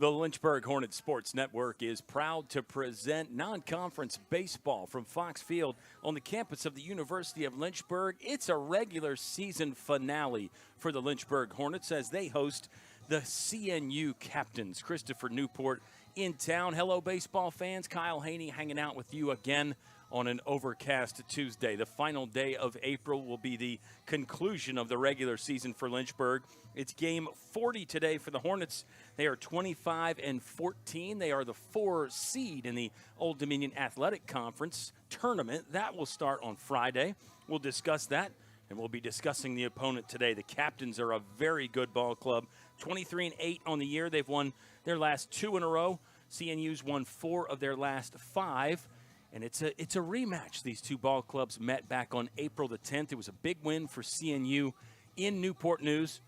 The Lynchburg Hornets Sports Network is proud to present non-conference baseball from Fox Field on the campus of the University of Lynchburg. It's a regular season finale for the Lynchburg Hornets as they host the CNU captains. Christopher Newport in town. Hello, baseball fans. Kyle Haney hanging out with you again on an overcast Tuesday. The final day of April will be the conclusion of the regular season for Lynchburg. It's game 40 today for the Hornets. They are 25-14. They are the 4 seed in the Old Dominion Athletic Conference tournament. That will start on Friday. We'll discuss that, and we'll be discussing the opponent today. The Captains are a very good ball club. 23-8 on the year. They've won their last 2 in a row. CNU's won 4 of their last 5. And it's a rematch. These two ball clubs met back on April the 10th. It was a big win for CNU in Newport News.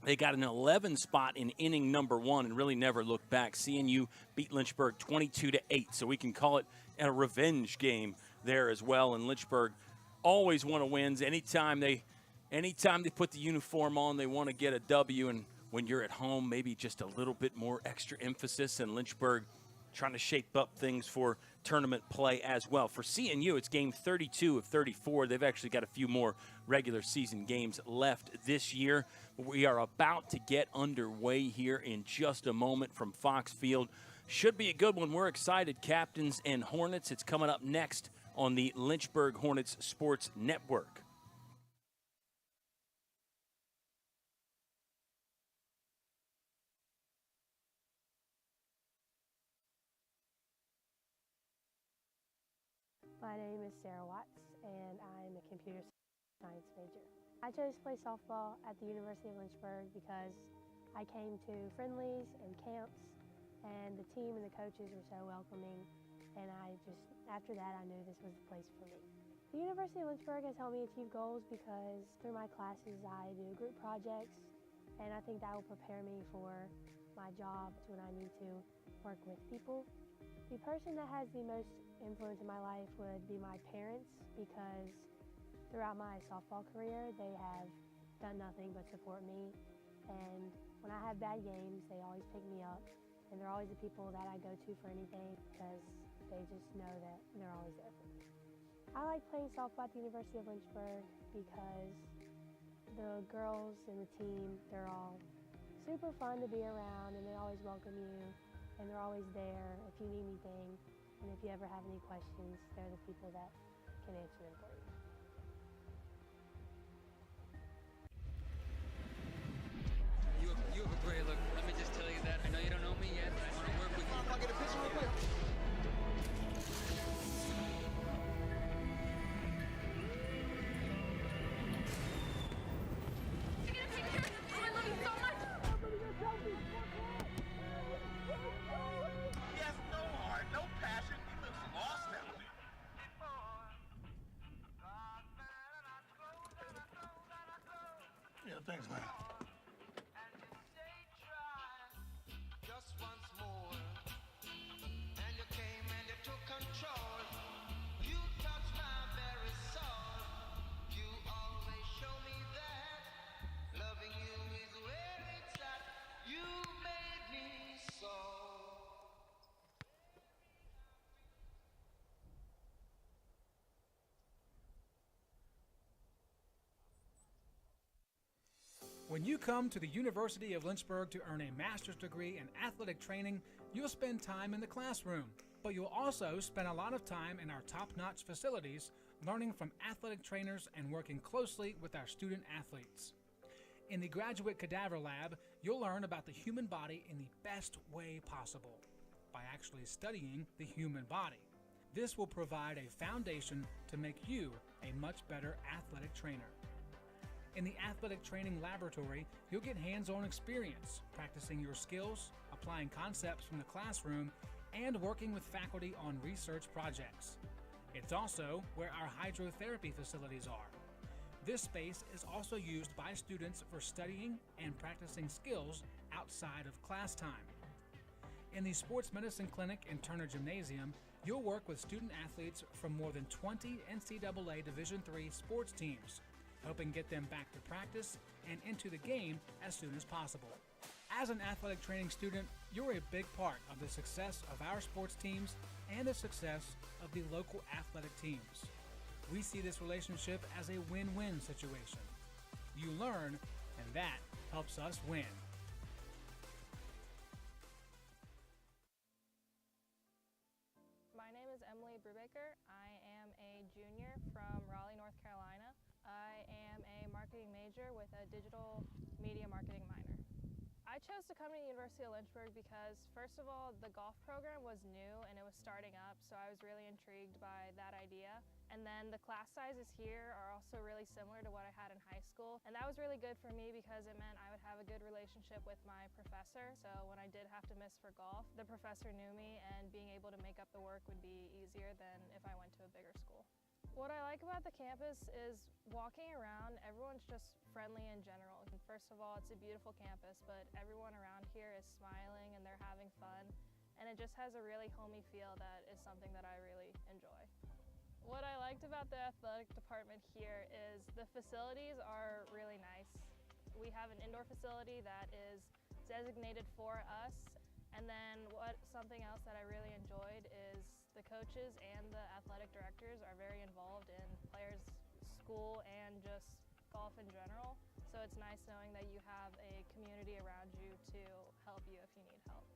They got an 11 spot in inning number 1 and really never looked back. CNU beat Lynchburg 22-8, so we can call it a revenge game there as well. And Lynchburg always want to win. Anytime they put the uniform on, they want to get a W. And when you're at home, maybe just a little bit more extra emphasis. And Lynchburg trying to shape up things for tournament play as well. For CNU, it's game 32 of 34. They've actually got a few more regular season games left this year. We are about to get underway here in just a moment from Fox Field. Should be a good one. We're excited. Captains and Hornets. It's coming up next on the Lynchburg Hornets Sports Network. My name is Sarah Watts, and I'm a computer science major. I chose to play softball at the University of Lynchburg because I came to friendlies and camps, and the team and the coaches were so welcoming, and after that, I knew this was the place for me. The University of Lynchburg has helped me achieve goals because through my classes, I do group projects, and I think that will prepare me for my job when I need to work with people. The person that has the most influence in my life would be my parents, because throughout my softball career they have done nothing but support me, and when I have bad games they always pick me up, and they're always the people that I go to for anything because they just know that they're always there for me. I like playing softball at the University of Lynchburg because the girls and the team, they're all super fun to be around, and they always welcome you, and they're always there if you need anything. And if you ever have any questions, they're the people that can answer them for you. You have a great look. Let me just tell you that. I know you don't know me yet, but I want to work with you. I'll get a picture real quick. Get a picture. Oh, I love you so much. He has no heart, no passion. He looks lost out there. Yeah, thanks, man. Just once more, and you came and you took control. You touched my very soul. You always show me that loving you is where it's at. You made me so. When you come to the University of Lynchburg to earn a master's degree in athletic training, you'll spend time in the classroom, but you'll also spend a lot of time in our top-notch facilities learning from athletic trainers and working closely with our student athletes. In the Graduate Cadaver Lab, you'll learn about the human body in the best way possible, by actually studying the human body. This will provide a foundation to make you a much better athletic trainer. In the athletic training laboratory, you'll get hands-on experience, practicing your skills, applying concepts from the classroom, and working with faculty on research projects. It's also where our hydrotherapy facilities are. This space is also used by students for studying and practicing skills outside of class time. In the Sports Medicine Clinic and Turner Gymnasium, you'll work with student athletes from more than 20 NCAA Division III sports teams, helping get them back to practice and into the game as soon as possible. As an athletic training student, you're a big part of the success of our sports teams and the success of the local athletic teams. We see this relationship as a win-win situation. You learn, and that helps us win. My name is Emily Brubaker. I am a junior from Raleigh, North Carolina. I am a marketing major with a digital media marketing minor. I chose to come to the University of Lynchburg because, first of all, the golf program was new and it was starting up, so I was really intrigued by that idea. And then the class sizes here are also really similar to what I had in high school. And that was really good for me because it meant I would have a good relationship with my professor. So when I did have to miss for golf, the professor knew me and being able to make up the work would be easier than if I went to a bigger school. What I like about the campus is walking around, everyone's just friendly in general. And first of all, it's a beautiful campus, but everyone around here is smiling and they're having fun. And it just has a really homey feel that is something that I really enjoy. What I liked about the athletic department here is the facilities are really nice. We have an indoor facility that is designated for us. And then something else that I really enjoyed is the coaches and the athletic directors are very involved in players' school and just golf in general. So it's nice knowing that you have a community around you to help you if you need help.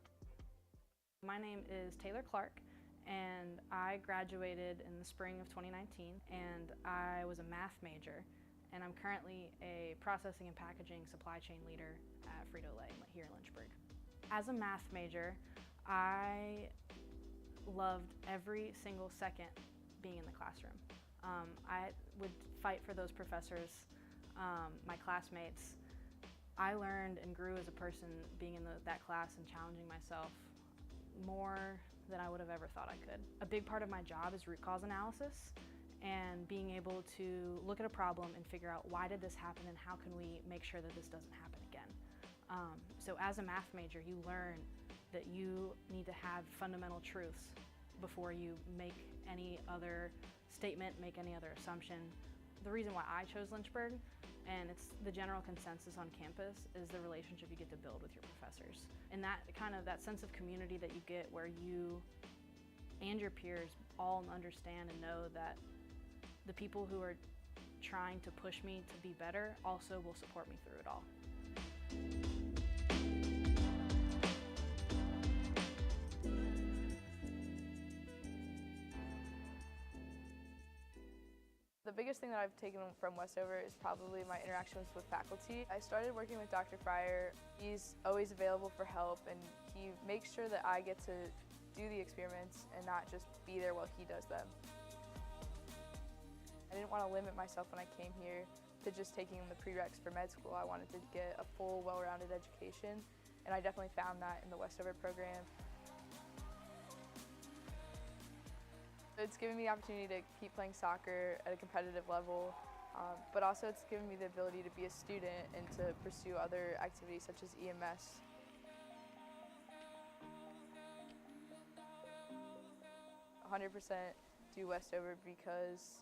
My name is Taylor Clark, and I graduated in the spring of 2019, and I was a math major, and I'm currently a processing and packaging supply chain leader at Frito-Lay here in Lynchburg. As a math major, I loved every single second being in the classroom. I would fight for those professors, my classmates. I learned and grew as a person being in that class and challenging myself more than I would have ever thought I could. A big part of my job is root cause analysis and being able to look at a problem and figure out why did this happen and how can we make sure that this doesn't happen again. So as a math major, you learn that you need to have fundamental truths before you make any other statement, make any other assumption. The reason why I chose Lynchburg, and it's the general consensus on campus, is the relationship you get to build with your professors. And that sense of community that you get where you and your peers all understand and know that the people who are trying to push me to be better also will support me through it all. The biggest thing that I've taken from Westover is probably my interactions with faculty. I started working with Dr. Fryer. He's always available for help, and he makes sure that I get to do the experiments and not just be there while he does them. I didn't want to limit myself when I came here to just taking the prereqs for med school. I wanted to get a full, well-rounded education, and I definitely found that in the Westover program. It's given me the opportunity to keep playing soccer at a competitive level, but also it's given me the ability to be a student and to pursue other activities such as EMS. "100% do Westover because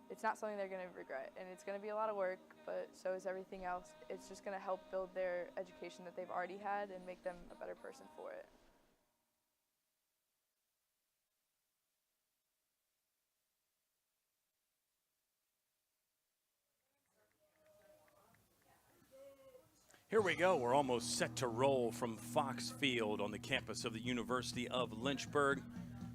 it's not something they're going to regret, and it's going to be a lot of work, but so is everything else. It's just going to help build their education that they've already had and make them a better person for it." Here we go. We're almost set to roll from Fox Field on the campus of the University of Lynchburg.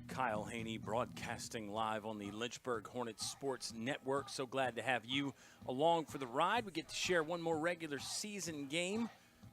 Kyle Haney broadcasting live on the Lynchburg Hornets Sports Network. So glad to have you along for the ride. We get to share one more regular season game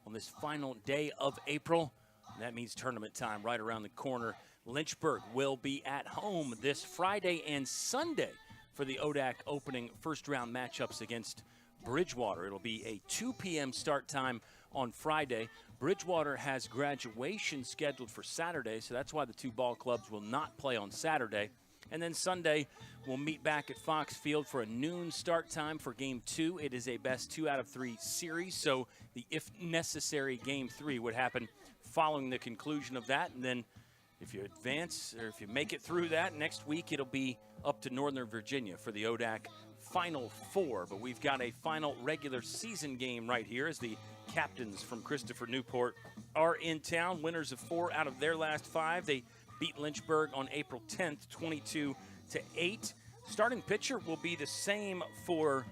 on this final day of April. And that means tournament time right around the corner. Lynchburg will be at home this Friday and Sunday for the ODAC opening first-round matchups against Bridgewater. It'll be a 2 p.m. start time on Friday. Bridgewater has graduation scheduled for Saturday, so that's why the two ball clubs will not play on Saturday. And then Sunday, we'll meet back at Fox Field for a noon start time for Game 2. It is a best 2 out of 3 series, so the if necessary Game 3 would happen following the conclusion of that. And then if you advance, or if you make it through that, next week it'll be up to Northern Virginia for the ODAC Final Four. But we've got a final regular season game right here as the captains from Christopher Newport are in town. Winners of 4 out of their last 5. They beat Lynchburg on April 10th, 22-8. Starting pitcher will be the same for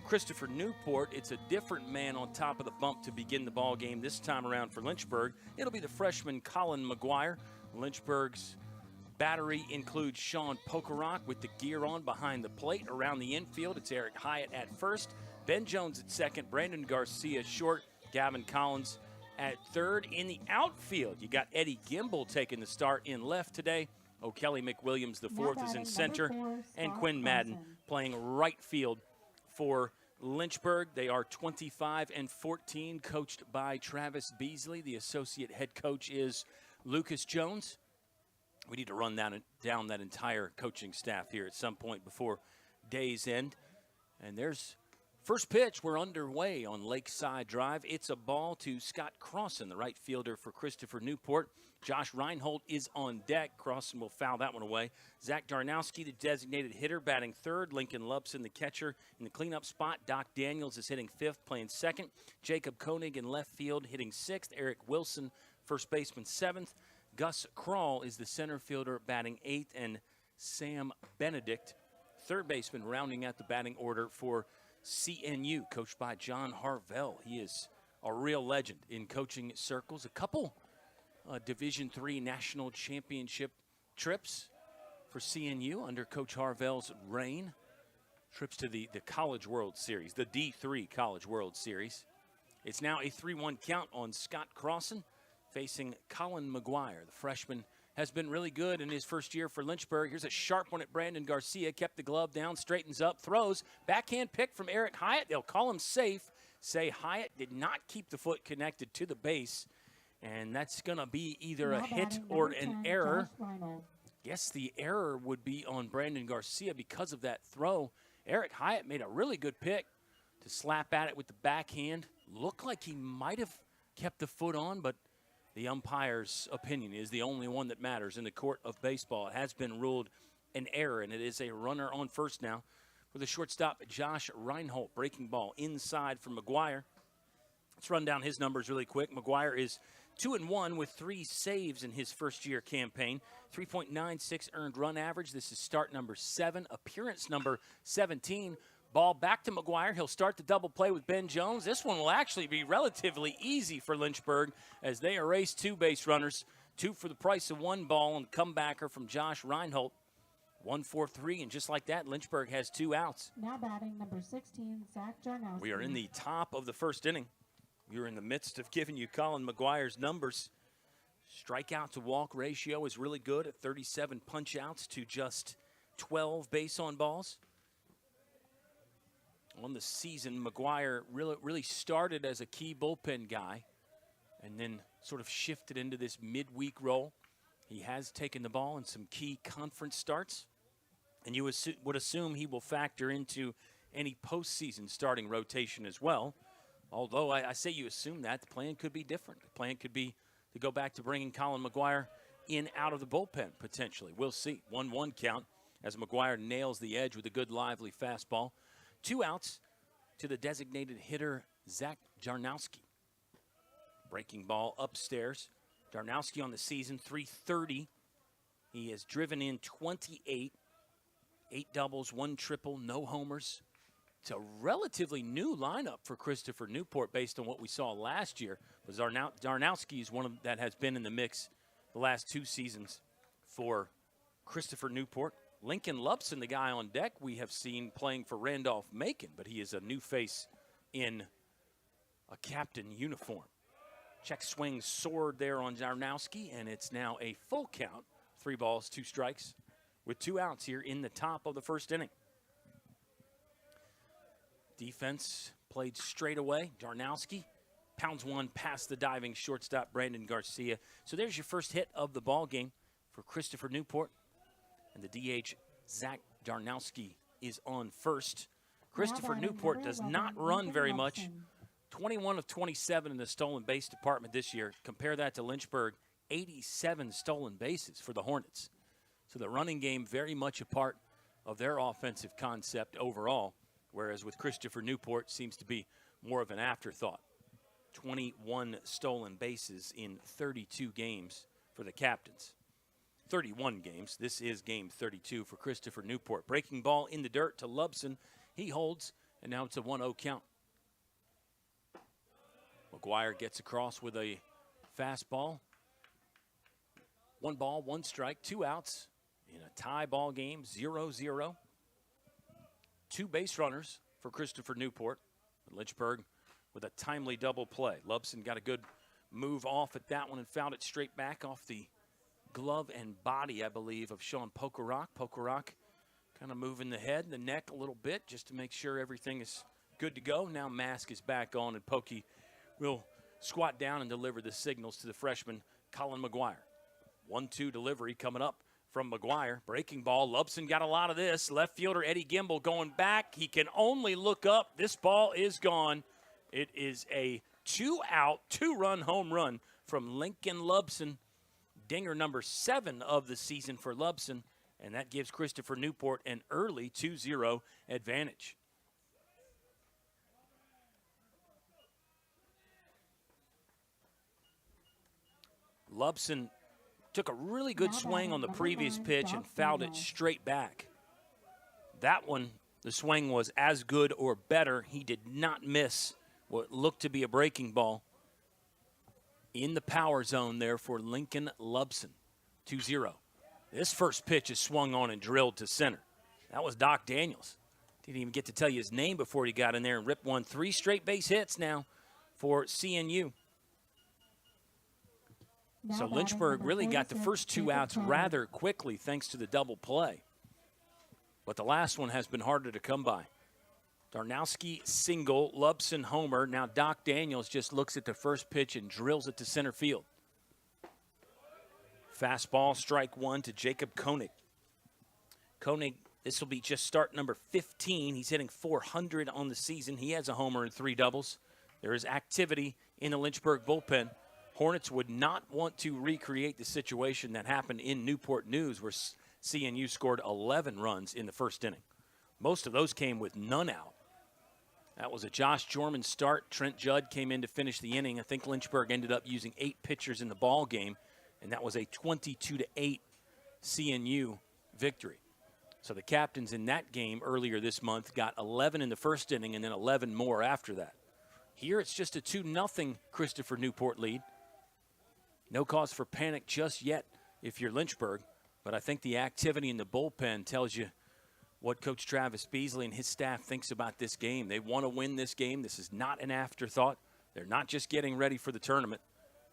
Christopher Newport. It's a different man on top of the bump to begin the ball game this time around for Lynchburg. It'll be the freshman Colin McGuire. Lynchburg's battery includes Sean Pokerock with the gear on behind the plate. Around the infield, it's Eric Hyatt at first, Ben Jones at second, Brandon Garcia short, Gavin Collins at third. In the outfield, you got Eddie Gimble taking the start in left today. O'Kelly McWilliams, the fourth, is in center, and Quinn Madden playing right field for Lynchburg. They are 25-14, coached by Travis Beasley. The associate head coach is Lucas Jones. We need to run down that entire coaching staff here at some point before day's end. And there's first pitch. We're underway on Lakeside Drive. It's a ball to Scott Crossan, the right fielder for Christopher Newport. Josh Reinhold is on deck. Crossan will foul that one away. Zach Darnowski, the designated hitter, batting third. Lincoln Lupson, the catcher, in the cleanup spot. Doc Daniels is hitting fifth, playing second. Jacob Koenig in left field, hitting sixth. Eric Wilson, first baseman, seventh. Gus Krall is the center fielder, batting eighth. And Sam Benedict, third baseman, rounding out the batting order for CNU, coached by John Harvell. He is a real legend in coaching circles. A couple Division III national championship trips for CNU under Coach Harvell's reign. Trips to the College World Series, the D3 College World Series. It's now a 3-1 count on Scott Crossan facing Colin McGuire. The freshman has been really good in his first year for Lynchburg. Here's a sharp one at Brandon Garcia. Kept the glove down, straightens up, throws. Backhand pick from Eric Hyatt. They'll call him safe. Say Hyatt did not keep the foot connected to the base. And that's going to be either a hit or an error. Yes, the error would be on Brandon Garcia because of that throw. Eric Hyatt made a really good pick to slap at it with the backhand. Looked like he might have kept the foot on, but the umpire's opinion is the only one that matters in the court of baseball. It has been ruled an error, and it is a runner on first now for the shortstop, Josh Reinhold. Breaking ball inside from McGuire. Let's run down his numbers really quick. McGuire is 2-1 with 3 saves in his first-year campaign. 3.96 earned run average. This is start number 7, appearance number 17. Ball back to McGuire. He'll start the double play with Ben Jones. This one will actually be relatively easy for Lynchburg as they erase 2 base runners. 2 for the price of 1 ball and comebacker from Josh Reinhold. 1-4-3, and just like that, Lynchburg has 2 outs. Now batting number 16, Zach Jarnowski. We are in the top of the first inning. We are in the midst of giving you Colin McGuire's numbers. Strikeout to walk ratio is really good at 37 punch-outs to just 12 base on balls. On the season, McGuire really started as a key bullpen guy and then sort of shifted into this midweek role. He has taken the ball in some key conference starts, and you would assume he will factor into any postseason starting rotation as well. Although I say you assume that, the plan could be different. The plan could be to go back to bringing Colin McGuire in out of the bullpen, potentially. We'll see. 1-1 count as McGuire nails the edge with a good, lively fastball. 2 outs to the designated hitter, Zach Jarnowski. Breaking ball upstairs. Jarnowski on the season, .330. He has driven in 28. 8 doubles, 1 triple, no homers. It's a relatively new lineup for Christopher Newport based on what we saw last year. But Darnowski is one that has been in the mix the last 2 seasons for Christopher Newport. Lincoln Lupson, the guy on deck, we have seen playing for Randolph-Macon, but he is a new face in a captain uniform. Check swing soared there on Darnowski, and it's now a full count. 3 balls, 2 strikes, with 2 outs here in the top of the first inning. Defense played straight away. Darnowski pounds one past the diving shortstop, Brandon Garcia. So there's your first hit of the ball game for Christopher Newport. And the DH, Zach Darnowski, is on first. Christopher Newport does not run very much. 21 of 27 in the stolen base department this year. Compare that to Lynchburg, 87 stolen bases for the Hornets. So the running game very much a part of their offensive concept overall, whereas with Christopher Newport seems to be more of an afterthought. 21 stolen bases in 32 games for the captains. 31 games. This is game 32 for Christopher Newport. Breaking ball in the dirt to Lubson. He holds, and now it's a 1-0 count. McGuire gets across with a fastball. 1 ball, 1 strike, 2 outs in a tie ball game, 0-0. 2 base runners for Christopher Newport. Lynchburg with a timely double play. Lubson got a good move off at that one and fouled it straight back off the glove and body, I believe, of Sean Pokerock. Pokerock kind of moving the head and the neck a little bit just to make sure everything is good to go. Now mask is back on, and Pokey will squat down and deliver the signals to the freshman, Colin McGuire. 1-2 delivery coming up from McGuire. Breaking ball. Lubson got a lot of this. Left fielder Eddie Gimble going back. He can only look up. This ball is gone. It is a 2-out, 2-run home run from Lincoln Lubson. Dinger number 7 of the season for Lubson, and that gives Christopher Newport an early 2-0 advantage. Lubson took a really good swing on the previous pitch and fouled it straight back. That one, the swing was as good or better. He did not miss what looked to be a breaking ball in the power zone there for Lincoln Lubson. 2-0. This first pitch is swung on and drilled to center. That was Doc Daniels. Didn't even get to tell you his name before he got in there and ripped one. 3 straight base hits now for CNU. So Lynchburg really got the first 2 outs rather quickly thanks to the double play. But the last one has been harder to come by. Darnowski single, Lubson homer. Now Doc Daniels just looks at the first pitch and drills it to center field. Fastball, strike 1 to Jacob Koenig. Koenig, this will be just start number 15. He's hitting .400 on the season. He has a homer and 3 doubles. There is activity in the Lynchburg bullpen. Hornets would not want to recreate the situation that happened in Newport News where CNU scored 11 runs in the first inning. Most of those came with none out. That was a Josh Jorman start. Trent Judd came in to finish the inning. I think Lynchburg ended up using 8 pitchers in the ball game, and that was a 22-8 CNU victory. So the captains in that game earlier this month got 11 in the first inning and then 11 more after that. Here it's just a 2-0 Christopher Newport lead. No cause for panic just yet if you're Lynchburg, but I think the activity in the bullpen tells you what Coach Travis Beasley and his staff thinks about this game. They want to win this game. This is not an afterthought. They're not just getting ready for the tournament.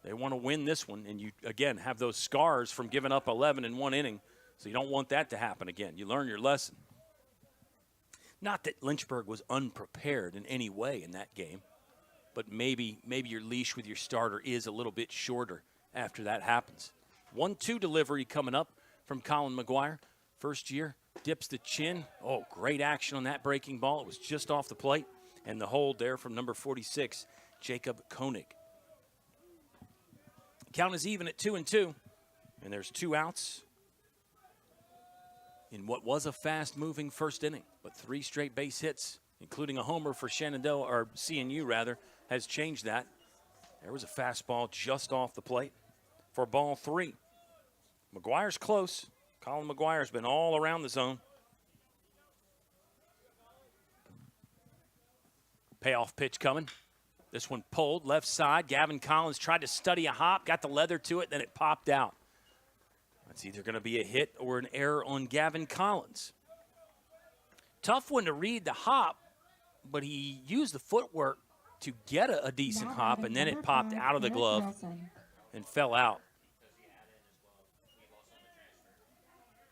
They want to win this one, and you, again, have those scars from giving up 11 in 1 inning, so you don't want that to happen again. You learn your lesson. Not that Lynchburg was unprepared in any way in that game, but maybe your leash with your starter is a little bit shorter after that happens. 1-2 delivery coming up from Colin McGuire. First year, dips the chin. Oh, great action on that breaking ball. It was just off the plate. And the hold there from number 46, Jacob Koenig. Count is even at 2-2. And there's 2 outs in what was a fast-moving first inning. But 3 straight base hits, including a homer for Shenandoah, or CNU rather, has changed that. There was a fastball just off the plate for ball 3. McGuire's close. Colin McGuire's been all around the zone. Payoff pitch coming. This one pulled left side. Gavin Collins tried to study a hop, got the leather to it, then it popped out. It's either going to be a hit or an error on Gavin Collins. Tough one to read the hop, but he used the footwork to get a decent hop, and then it popped out of the glove and fell out.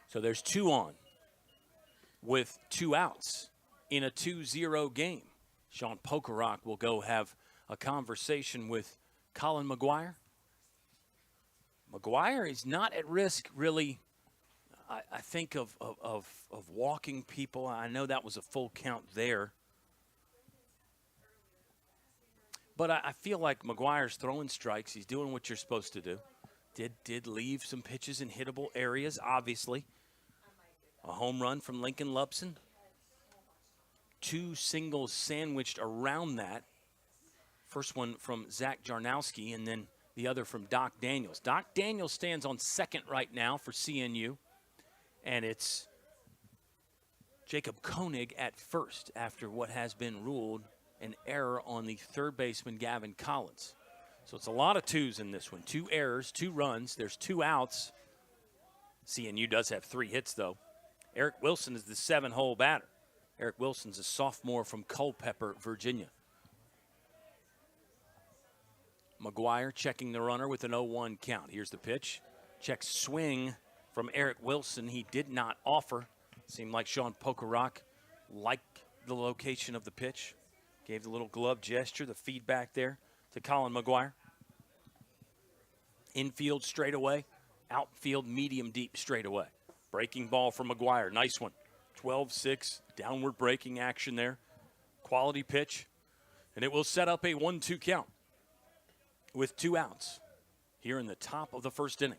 So there's 2 on with 2 outs in a 2-0 game. Sean Pokerock will go have a conversation with Colin McGuire. McGuire is not at risk, really, I think, of walking people. I know that was a full count there. But I feel like McGuire's throwing strikes. He's doing what you're supposed to do. Did leave some pitches in hittable areas, obviously. A home run from Lincoln Lubson. 2 singles sandwiched around that First one from Zach Jarnowski, and then the other from Doc Daniels. Doc Daniels stands on second right now for CNU, and it's Jacob Koenig at first after what has been ruled an error on the third baseman, Gavin Collins. So it's a lot of twos in this one. 2 errors, 2 runs. There's 2 outs. CNU does have 3 hits, though. Eric Wilson is the 7-hole batter. Eric Wilson's a sophomore from Culpeper, Virginia. McGuire checking the runner with an 0-1 count. Here's the pitch. Check swing from Eric Wilson. He did not offer. Seemed like Sean Pokerock liked the location of the pitch. Gave the little glove gesture, the feedback there to Colin McGuire. Infield straightaway, outfield medium deep straightaway. Breaking ball from McGuire, nice one. 12-6, downward breaking action there. Quality pitch, and it will set up a 1-2 count with 2 outs here in the top of the first inning.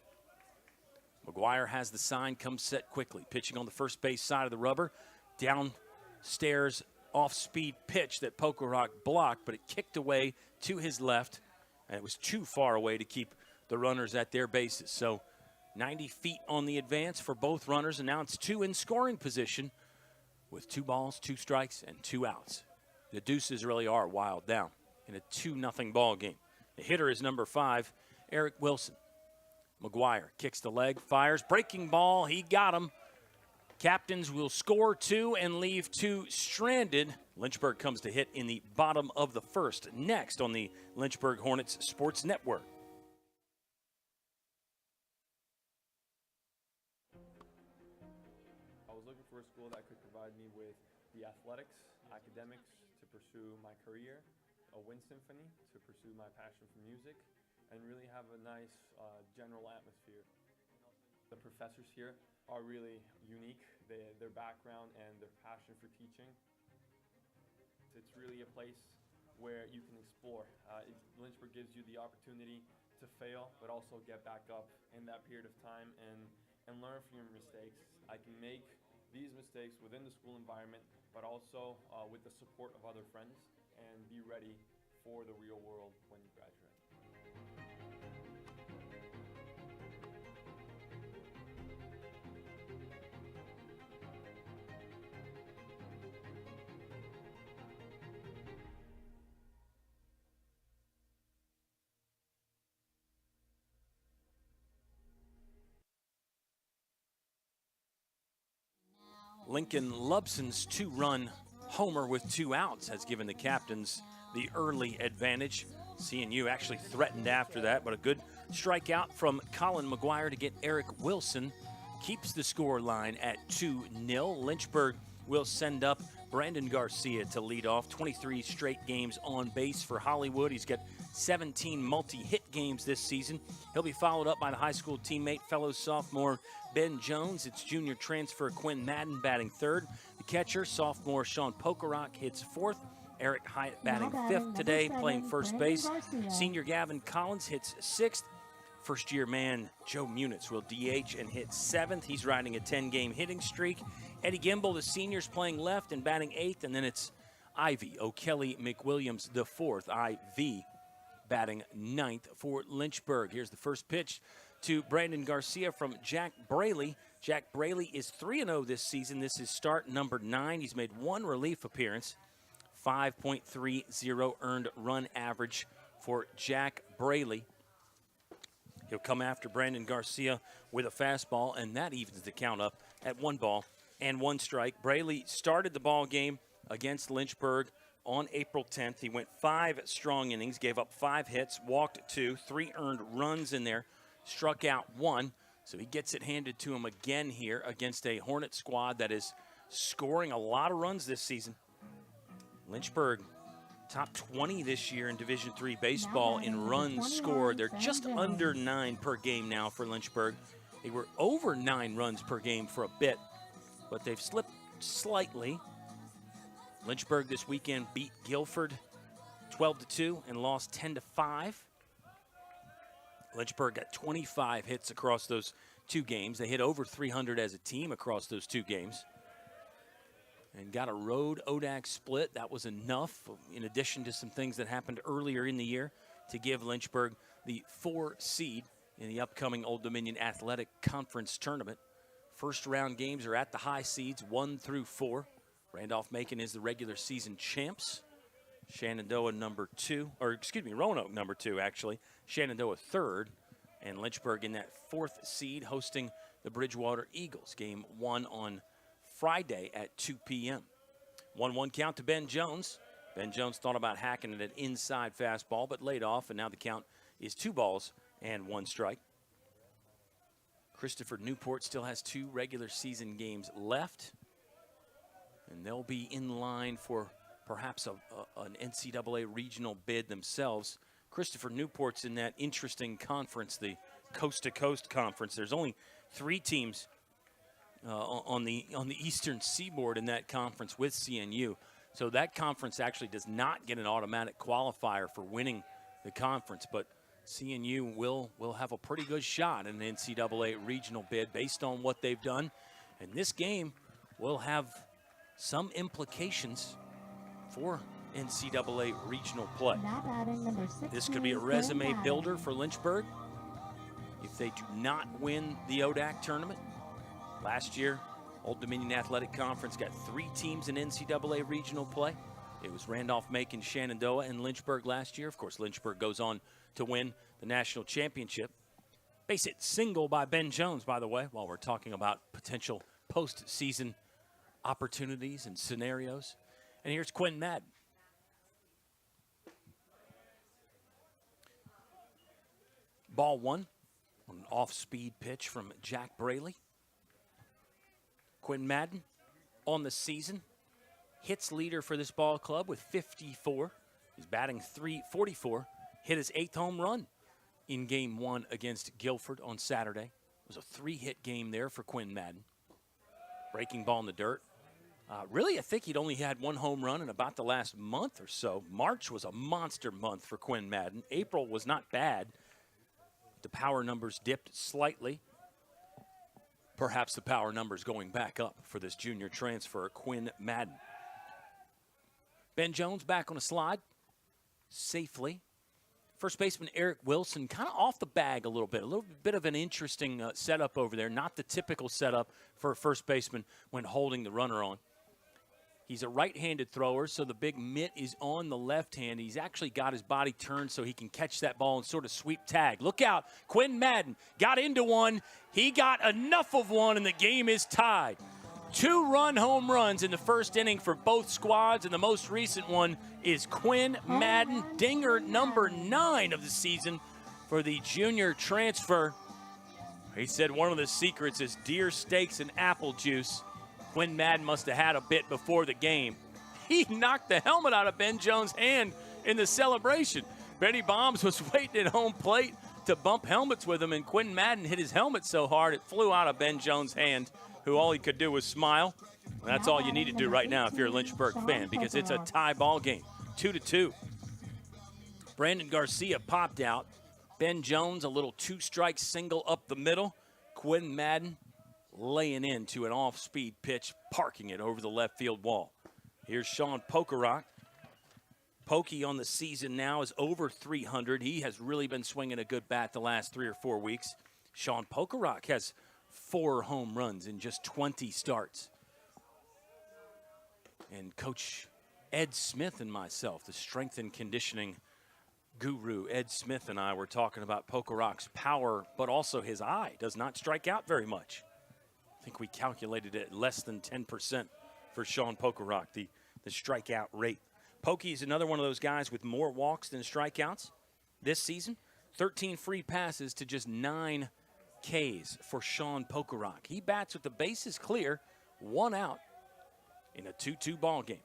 McGuire has the sign, come set quickly. Pitching on the first base side of the rubber. Downstairs off-speed pitch that Pokerock blocked, but it kicked away to his left, and it was too far away to keep the runners at their bases. So 90 feet on the advance for both runners, and now it's 2 in scoring position with 2 balls, 2 strikes, and 2 outs. The deuces really are wild down in a 2-0 ball game. The hitter is number 5, Eric Wilson. McGuire kicks the leg, fires, breaking ball, he got him. Captains will score 2 and leave 2 stranded. Lynchburg comes to hit in the bottom of the first. Next on the Lynchburg Hornets Sports Network. I was looking for a school that could provide me with the athletics, academics to pursue my career, a wind symphony to pursue my passion for music, and really have a nice general atmosphere. The professors here are really unique, their background and their passion for teaching. It's really a place where you can explore. Lynchburg gives you the opportunity to fail, but also get back up in that period of time and learn from your mistakes. I can make these mistakes within the school environment, but also with the support of other friends, and be ready for the real world when you graduate. Lincoln Lubson's 2-run homer with 2 outs has given the Captains the early advantage. CNU actually threatened after that, but a good strikeout from Colin McGuire to get Eric Wilson. Keeps the score line at 2-0. Lynchburg will send up Brandon Garcia to lead off. 23 straight games on base for Hollywood. He's got 17 multi-hit games this season. He'll be followed up by the high school teammate, fellow sophomore Ben Jones. It's junior transfer Quinn Madden batting third. The catcher, sophomore Sean Pokerock, hits fourth. Eric Hyatt batting fifth today, playing first base. Senior Gavin Collins hits sixth. First-year man Joe Munitz will DH and hit seventh. He's riding a 10-game hitting streak. Eddie Gimble, the senior's playing left and batting eighth. And then it's Ivy O'Kelly McWilliams, the fourth. IV batting ninth for Lynchburg. Here's the first pitch to Brandon Garcia from Jack Braley. Jack Braley is 3-0 this season. This is start number 9. He's made 1 relief appearance. 5.30 earned run average for Jack Braley. He'll come after Brandon Garcia with a fastball, and that evens the count up at 1 ball and 1 strike. Braley started the ball game against Lynchburg on April 10th. He went 5 strong innings, gave up 5 hits, walked 2, 3 earned runs in there, struck out 1. So he gets it handed to him again here against a Hornet squad that is scoring a lot of runs this season. Lynchburg top 20 this year in Division III baseball in runs scored. They're just under 9 per game now for Lynchburg. They were over 9 runs per game for a bit, but they've slipped slightly. Lynchburg this weekend beat Guilford 12-2 and lost 10-5. Lynchburg got 25 hits across those 2 games. They hit over 300 as a team across those 2 games. and got a road ODAC split. That was enough, in addition to some things that happened earlier in the year, to give Lynchburg the 4 seed in the upcoming Old Dominion Athletic Conference Tournament. First round games are at the high seeds, 1 through 4. Randolph-Macon is the regular season champs. Shenandoah Roanoke number 2, actually. Shenandoah 3rd. And Lynchburg in that 4th seed hosting the Bridgewater Eagles. Game 1 on Friday at 2 p.m. 1-1 count to Ben Jones. Ben Jones thought about hacking at an inside fastball, but laid off, and now the count is 2 balls and 1 strike. Christopher Newport still has 2 regular season games left, and they'll be in line for perhaps an NCAA regional bid themselves. Christopher Newport's in that interesting conference, the coast-to-coast conference. There's only 3 teams on the eastern seaboard in that conference with CNU. So that conference actually does not get an automatic qualifier for winning the conference, but CNU will have a pretty good shot in an NCAA regional bid based on what they've done. And this game will have some implications for NCAA regional play. This could be a resume builder for Lynchburg if they do not win the ODAC tournament. Last year, Old Dominion Athletic Conference got 3 teams in NCAA regional play. It was Randolph-Macon, Shenandoah, and Lynchburg last year. Of course, Lynchburg goes on to win the national championship. Base hit single by Ben Jones, by the way, while we're talking about potential postseason opportunities and scenarios. And here's Quinn Madden. Ball 1, an off-speed pitch from Jack Braley. Quinn Madden on the season, hits leader for this ball club with 54. He's batting .344, hit his 8th home run in Game 1 against Guilford on Saturday. It was a 3-hit game there for Quinn Madden. Breaking ball in the dirt. Really, I think he'd only had 1 home run in about the last month or so. March was a monster month for Quinn Madden. April was not bad. The power numbers dipped slightly. Perhaps the power numbers going back up for this junior transfer, Quinn Madden. Ben Jones back on a slide safely. First baseman Eric Wilson kind of off the bag a little bit of an interesting setup over there. Not the typical setup for a first baseman when holding the runner on. He's a right-handed thrower, so the big mitt is on the left hand. He's actually got his body turned so he can catch that ball and sort of sweep tag. Look out, Quinn Madden got into one. He got enough of one, and the game is tied. 2-run home runs in the first inning for both squads, and the most recent one is Quinn Madden, dinger number 9 of the season for the junior transfer. He said one of the secrets is deer steaks and apple juice. Quinn Madden must have had a bit before the game. He knocked the helmet out of Ben Jones' hand in the celebration. Benny Bombs was waiting at home plate to bump helmets with him, and Quinn Madden hit his helmet so hard it flew out of Ben Jones' hand, who all he could do was smile. And that's all you need to do right now if you're a Lynchburg fan, because it's a tie ball game, 2-2. Brandon Garcia popped out. Ben Jones, a little 2-strike single up the middle. Quinn Madden laying into an off-speed pitch, parking it over the left field wall. Here's Sean Pokerock. Pokey on the season now is over 300. He has really been swinging a good bat the last 3 or 4 weeks. Sean Pokerock has 4 home runs in just 20 starts. And Coach Ed Smith and myself, the strength and conditioning guru, Ed Smith and I were talking about Pokerock's power, but also his eye does not strike out very much. I think we calculated it at less than 10% for Sean Pokerock, the strikeout rate. Pokey is another one of those guys with more walks than strikeouts this season. 13 free passes to just 9 Ks for Sean Pokerock. He bats with the bases clear, 1 out in a 2-2 ball game.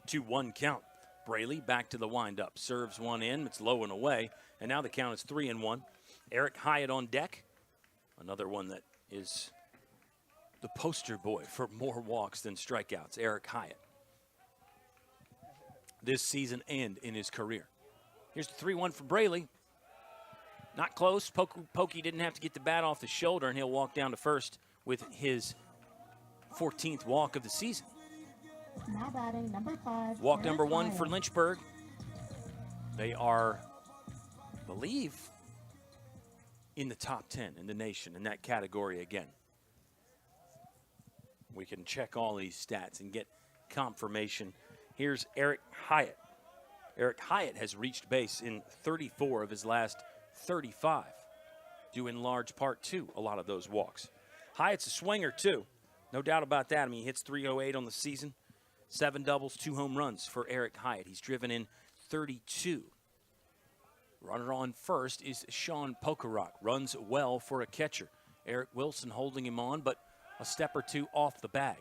2-1 count. Braley back to the windup. Serves one in. It's low and away. And now the count is 3-1. Eric Hyatt on deck. Another one that is the poster boy for more walks than strikeouts. Eric Hyatt. This season and in his career. Here's the 3-1 for Braley. Not close. Pokey didn't have to get the bat off the shoulder, and he'll walk down to first with his 14th walk of the season. Now batting number 5. Walk Eric number 1 Hyatt. for Lynchburg. They are, I believe, in the top 10 in the nation in that category again. We can check all these stats and get confirmation. Here's Eric Hyatt. Eric Hyatt has reached base in 34 of his last 35, due in large part to a lot of those walks. Hyatt's a swinger, too. No doubt about that. I mean, he hits .308 on the season. 7 doubles, 2 home runs for Eric Hyatt. He's driven in 32. Runner on first is Sean Pokerock. Runs well for a catcher. Eric Wilson holding him on, but a step or two off the bag.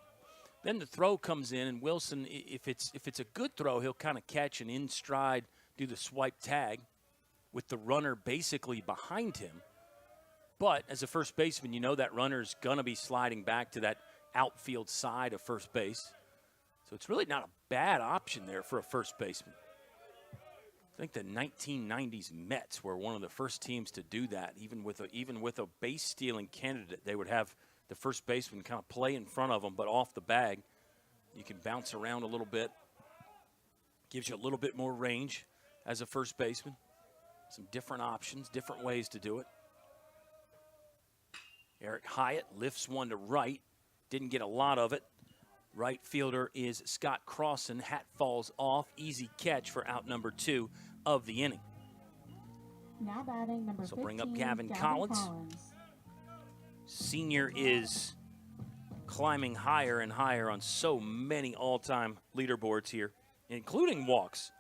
Then the throw comes in, and Wilson, if it's a good throw, he'll kind of catch and in stride, do the swipe tag with the runner basically behind him. But as a first baseman, you know that runner's going to be sliding back to that outfield side of first base. So it's really not a bad option there for a first baseman. I think the 1990s Mets were one of the first teams to do that. Even with a base-stealing candidate, they would have the first baseman kind of play in front of them, but off the bag. You can bounce around a little bit. Gives you a little bit more range as a first baseman. Some different options, different ways to do it. Eric Hyatt lifts one to right. Didn't get a lot of it. Right fielder is Scott Crossan. Hat falls off. Easy catch for out number 2 of the inning. Now batting number 15. So bring up Gavin Collins. Senior is climbing higher and higher on so many all-time leaderboards here, including walks.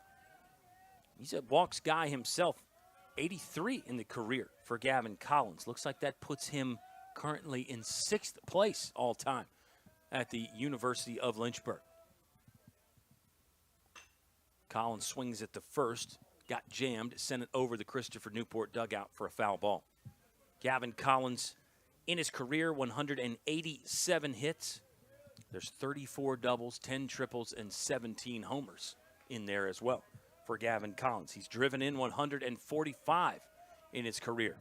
He's a walks guy himself. 83 in the career for Gavin Collins. Looks like that puts him currently in 6th place all-time at the University of Lynchburg. Collins swings at the first, got jammed, sent it over the Christopher Newport dugout for a foul ball. Gavin Collins, in his career, 187 hits. There's 34 doubles, 10 triples, and 17 homers in there as well for Gavin Collins. He's driven in 145 in his career.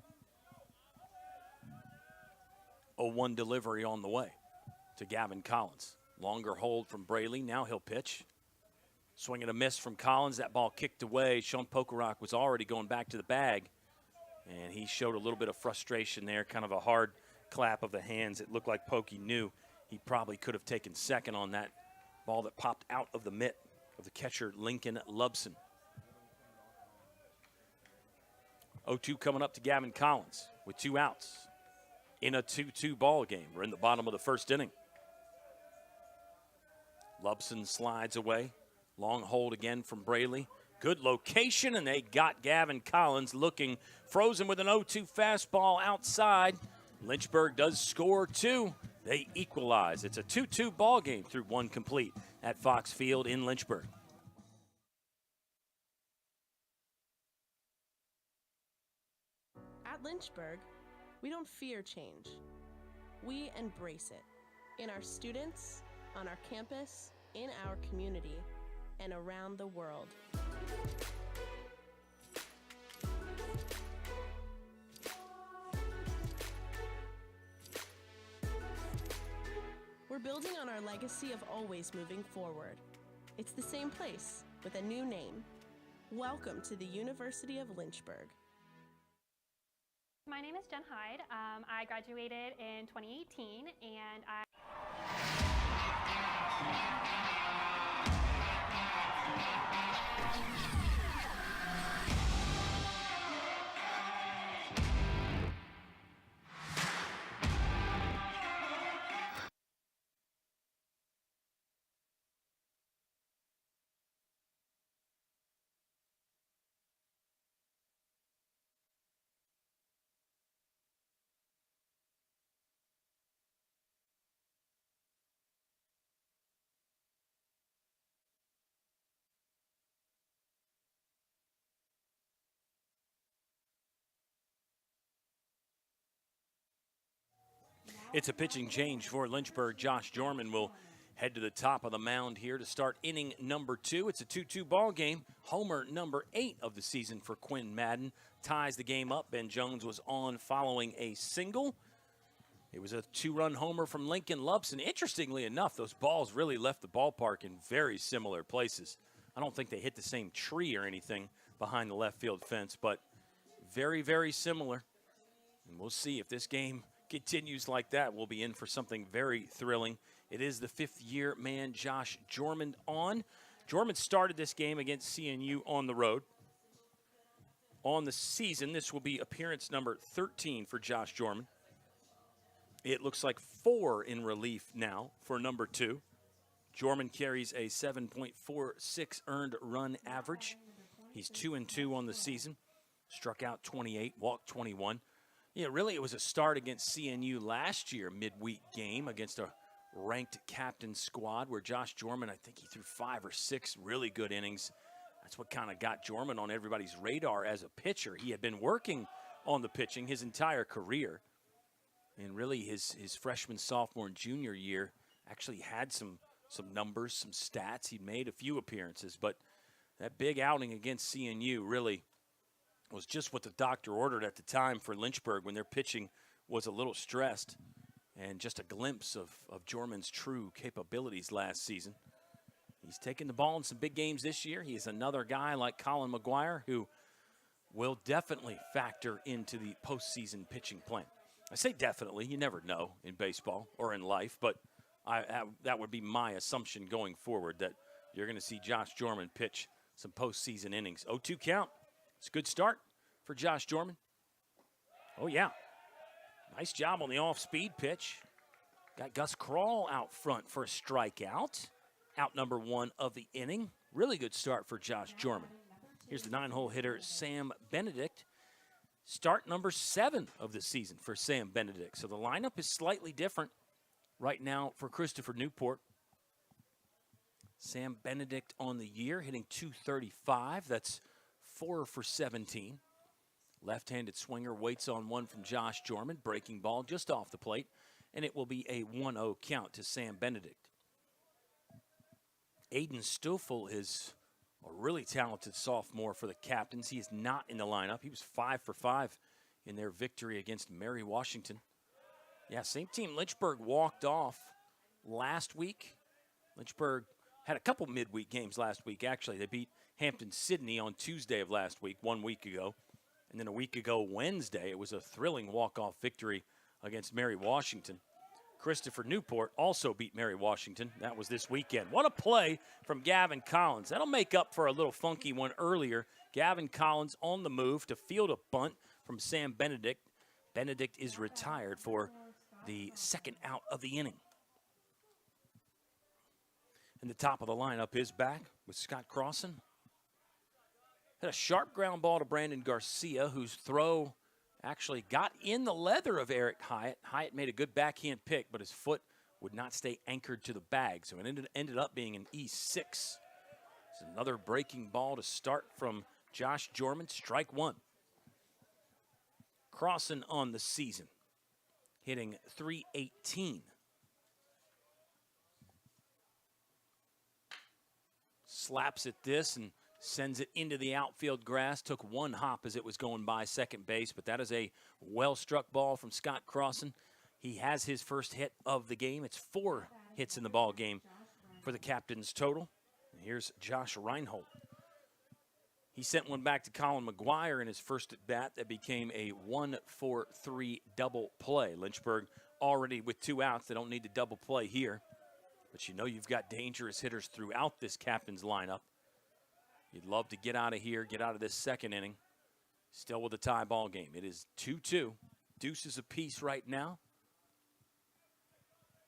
0-1 delivery on the way to Gavin Collins. Longer hold from Braley. Now he'll pitch. Swing and a miss from Collins. That ball kicked away. Sean Pokerock was already going back to the bag, and he showed a little bit of frustration there, kind of a hard clap of the hands. It looked like Pokey knew he probably could have taken second on that ball that popped out of the mitt of the catcher, Lincoln Lubson. 0-2 coming up to Gavin Collins with 2 outs in a 2-2 ball game. We're in the bottom of the first inning. Lubson slides away. Long hold again from Braley. Good location, and they got Gavin Collins looking frozen with an 0-2 fastball outside. Lynchburg does score 2. They equalize. It's a 2-2 ball game through 1 complete at Fox Field in Lynchburg. At Lynchburg, we don't fear change. We embrace it in our students, on our campus, in our community, and around the world. We're building on our legacy of always moving forward. It's the same place with a new name. Welcome to the University of Lynchburg. My name is Jen Hyde. I graduated in 2018, and I It's a pitching change for Lynchburg. Josh Jorman will head to the top of the mound here to start inning number 2. It's a 2-2 ball game. Homer number 8 of the season for Quinn Madden ties the game up. Ben Jones was on following a single. It was a 2-run homer from Lincoln Lupson. Interestingly enough, those balls really left the ballpark in very similar places. I don't think they hit the same tree or anything behind the left field fence, but very, very similar. And we'll see if this game continues like that. We'll be in for something very thrilling. It is the fifth-year man, Josh Jorman, on. Jorman started this game against CNU on the road. On the season, this will be appearance number 13 for Josh Jorman. It looks like 4 in relief now for number 2. Jorman carries a 7.46 earned run average. He's 2-2 on the season. Struck out 28, walked 21. Yeah, really it was a start against CNU last year, midweek game against a ranked captain squad where Josh Jorman, I think he threw 5 or 6 really good innings. That's what kind of got Jorman on everybody's radar as a pitcher. He had been working on the pitching his entire career. And really his freshman, sophomore, and junior year actually had some numbers, some stats. He'd made a few appearances, but that big outing against CNU really was just what the doctor ordered at the time for Lynchburg when their pitching was a little stressed, and just a glimpse of Jorman's true capabilities last season. He's taken the ball in some big games this year. He is another guy like Colin McGuire who will definitely factor into the postseason pitching plan. I say definitely. You never know in baseball or in life, but that would be my assumption going forward, that you're going to see Josh Jorman pitch some postseason innings. 0-2 count. It's a good start for Josh Jorman. Oh, yeah. Nice job on the off-speed pitch. Got Gus Kroll out front for a strikeout. Out number 1 of the inning. Really good start for Josh Jorman. Here's the 9-hole hitter, Sam Benedict. Start number 7 of the season for Sam Benedict. So the lineup is slightly different right now for Christopher Newport. Sam Benedict on the year, hitting .235. That's 4 for 17. Left-handed swinger waits on one from Josh Jorman. Breaking ball just off the plate, and it will be a 1-0 count to Sam Benedict. Aiden Stoffel is a really talented sophomore for the Captains. He is not in the lineup. He was 5 for 5 in their victory against Mary Washington. Yeah, same team Lynchburg walked off last week. Lynchburg had a couple midweek games last week, actually. They beat Hampton-Sydney on Tuesday of last week, 1 week ago. And then a week ago, Wednesday, it was a thrilling walk-off victory against Mary Washington. Christopher Newport also beat Mary Washington. That was this weekend. What a play from Gavin Collins. That'll make up for a little funky one earlier. Gavin Collins on the move to field a bunt from Sam Benedict. Benedict is retired for the second out of the inning. And the top of the lineup is back with Scott Crossan. Had a sharp ground ball to Brandon Garcia, whose throw actually got in the leather of Eric Hyatt. Hyatt made a good backhand pick, but his foot would not stay anchored to the bag, so it ended up being an E6. It's another breaking ball to start from Josh Jorman, strike 1. Crossan on the season, hitting .318. Slaps at this and sends it into the outfield grass. Took one hop as it was going by second base, but that is a well-struck ball from Scott Crossan. He has his first hit of the game. It's 4 hits in the ball game for the Captains total. And here's Josh Reinhold. He sent one back to Colin McGuire in his first at bat. That became a 1-4-3 double play. Lynchburg already with 2 outs. They don't need to double play here. But you know you've got dangerous hitters throughout this Captains lineup. You'd love to get out of here, get out of this second inning. Still with a tie ball game. It is 2-2. Deuces apiece right now.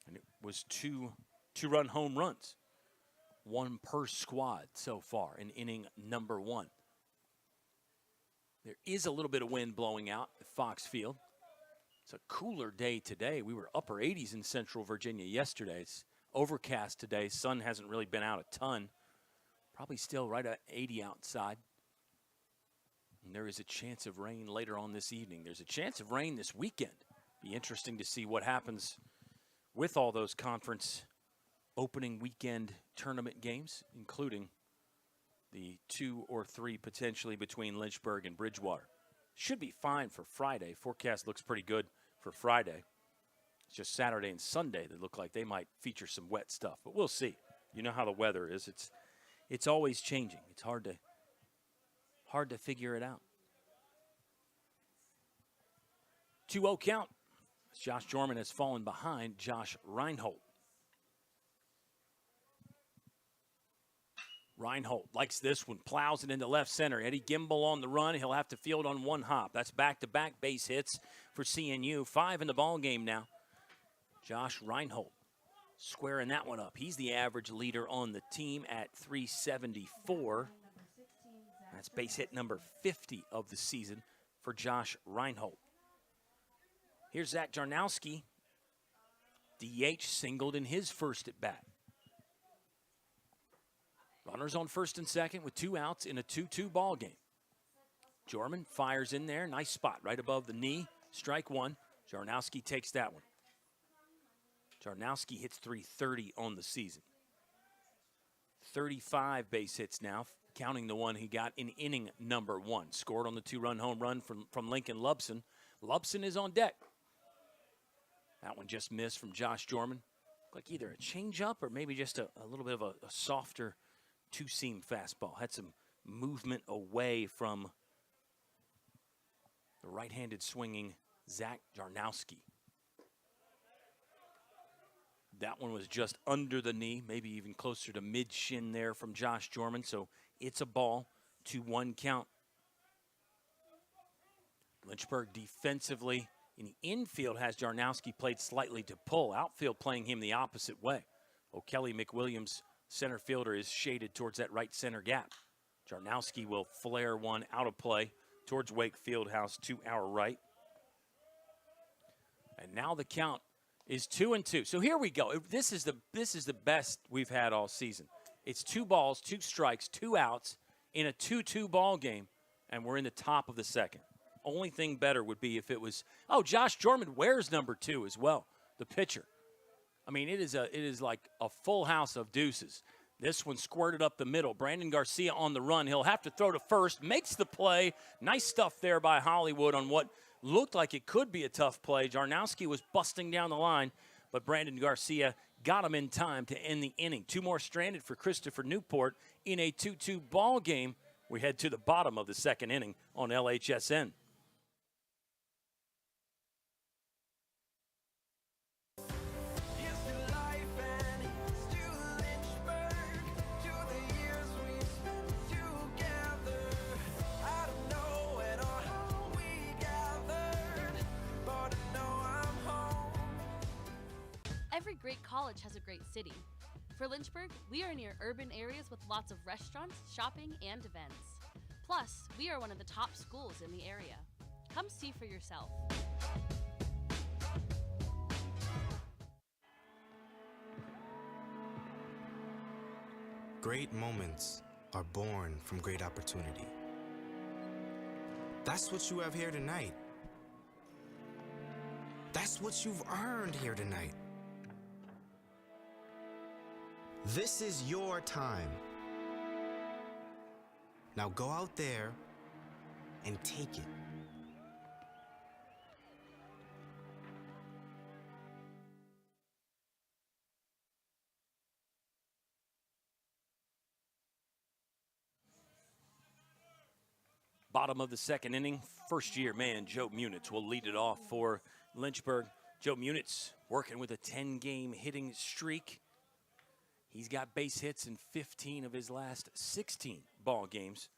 And it was two-run home runs. 1 per squad so far in inning number 1. There is a little bit of wind blowing out at Fox Field. It's a cooler day today. We were upper 80s in Central Virginia yesterday. It's overcast today. Sun hasn't really been out a ton. Probably still right at 80 outside. And there is a chance of rain later on this evening. There's a chance of rain this weekend. Be interesting to see what happens with all those conference opening weekend tournament games, including the 2 or 3 potentially between Lynchburg and Bridgewater. Should be fine for Friday. Forecast looks pretty good for Friday. It's just Saturday and Sunday that look like they might feature some wet stuff, but we'll see. You know how the weather is. It's always changing. It's hard to figure it out. 2-0 count. Josh Jorman has fallen behind Josh Reinhold. Reinhold likes this one, plows it into left center. Eddie Gimbel on the run. He'll have to field on one hop. That's back-to-back base hits for CNU. 5 in the ball game now. Josh Reinhold squaring that one up. He's the average leader on the team at 374. That's base hit number 50 of the season for Josh Reinhold. Here's Zach Jarnowski. DH singled in his first at bat. Runners on first and second with 2 outs in a 2-2 ball game. Jorman fires in there. Nice spot right above the knee. Strike one. Jarnowski takes that one. Jarnowski hits .330 on the season. 35 base hits now, counting the one he got in inning number 1. Scored on the 2-run home run from Lincoln Lubson. Lubson is on deck. That one just missed from Josh Jorman. Like either a changeup or maybe just a little bit of a softer two-seam fastball. Had some movement away from the right-handed swinging Zach Jarnowski. That one was just under the knee, maybe even closer to mid-shin there from Josh Jorman. So it's a ball, 2-1 count. Lynchburg defensively in the infield has Jarnowski played slightly to pull. Outfield playing him the opposite way. O'Kelly McWilliams, center fielder, is shaded towards that right center gap. Jarnowski will flare one out of play towards Wake Fieldhouse to our right. And now the count is 2-2. So here we go. This is the best we've had all season. It's 2 balls, 2 strikes, 2 outs in a 2-2 ball game, and we're in the top of the second. Only thing better would be if it was, Josh Jorman wears number 2 as well, the pitcher. I mean, it is like a full house of deuces. This one squirted up the middle. Brandon Garcia on the run. He'll have to throw to first. Makes the play. Nice stuff there by Hollywood on what looked like it could be a tough play. Jarnowski was busting down the line, but Brandon Garcia got him in time to end the inning. 2 more stranded for Christopher Newport in a 2-2 ball game. We head to the bottom of the second inning on LHSN. Every great college has a great city. For Lynchburg, we are near urban areas with lots of restaurants, shopping, and events. Plus, we are one of the top schools in the area. Come see for yourself. Great moments are born from great opportunity. That's what you have here tonight. That's what you've earned here tonight. This is your time. Now go out there and take it. Bottom of the second inning, first-year man Joe Munitz will lead it off for Lynchburg. Joe Munitz working with a 10-game hitting streak. He's got base hits in 15 of his last 16 ball games,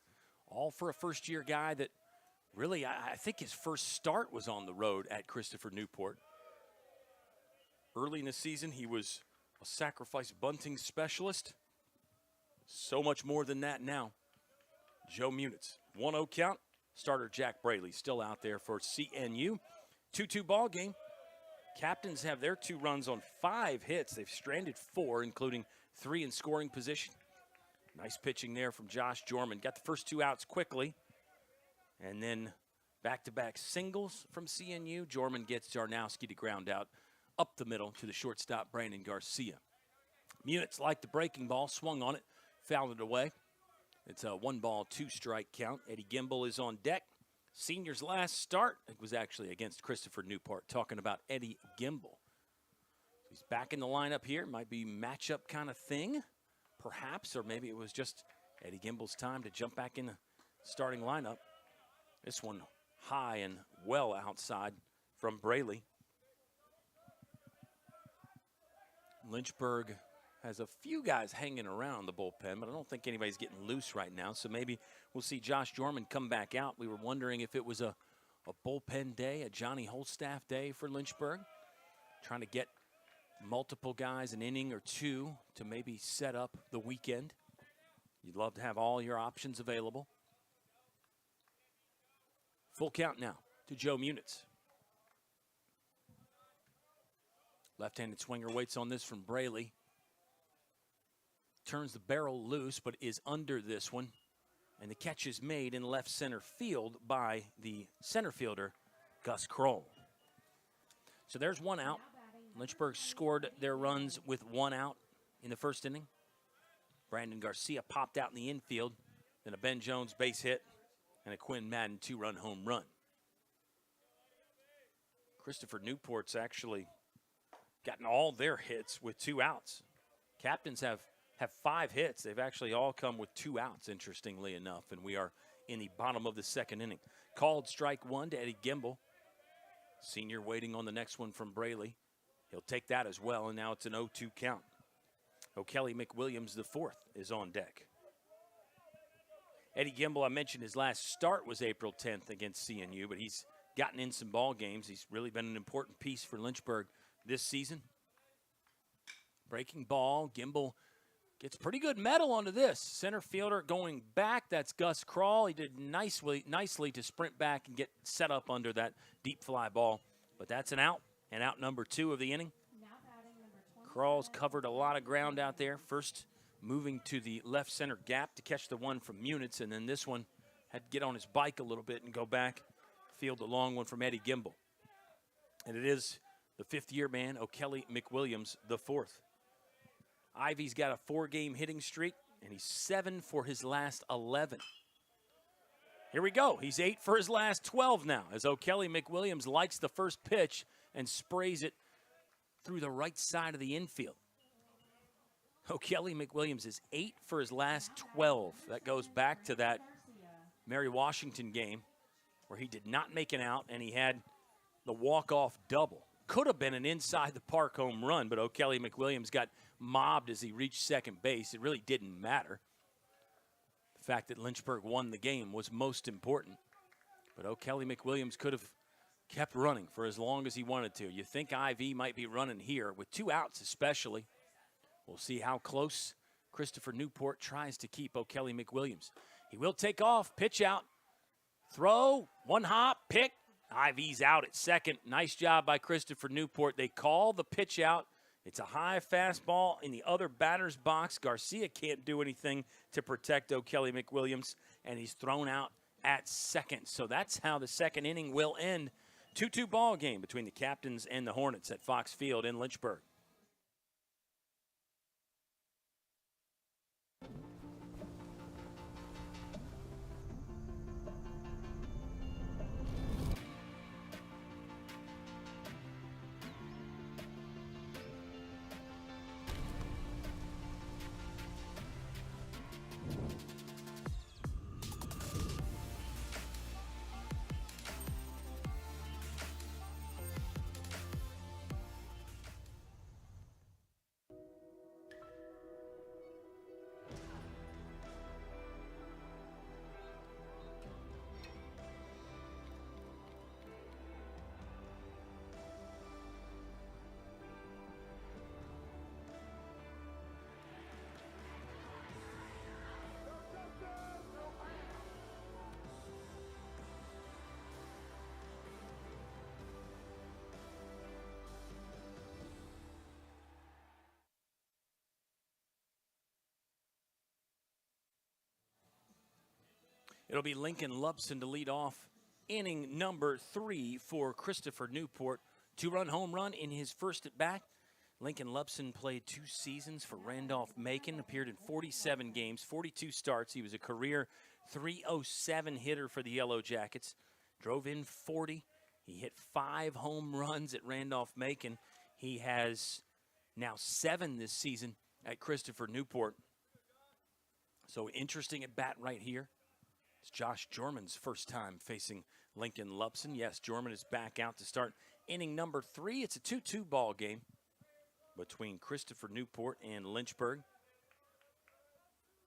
all for a first-year guy that really, I think his first start was on the road at Christopher Newport. Early in the season, he was a sacrifice bunting specialist. So much more than that now. Joe Munitz, 1-0 count. Starter Jack Braley still out there for CNU. 2-2 ball game. Captains have their 2 runs on 5 hits. They've stranded 4, including 3 in scoring position. Nice pitching there from Josh Jorman. Got the first 2 outs quickly. And then back-to-back singles from CNU. Jorman gets Jarnowski to ground out up the middle to the shortstop, Brandon Garcia. Munitz liked the breaking ball, swung on it, fouled it away. It's a 1-ball, 2-strike count. Eddie Gimbel is on deck. Senior's last start, it was actually against Christopher Newport. Talking about Eddie Gimbel. He's back in the lineup here. Might be matchup kind of thing, perhaps, or maybe it was just Eddie Gimble's time to jump back in the starting lineup. This one high and well outside from Braley. Lynchburg has a few guys hanging around the bullpen, but I don't think anybody's getting loose right now. So maybe we'll see Josh Jorman come back out. We were wondering if it was a bullpen day, a Johnny Holstaff day for Lynchburg, trying to get multiple guys, an inning or two, to maybe set up the weekend. You'd love to have all your options available. Full count now to Joe Munitz. Left-handed swinger waits on this from Braley. Turns the barrel loose, but is under this one. And the catch is made in left center field by the center fielder, Gus Kroll. So there's one out. Lynchburg scored their runs with one out in the first inning. Brandon Garcia popped out in the infield. Then a Ben Jones base hit and a Quinn Madden two-run home run. Christopher Newport's actually gotten all their hits with two outs. Captains have 5 hits. They've actually all come with 2 outs, interestingly enough, and we are in the bottom of the second inning. Called strike one to Eddie Gimble. Senior waiting on the next one from Braley. He'll take that as well, and now it's an 0-2 count. O'Kelly McWilliams, the fourth, is on deck. Eddie Gimble, I mentioned his last start was April 10th against CNU, but he's gotten in some ball games. He's really been an important piece for Lynchburg this season. Breaking ball, Gimble gets pretty good metal onto this. Center fielder going back, that's Gus Kroll. He did nicely to sprint back and get set up under that deep fly ball. But that's an out, and out number 2 of the inning. Kroll's covered a lot of ground out there. First moving to the left center gap to catch the one from Munitz, and then this one had to get on his bike a little bit and go back, field the long one from Eddie Gimble. And it is the fifth-year man, O'Kelly McWilliams, the fourth. Ivy's got a 4-game hitting streak, and he's 7 for his last 11. Here we go. He's 8 for his last 12 now, as O'Kelly McWilliams likes the first pitch and sprays it through the right side of the infield. O'Kelly McWilliams is 8 for his last 12. That goes back to that Mary Washington game where he did not make an out, and he had the walk-off double. Could have been an inside-the-park home run, but O'Kelly McWilliams got mobbed as he reached second base. It really didn't matter. The fact that Lynchburg won the game was most important. But O'Kelly McWilliams could have kept running for as long as he wanted to. You think IV might be running here, with 2 outs especially. We'll see how close Christopher Newport tries to keep O'Kelly McWilliams. He will take off, pitch out, throw, one hop, pick. IV's out at second. Nice job by Christopher Newport. They call the pitch out. It's a high fastball in the other batter's box. Garcia can't do anything to protect O'Kelly McWilliams, and he's thrown out at second. So that's how the second inning will end. 2-2 ball game between the Captains and the Hornets at Fox Field in Lynchburg. It'll be Lincoln Lubson to lead off inning number 3 for Christopher Newport. 2-run home run in his first at bat. Lincoln Lubson played 2 seasons for Randolph-Macon, appeared in 47 games, 42 starts. He was a career .307 hitter for the Yellow Jackets. Drove in 40. He hit 5 home runs at Randolph-Macon. He has now 7 this season at Christopher Newport. So interesting at bat right here. It's Josh Jorman's first time facing Lincoln Lupson. Yes, Jorman is back out to start inning number 3. It's a 2-2 ball game between Christopher Newport and Lynchburg.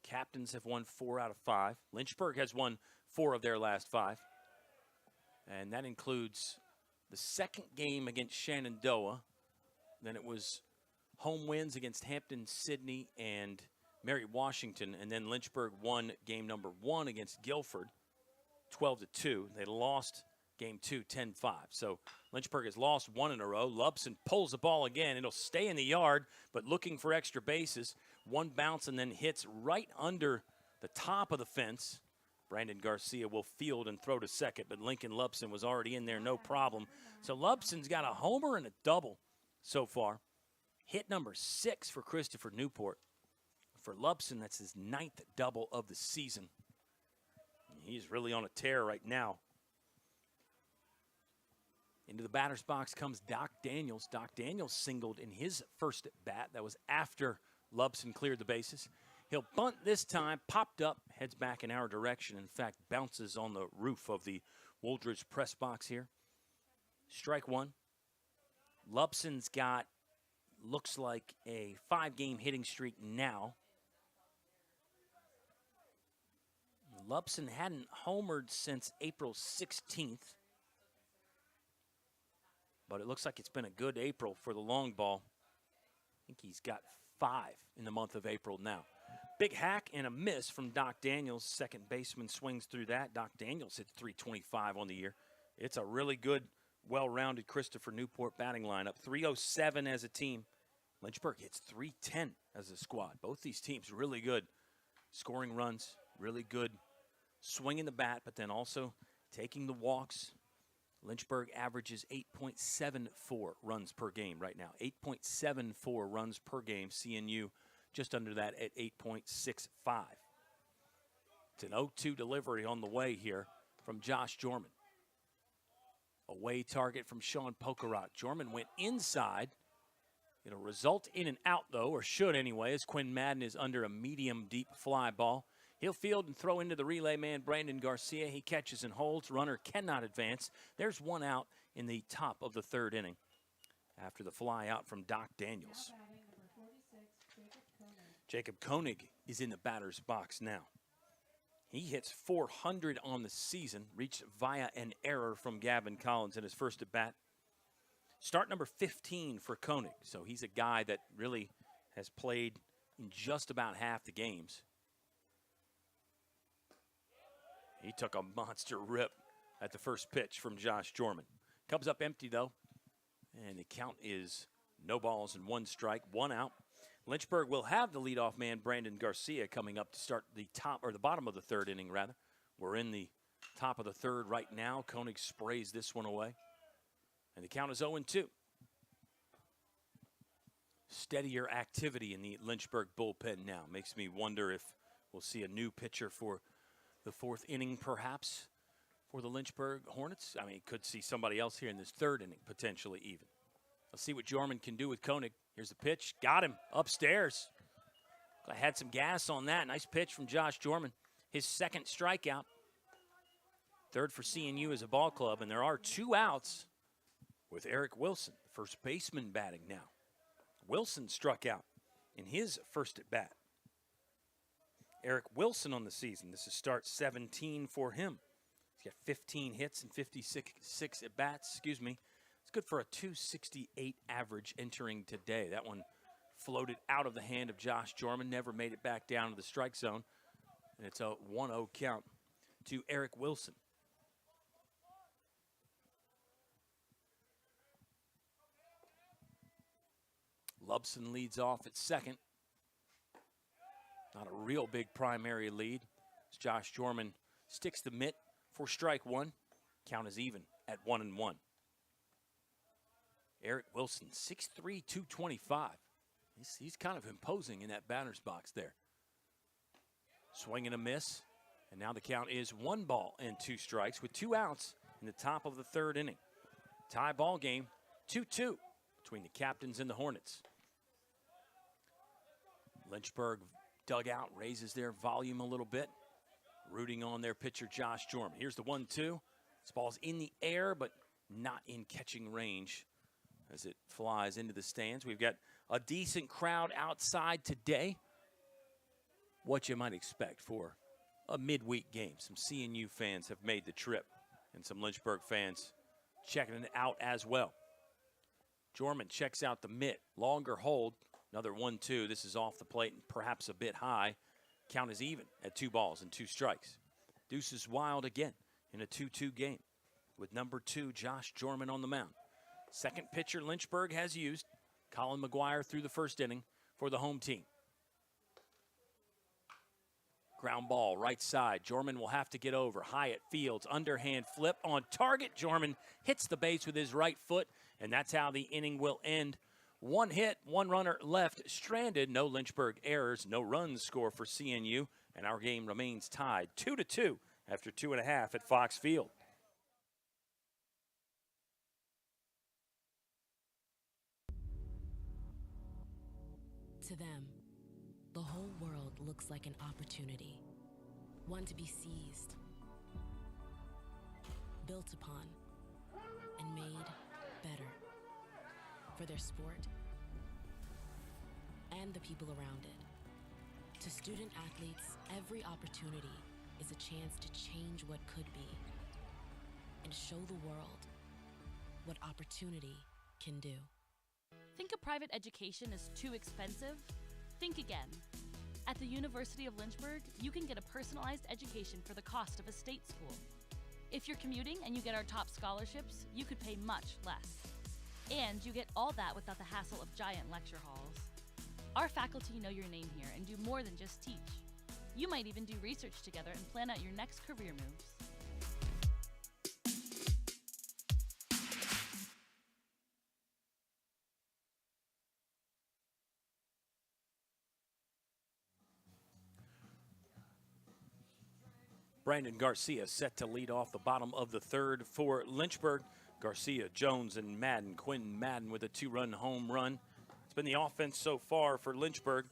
Captains have won 4 out of 5. Lynchburg has won 4 of their last 5. And that includes the second game against Shenandoah. Then it was home wins against Hampton, Sydney, and Mary Washington. And then Lynchburg won game number 1 against Guilford, 12-2. They lost game 2, 10-5. So Lynchburg has lost 1 in a row. Lupson pulls the ball again. It'll stay in the yard, but looking for extra bases. 1 bounce and then hits right under the top of the fence. Brandon Garcia will field and throw to second, but Lincoln Lupson was already in there, no problem. So Lupson's got a homer and a double so far. Hit number 6 for Christopher Newport. For Lupson, that's his 9th double of the season. He's really on a tear right now. Into the batter's box comes Doc Daniels. Doc Daniels singled in his first at bat. That was after Lupson cleared the bases. He'll bunt this time, popped up, heads back in our direction. In fact, bounces on the roof of the Wooldridge press box here. Strike 1. Lupson's got, looks like a 5-game hitting streak now. Lupson hadn't homered since April 16th. But it looks like it's been a good April for the long ball. I think he's got 5 in the month of April now. Big hack and a miss from Doc Daniels. Second baseman swings through that. Doc Daniels hits .325 on the year. It's a really good, well-rounded Christopher Newport batting lineup. .307 as a team. Lynchburg hits .310 as a squad. Both these teams really good. Scoring runs, really good. Swinging the bat, but then also taking the walks. Lynchburg averages 8.74 runs per game right now. 8.74 runs per game. CNU just under that at 8.65. It's an 0-2 delivery on the way here from Josh Jorman. Away target from Sean Pokerot. Jorman went inside. It'll result in an out, though, or should anyway, as Quinn Madden is under a medium deep fly ball. He'll field and throw into the relay man, Brandon Garcia. He catches and holds. Runner cannot advance. There's 1 out in the top of the 3rd inning after the fly out from Doc Daniels. Jacob Koenig is in the batter's box now. He hits .400 on the season, reached via an error from Gavin Collins in his first at bat. Start number 15 for Koenig, so he's a guy that really has played in just about half the games. He took a monster rip at the first pitch from Josh Jorman. Comes up empty, though, and the count is no balls and 1 strike, 1 out. Lynchburg will have the leadoff man, Brandon Garcia, coming up to start the top, or the bottom of the 3rd inning, rather. We're in the top of the 3rd right now. Koenig sprays this one away, and the count is 0-2. Steadier activity in the Lynchburg bullpen now. Makes me wonder if we'll see a new pitcher for the 4th inning, perhaps, for the Lynchburg Hornets. I mean, could see somebody else here in this 3rd inning, potentially even. Let's see what Jorman can do with Koenig. Here's the pitch. Got him upstairs. I had some gas on that. Nice pitch from Josh Jorman. His 2nd strikeout. 3rd for CNU as a ball club, and there are 2 outs with Eric Wilson, the first baseman, batting now. Wilson struck out in his first at bat. Eric Wilson on the season. This is start 17 for him. He's got 15 hits and 56 at bats. Excuse me. It's good for a .268 average entering today. That one floated out of the hand of Josh Jorman, never made it back down to the strike zone. And it's a 1-0 count to Eric Wilson. Lupson leads off at second. Not a real big primary lead. As Josh Jorman sticks the mitt for strike 1. Count is even at 1-1. Eric Wilson, 6'3", 225. He's kind of imposing in that batter's box there. Swing and a miss. And now the count is 1 ball and 2 strikes with 2 outs in the top of the 3rd inning. Tie ball game, 2-2 between the Captains and the Hornets. Lynchburg dugout raises their volume a little bit, rooting on their pitcher, Josh Jorman. Here's the 1-2. This ball's in the air, but not in catching range as it flies into the stands. We've got a decent crowd outside today. What you might expect for a midweek game. Some CNU fans have made the trip, and some Lynchburg fans checking it out as well. Jorman checks out the mitt. Longer hold. Another 1-2. This is off the plate and perhaps a bit high. Count is even at 2 balls and 2 strikes. Deuces wild again in a 2-2 game with number 2, Josh Jorman, on the mound. Second pitcher Lynchburg has used, Colin McGuire, through the first inning for the home team. Ground ball, right side. Jorman will have to get over. Hyatt fields, underhand flip on target. Jorman hits the base with his right foot, and that's how the inning will end. 1 hit, 1 runner left stranded. No Lynchburg errors, no runs score for CNU, and our game remains tied 2-2 after 2.5 at Fox Field. To them, the whole world looks like an opportunity, one to be seized, built upon, and made better for their sport and the people around it. To student athletes, every opportunity is a chance to change what could be and show the world what opportunity can do. Think a private education is too expensive? Think again. At the University of Lynchburg, you can get a personalized education for the cost of a state school. If you're commuting and you get our top scholarships, you could pay much less. And you get all that without the hassle of giant lecture halls. Our faculty know your name here and do more than just teach. You might even do research together and plan out your next career moves. Brandon Garcia set to lead off the bottom of the third for Lynchburg. Garcia, Jones, and Madden. Quinn Madden with a 2-run home run. It's been the offense so far for Lynchburg.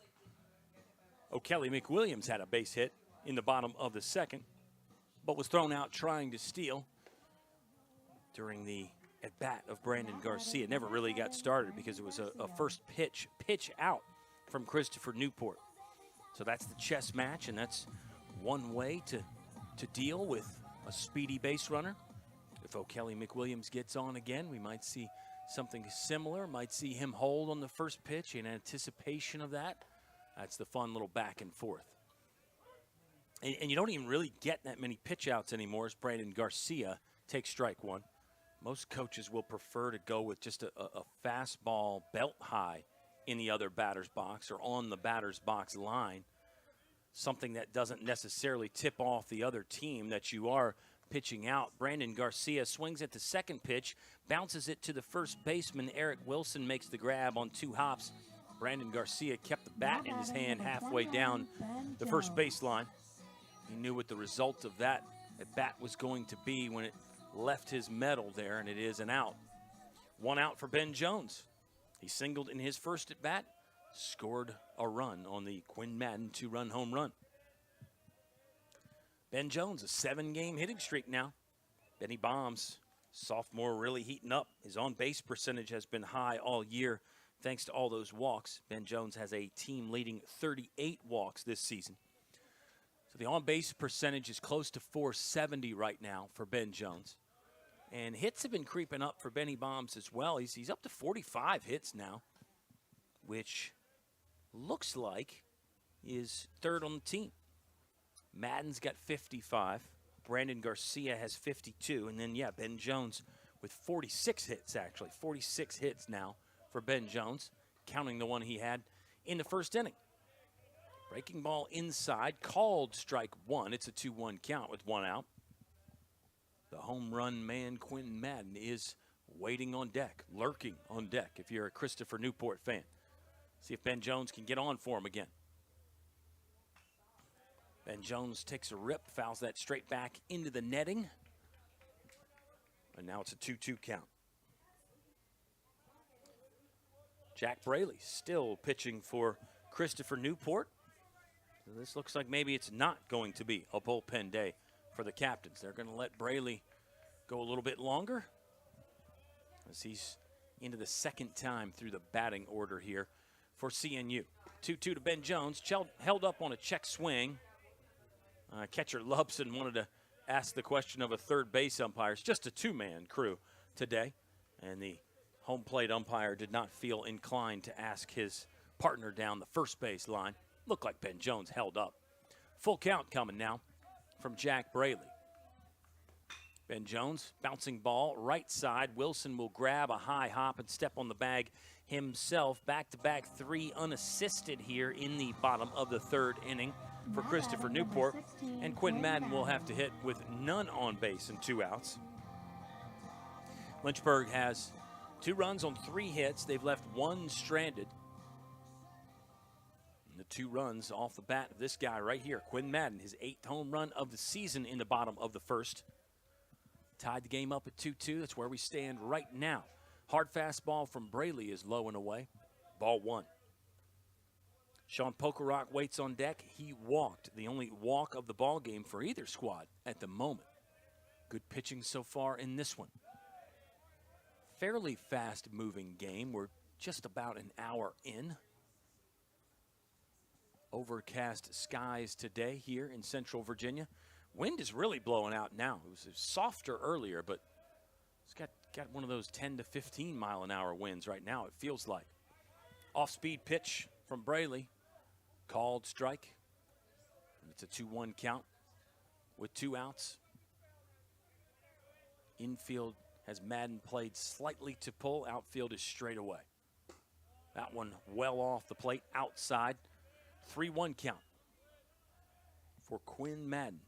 O'Kelly McWilliams had a base hit in the bottom of the second, but was thrown out trying to steal during the at-bat of Brandon Garcia. Never really got started because it was a first pitch out from Christopher Newport. So that's the chess match, and that's one way to deal with a speedy base runner. If O'Kelly McWilliams gets on again, we might see something similar. Might see him hold on the first pitch in anticipation of that. That's the fun little back and forth. And you don't even really get that many pitch outs anymore as Brandon Garcia takes strike 1. Most coaches will prefer to go with just a fastball belt high in the other batter's box or on the batter's box line. Something that doesn't necessarily tip off the other team that you are pitching out. Brandon Garcia swings at the second pitch, bounces it to the first baseman. Eric Wilson makes the grab on 2 hops. Brandon Garcia kept the bat in his hand halfway down the first baseline. He knew what the result of that at bat was going to be when it left his metal there, and it is an out. 1 out for Ben Jones. He singled in his first at bat, scored a run on the Quinn Madden 2-run home run. Ben Jones, a 7-game hitting streak now. Benny Bombs, sophomore, really heating up. His on-base percentage has been high all year thanks to all those walks. Ben Jones has a team-leading 38 walks this season. So the on-base percentage is close to .470 right now for Ben Jones. And hits have been creeping up for Benny Bombs as well. He's up to 45 hits now, which looks like is third on the team. Madden's got 55. Brandon Garcia has 52. And then, Ben Jones with 46 hits, actually. 46 hits now for Ben Jones, counting the one he had in the first inning. Breaking ball inside, called strike 1. It's a 2-1 count with 1 out. The home run man, Quinn Madden, is waiting on deck, lurking on deck if you're a Christopher Newport fan. See if Ben Jones can get on for him again. Ben Jones takes a rip, fouls that straight back into the netting. And now it's a 2-2 count. Jack Braley still pitching for Christopher Newport. So this looks like maybe it's not going to be a bullpen day for the captains. They're going to let Braley go a little bit longer as he's into the second time through the batting order here for CNU. 2-2 to Ben Jones, held up on a check swing. Catcher Lubson wanted to ask the question of a third base umpire. It's just a two-man crew today, and the home plate umpire did not feel inclined to ask his partner down the first base line. Looked like Ben Jones held up. Full count coming now from Jack Braley. Ben Jones, bouncing ball, right side. Wilson will grab a high hop and step on the bag himself. Back-to-back 3 unassisted here in the bottom of the third inning for Christopher Newport. And Quinn Madden will have to hit with none on base and 2 outs. Lynchburg has 2 runs on 3 hits. They've left 1 stranded. And the 2 runs off the bat of this guy right here, Quinn Madden, his 8th home run of the season in the bottom of the first. Tied the game up at 2-2. That's where we stand right now. Hard fastball from Braley is low and away. Ball 1. Sean Pokerock waits on deck. He walked, the only walk of the ball game for either squad at the moment. Good pitching so far in this one. Fairly fast-moving game. We're just about an hour in. Overcast skies today here in Central Virginia. Wind is really blowing out now. It was softer earlier, but it's got one of those 10 to 15 mile an hour winds right now, it feels like. Off-speed pitch from Braley. Called strike. And it's a 2-1 count with 2 outs. Infield has Madden played slightly to pull. Outfield is straight away. That one well off the plate outside. 3-1 count for Quinn Madden.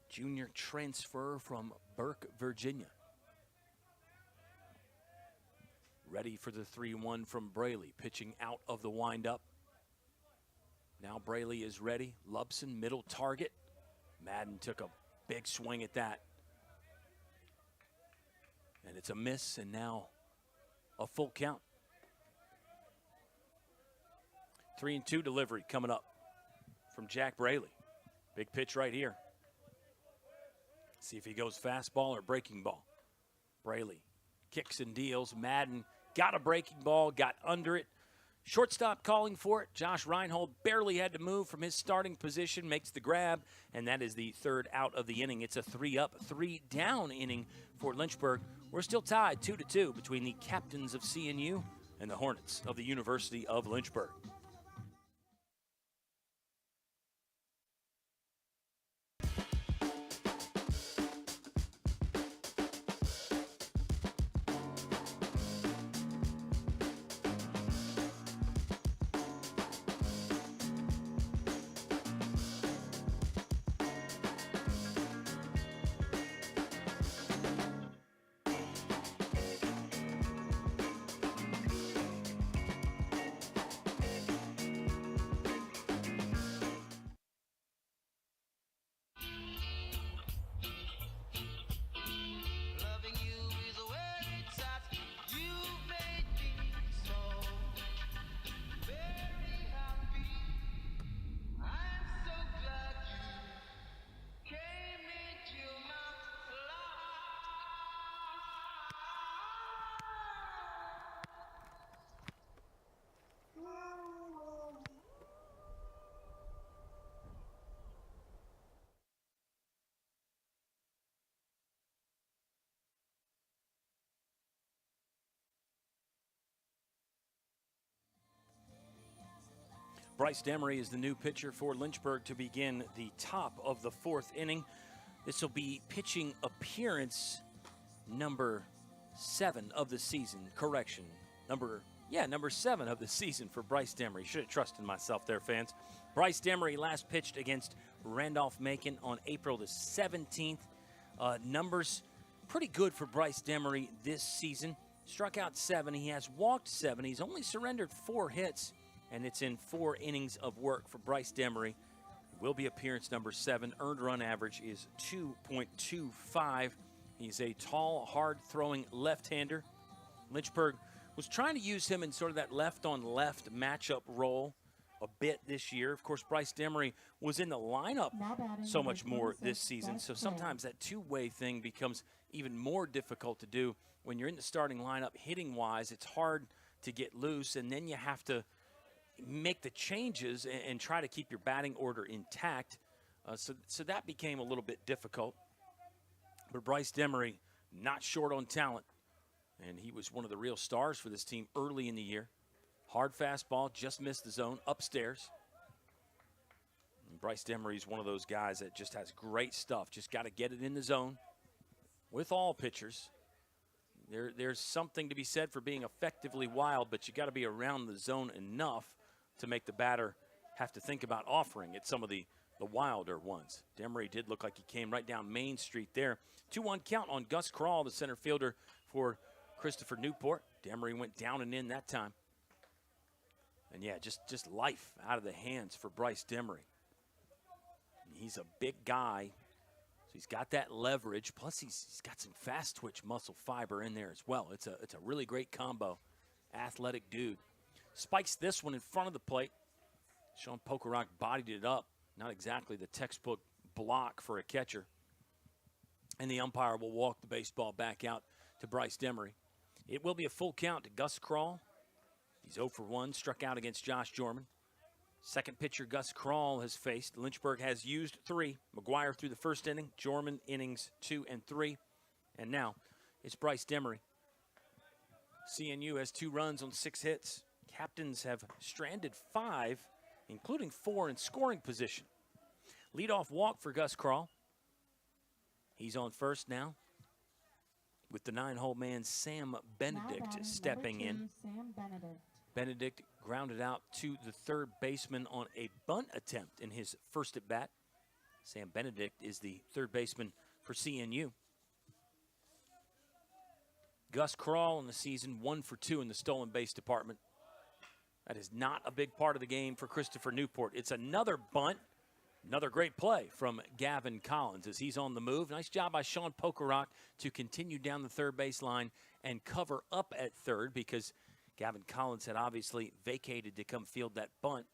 Junior transfer from Burke, Virginia. Ready for the 3-1 from Braley. Pitching out of the windup. Now Braley is ready. Lubson, middle target. Madden took a big swing at that. And it's a miss, and now a full count. 3-2 delivery coming up from Jack Braley. Big pitch right here. See if he goes fastball or breaking ball. Braley kicks and deals. Madden got a breaking ball, got under it. Shortstop calling for it. Josh Reinhold barely had to move from his starting position, makes the grab, and that is the 3rd out of the inning. It's a 3-up, 3-down inning for Lynchburg. We're still tied 2-2 between the captains of CNU and the Hornets of the University of Lynchburg. Bryce Demery is the new pitcher for Lynchburg to begin the top of the 4th inning. This will be pitching appearance number 7 of the season. Correction. Number 7 of the season for Bryce Demery. Should have trusted myself there, fans. Bryce Demery last pitched against Randolph-Macon on April the 17th. Numbers pretty good for Bryce Demery this season. Struck out 7. He has walked 7. He's only surrendered 4 hits. And it's in 4 innings of work for Bryce Demery. Will be appearance number 7. Earned run average is 2.25. He's a tall, hard-throwing left-hander. Lynchburg was trying to use him in sort of that left-on-left matchup role a bit this year. Of course, Bryce Demery was in the lineup so much more this season, so sometimes that two-way thing becomes even more difficult to do. When you're in the starting lineup, hitting-wise, it's hard to get loose, and then you have to make the changes and try to keep your batting order intact. So that became a little bit difficult. But Bryce Demery, not short on talent, and he was one of the real stars for this team early in the year. Hard fastball, just missed the zone, upstairs. And Bryce Demery is one of those guys that just has great stuff. Just got to get it in the zone with all pitchers. There's something to be said for being effectively wild, but you got to be around the zone enough to make the batter have to think about offering at some of the wilder ones. Demery did look like he came right down Main Street there. 2-1 count on Gus Crawl, the center fielder for Christopher Newport. Demery went down and in that time. And yeah, just life out of the hands for Bryce Demery. He's a big guy, so he's got that leverage. Plus, he's got some fast twitch muscle fiber in there as well. It's a really great combo. Athletic dude. Spikes this one in front of the plate. Sean Pokerock bodied it up. Not exactly the textbook block for a catcher. And the umpire will walk the baseball back out to Bryce Demery. It will be a full count to Gus Crawl. He's 0 for 1, struck out against Josh Jorman. Second pitcher Gus Crawl has faced. Lynchburg has used 3. McGuire through the first inning. Jorman innings 2 and 3. And now it's Bryce Demery. CNU has 2 runs on 6 hits. Captains have stranded 5, including 4 in scoring position. Leadoff walk for Gus Crawl. He's on first now with the 9-hole man Sam Benedict stepping in. Sam Benedict. Benedict grounded out to the third baseman on a bunt attempt in his first at bat. Sam Benedict is the third baseman for CNU. Gus Crawl in the season 1 for 2 in the stolen base department. That is not a big part of the game for Christopher Newport. It's another bunt. Another great play from Gavin Collins as he's on the move. Nice job by Sean Pokerock to continue down the third base line and cover up at third because Gavin Collins had obviously vacated to come field that bunt.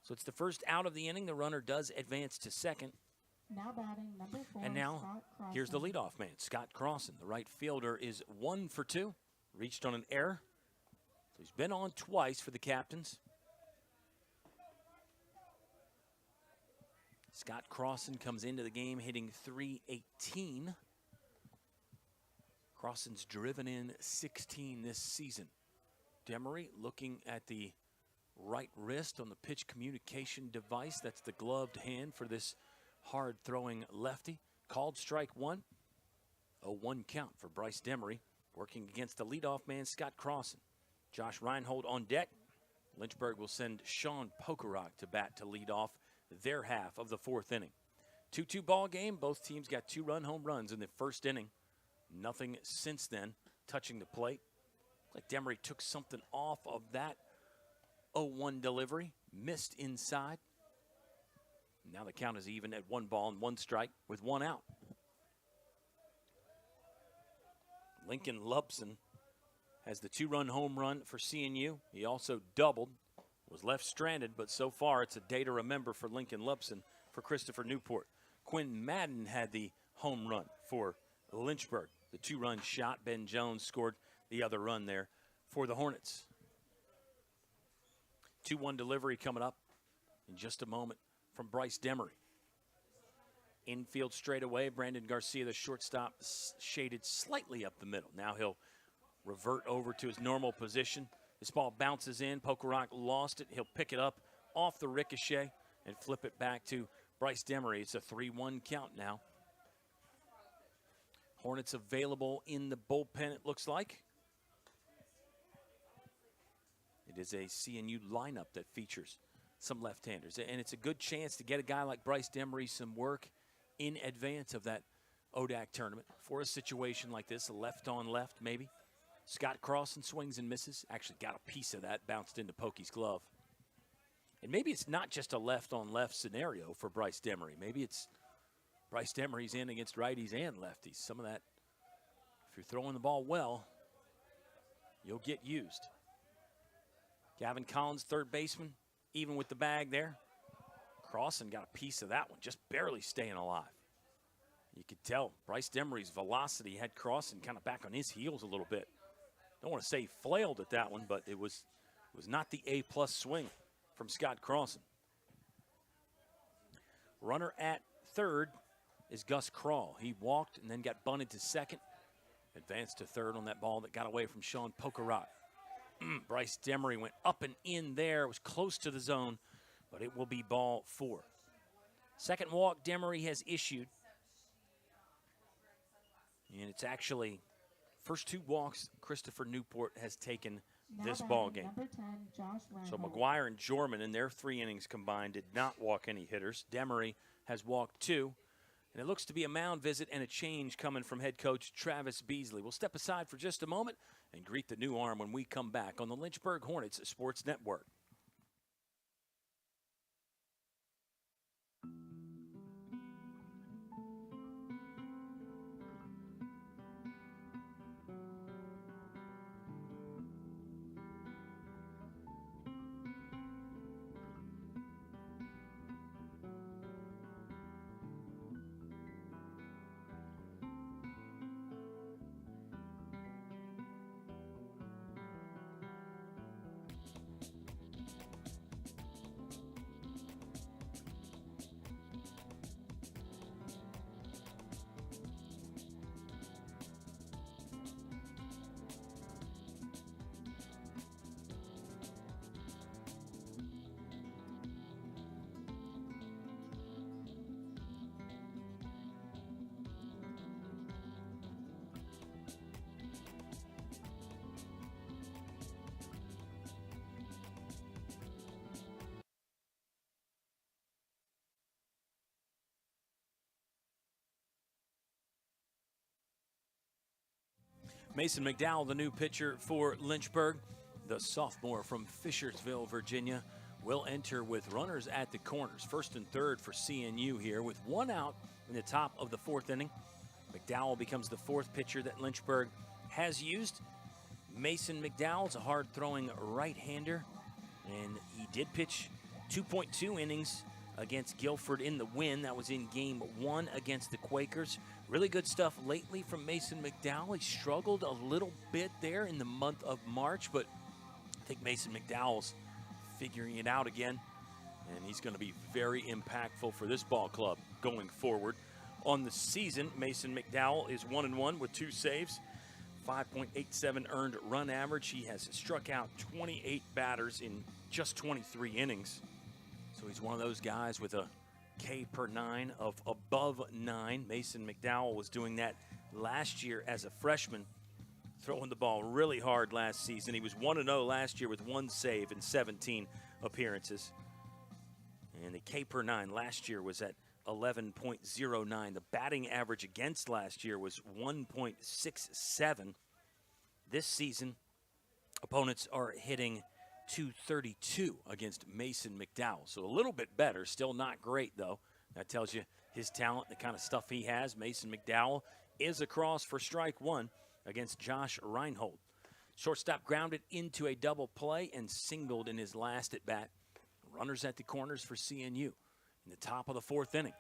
So it's the first out of the inning. The runner does advance to second. Now batting number 4, and now Scott here's the Crossan. leadoff man, Scott Crossan. The right fielder is 1 for 2. Reached on an error. So he's been on twice for the Captains. Scott Crossan comes into the game hitting .318. Crossan's driven in 16 this season. Demery looking at the right wrist on the pitch communication device. That's the gloved hand for this hard-throwing lefty. Called strike 1. 0-1 count for Bryce Demery. Working against the leadoff man, Scott Crossan. Josh Reinhold on deck. Lynchburg will send Sean Pokerock to bat to lead off their half of the 4th inning. 2-2 ball game. Both teams got 2-run home runs in the first inning. Nothing since then touching the plate. Like Demery took something off of that 0-1 delivery. Missed inside. Now the count is even at 1 ball and 1 strike with 1 out. Lincoln Lupson has the 2-run home run for CNU. He also doubled. Was left stranded, but so far it's a day to remember for Lincoln Lupson for Christopher Newport. Quinn Madden had the home run for Lynchburg. The 2-run shot. Ben Jones scored the other run there for the Hornets. 2-1 delivery coming up in just a moment from Bryce Demery. Infield straightaway. Brandon Garcia, the shortstop, shaded slightly up the middle. Now he'll revert over to his normal position. This ball bounces in. Pokerock lost it. He'll pick it up off the ricochet and flip it back to Bryce Demery. It's a 3-1 count now. Hornets available in the bullpen, it looks like. It is a CNU lineup that features some left-handers. And it's a good chance to get a guy like Bryce Demery some work in advance of that ODAC tournament for a situation like this, a left-on-left maybe. Scott Crossan swings and misses. Actually got a piece of that, bounced into Pokey's glove. And maybe it's not just a left-on-left scenario for Bryce Demery. Maybe it's Bryce Demery's in against righties and lefties. Some of that, if you're throwing the ball well, you'll get used. Gavin Collins, third baseman, even with the bag there. Crossan got a piece of that one, just barely staying alive. You could tell Bryce Demery's velocity had Crossan kind of back on his heels a little bit. Don't want to say he flailed at that one, but it was not the A-plus swing from Scott Crossan. Runner at third is Gus Crawl. He walked and then got bunted to second. Advanced to third on that ball that got away from Sean Pokerot. Bryce Demery went up and in there. It was close to the zone, but it will be ball 4. Second walk Demery has issued. And it's actually first 2 walks Christopher Newport has taken this ball game. Number 10, Josh So Reinhold. McGuire and Jorman in their 3 innings combined did not walk any hitters. Demery has walked 2. And it looks to be a mound visit and a change coming from head coach Travis Beasley. We'll step aside for just a moment and greet the new arm when we come back on the Lynchburg Hornets Sports Network. Mason McDowell, the new pitcher for Lynchburg, the sophomore from Fishersville, Virginia, will enter with runners at the corners. First and third for CNU here with 1 out in the top of the 4th inning. McDowell becomes the 4th pitcher that Lynchburg has used. Mason McDowell's a hard-throwing right-hander, and he did pitch 2.2 innings against Guilford in the win. That was in game 1 against the Quakers. Really good stuff lately from Mason McDowell. He struggled a little bit there in the month of March, but I think Mason McDowell's figuring it out again, and he's going to be very impactful for this ball club going forward. On the season, Mason McDowell is 1-1 with 2 saves, 5.87 earned run average. He has struck out 28 batters in just 23 innings. So he's one of those guys with a K per 9 of above 9. Mason McDowell was doing that last year as a freshman, throwing the ball really hard last season. He was 1-0 last year with 1 save in 17 appearances. And the K per 9 last year was at 11.09. The batting average against last year was 1.67. This season, opponents are hitting .232 against Mason McDowell. So a little bit better, still not great though. That tells you his talent, the kind of stuff he has. Mason McDowell is across for strike 1 against Josh Reinhold. Shortstop grounded into a double play and singled in his last at bat. Runners at the corners for CNU in the top of the 4th inning.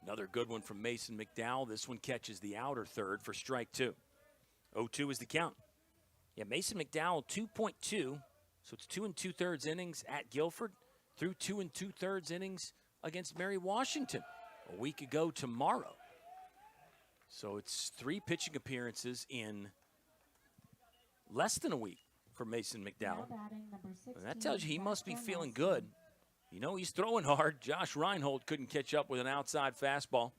Another good one from Mason McDowell. This one catches the outer third for strike 2. 0-2 is the count. Yeah, Mason McDowell 2.2. So it's 2 2/3 innings at Guilford, through 2 2/3 innings against Mary Washington a week ago tomorrow. So it's 3 pitching appearances in less than a week for Mason McDowell. And that tells you he must be feeling good. You know, he's throwing hard. Josh Reinhold couldn't catch up with an outside fastball.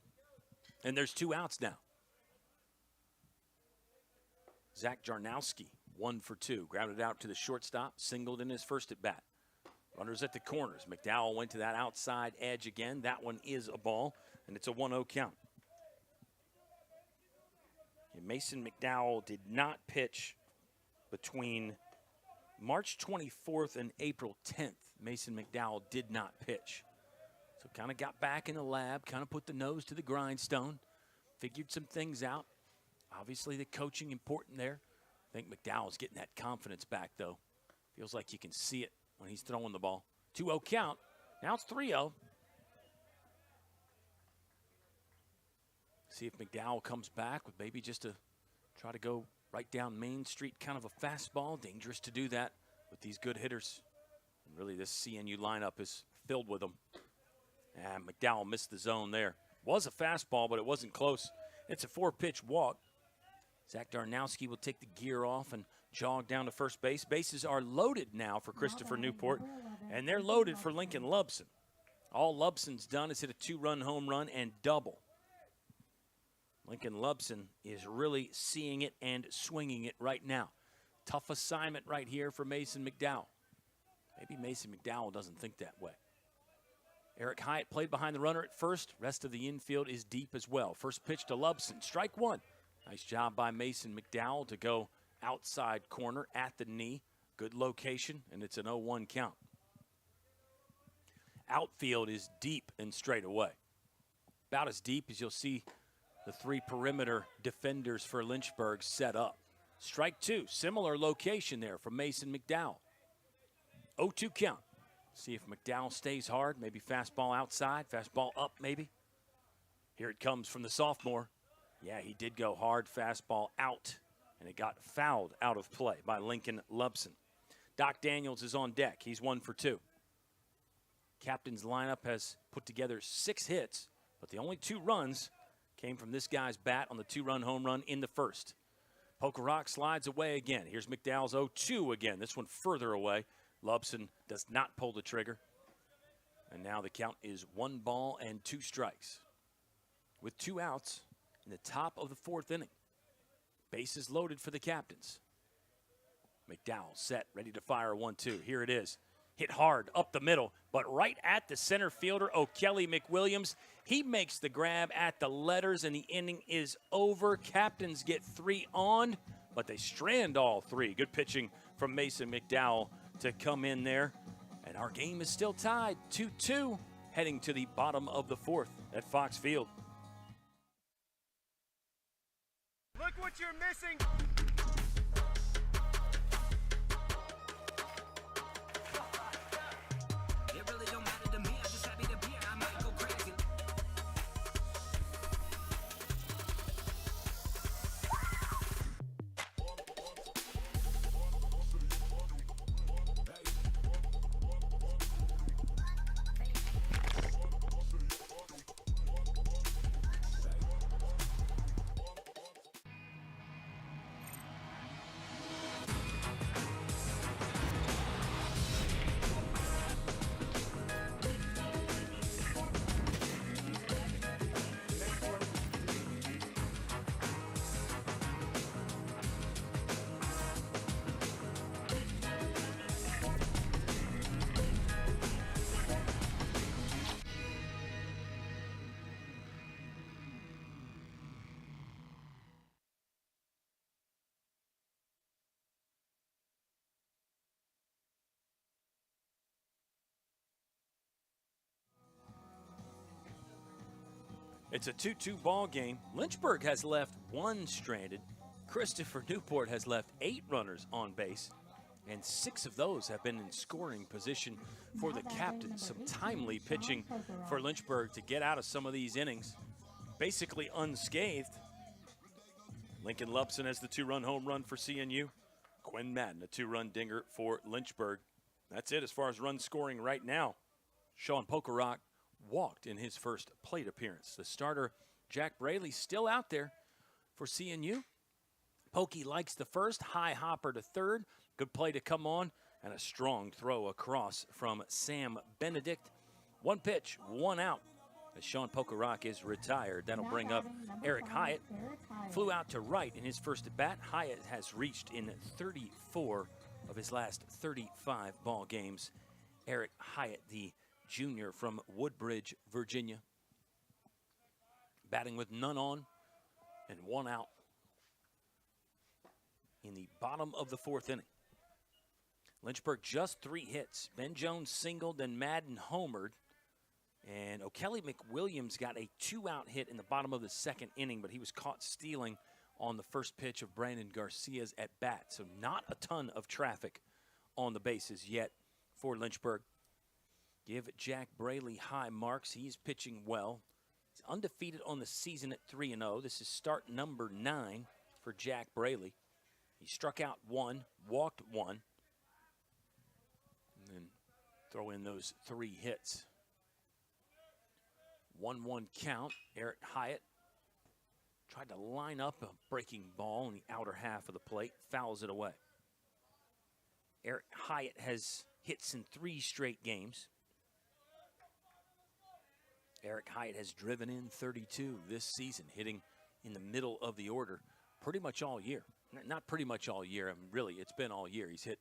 And there's 2 outs now. Zach Jarnowski, 1 for 2. Grounded out to the shortstop, singled in his first at bat. Runners at the corners. McDowell went to that outside edge again. That one is a ball, and it's a 1-0 count. And Mason McDowell did not pitch between March 24th and April 10th. Mason McDowell did not pitch. So kind of got back in the lab, kind of put the nose to the grindstone, figured some things out. Obviously, the coaching important there. I think McDowell's getting that confidence back, though. Feels like you can see it when he's throwing the ball. 2-0 count. Now it's 3-0. See if McDowell comes back with maybe just to try to go right down Main Street, kind of a fastball. Dangerous to do that with these good hitters. And really, this CNU lineup is filled with them. And McDowell missed the zone there. Was a fastball, but it wasn't close. It's a 4-pitch walk. Zach Darnowski will take the gear off and jog down to first base. Bases are loaded now for Christopher Newport, and they're loaded for Lincoln Lubson. All Lubson's done is hit a 2-run home run and double. Lincoln Lubson is really seeing it and swinging it right now. Tough assignment right here for Mason McDowell. Maybe Mason McDowell doesn't think that way. Eric Hyatt played behind the runner at first. Rest of the infield is deep as well. First pitch to Lubson, strike one. Nice job by Mason McDowell to go outside corner at the knee. Good location, and it's an 0-1 count. Outfield is deep and straight away. About as deep as you'll see the 3 perimeter defenders for Lynchburg set up. Strike two, similar location there from Mason McDowell. 0-2 count. See if McDowell stays hard, maybe fastball outside, fastball up maybe. Here it comes from the sophomore. Yeah, he did go hard, fastball out, and it got fouled out of play by Lincoln Lubson. Doc Daniels is on deck. He's 1 for 2. Captain's lineup has put together 6 hits, but the only 2 runs came from this guy's bat on the 2-run home run in the first. Poker Rock slides away again. Here's McDowell's 0-2 again. This one further away. Lubson does not pull the trigger. And now the count is 1 ball and 2 strikes. With 2 outs in the top of the 4th inning. Bases loaded for the Captains. McDowell set, ready to fire 1-2. Here it is. Hit hard up the middle, but right at the center fielder, O'Kelly McWilliams. He makes the grab at the letters, and the inning is over. Captains get 3 on, but they strand all 3. Good pitching from Mason McDowell to come in there. And our game is still tied, 2-2, heading to the bottom of the 4th at Fox Field. Look what you're missing. It's a 2-2 ball game. Lynchburg has left 1 stranded. Christopher Newport has left 8 runners on base, and 6 of those have been in scoring position for the Captains. Some timely pitching for Lynchburg to get out of some of these innings, basically unscathed. Lincoln Lubson has the 2-run home run for CNU. Quinn Madden, a 2-run dinger for Lynchburg. That's it as far as run scoring right now. Sean Pokerock walked in his first plate appearance. The starter, Jack Braley, still out there for CNU. Pokey likes the first, high hopper to third. Good play to come on, and a strong throw across from Sam Benedict. 1 pitch, 1 out. As Sean Pokerock is retired, that'll bring up Eric Hyatt. Flew out to right in his first at bat. Hyatt has reached in 34 of his last 35 ball games. Eric Hyatt, the junior from Woodbridge, Virginia. Batting with none on and 1 out in the bottom of the 4th inning. Lynchburg just 3 hits. Ben Jones singled and Madden homered. And O'Kelly McWilliams got a 2-out hit in the bottom of the 2nd inning, but he was caught stealing on the first pitch of Brandon Garcia's at bat. So not a ton of traffic on the bases yet for Lynchburg. Give Jack Braley high marks. He's pitching well. He's undefeated on the season at 3-0. This is start number 9 for Jack Braley. He struck out 1, walked 1, and then throw in those 3 hits. 1-1 count. Eric Hyatt tried to line up a breaking ball in the outer half of the plate, fouls it away. Eric Hyatt has hits in 3 straight games. Eric Hyatt has driven in 32 this season, hitting in the middle of the order pretty much all year. Not pretty much all year, I mean, really, it's been all year. He's hit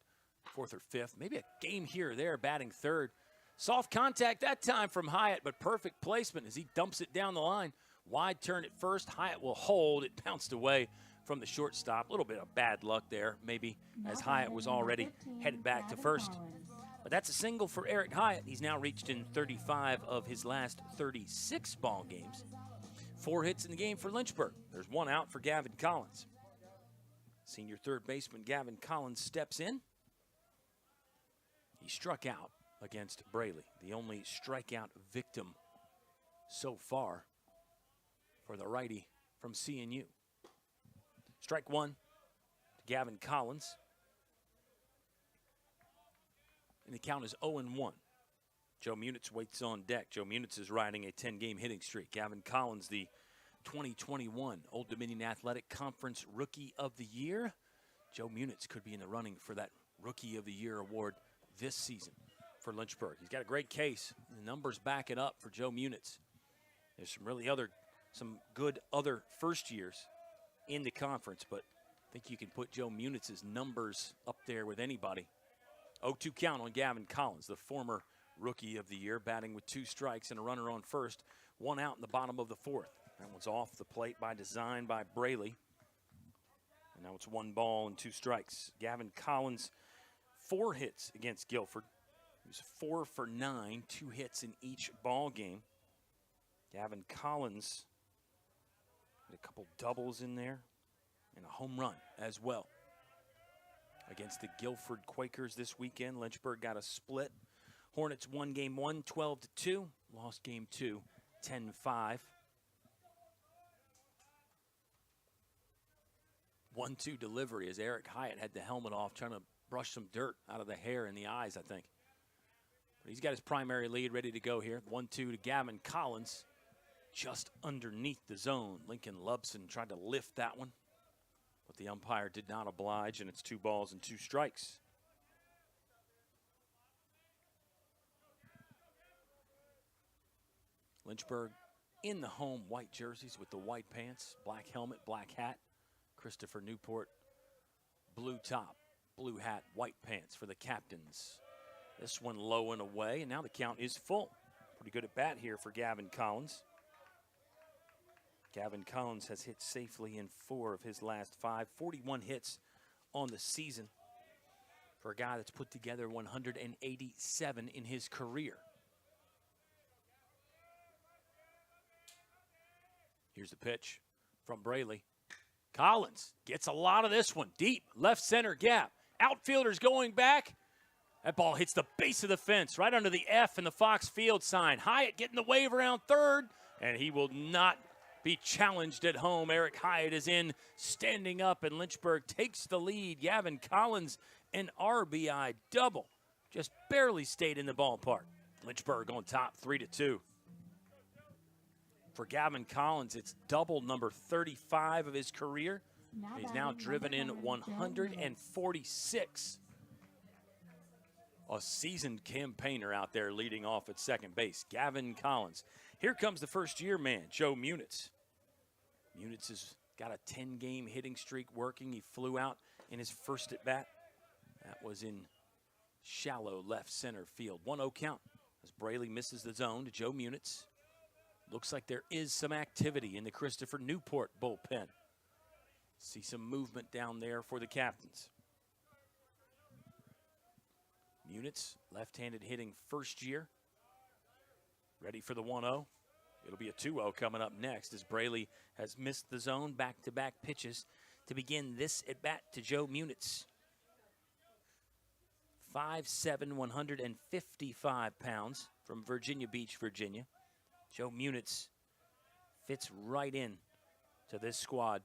4th or 5th, maybe a game here or there, batting 3rd. Soft contact that time from Hyatt, but perfect placement as he dumps it down the line. Wide turn at first, Hyatt will hold. It bounced away from the shortstop. A little bit of bad luck there, maybe, as Hyatt was already headed back to first. But that's a single for Eric Hyatt. He's now reached in 35 of his last 36 ball games. 4 hits in the game for Lynchburg. There's 1 out for Gavin Collins. Senior third baseman Gavin Collins steps in. He struck out against Braley, the only strikeout victim so far for the righty from CNU. Strike 1 to Gavin Collins. And the count is 0-1. Joe Munitz waits on deck. Joe Munitz is riding a 10-game hitting streak. Gavin Collins, the 2021 Old Dominion Athletic Conference Rookie of the Year. Joe Munitz could be in the running for that Rookie of the Year award this season for Lynchburg. He's got a great case. The numbers back it up for Joe Munitz. There's some good other first years in the conference, but I think you can put Joe Munitz's numbers up there with anybody. 0-2 count on Gavin Collins, the former Rookie of the Year, batting with 2 strikes and a runner on first. 1 out in the bottom of the 4th. That one's off the plate by design by Braley. And now it's 1 ball and 2 strikes. Gavin Collins, 4 hits against Guilford. He was 4 for 9, 2 hits in each ball game. Gavin Collins had a couple doubles in there and a home run as well. Against the Guilford Quakers this weekend, Lynchburg got a split. Hornets won game 1, 12-2. Lost game 2, 10-5. 1-2 delivery as Eric Hyatt had the helmet off, trying to brush some dirt out of the hair and the eyes, I think. But he's got his primary lead ready to go here. 1-2 to Gavin Collins, just underneath the zone. Lincoln Lubson tried to lift that one, but the umpire did not oblige, and it's 2 balls and 2 strikes. Lynchburg in the home white jerseys with the white pants, black helmet, black hat. Christopher Newport, blue top, blue hat, white pants for the captains. This one low and away, and now the count is full. Pretty good at bat here for Gavin Collins. Gavin Collins has hit safely in 4 of his last 5, 41 hits on the season for a guy that's put together 187 in his career. Here's the pitch from Braley. Collins gets a lot of this one. Deep left center gap. Outfielders going back. That ball hits the base of the fence right under the F in the Fox Field sign. Hyatt getting the wave around third, and he will not be challenged at home. Eric Hyatt is in, standing up, and Lynchburg takes the lead. Gavin Collins, an RBI double. Just barely stayed in the ballpark. Lynchburg on top, 3-2. For Gavin Collins, it's double number 35 of his career. He's now driven in 146. A seasoned campaigner out there leading off at second base, Gavin Collins. Here comes the first-year man, Joe Munitz. Munitz has got a 10-game hitting streak working. He flew out in his first at-bat. That was in shallow left center field. 1-0 count as Braley misses the zone to Joe Munitz. Looks like there is some activity in the Christopher Newport bullpen. See some movement down there for the captains. Munitz, left-handed hitting first year. Ready for the 1-0. It'll be a 2-0 coming up next as Braley has missed the zone. Back-to-back pitches to begin this at-bat to Joe Munitz. 5'7", 155 pounds from Virginia Beach, Virginia. Joe Munitz fits right in to this squad.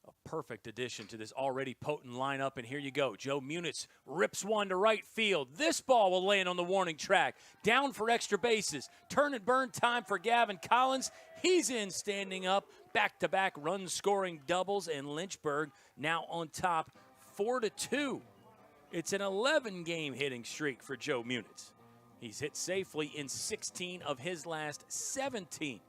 A perfect addition to this already potent lineup, and here you go. Joe Munitz rips one to right field. This ball will land on the warning track. Down for extra bases. Turn and burn time for Gavin Collins. He's in standing up. Back-to-back run-scoring doubles, and Lynchburg now on top 4-2. It's an 11-game hitting streak for Joe Munitz. He's hit safely in 16 of his last 17.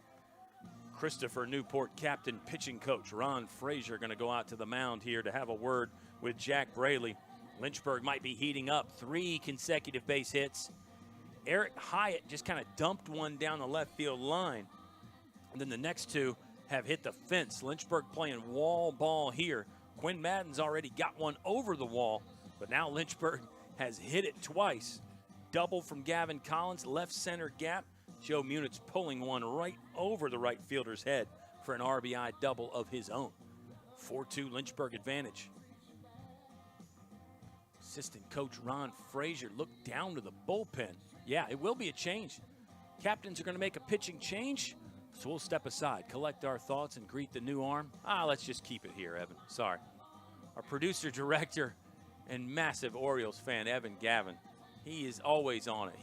Christopher Newport, captain, pitching coach Ron Frazier, going to go out to the mound here to have a word with Jack Braley. Lynchburg might be heating up. 3 consecutive base hits. Eric Hyatt just kind of dumped one down the left field line. And then the next 2 have hit the fence. Lynchburg playing wall ball here. Quinn Madden's already got one over the wall, but now Lynchburg has hit it twice. Double from Gavin Collins, left center gap. Joe Munitz pulling one right over the right fielder's head for an RBI double of his own. 4-2 Lynchburg advantage. Assistant coach Ron Frazier looked down to the bullpen. Yeah, it will be a change. Captains are going to make a pitching change, so we'll step aside, collect our thoughts, and greet the new arm. Let's just keep it here, Evan. Sorry. Our producer, director, and massive Orioles fan, Evan Gavin, he is always on it.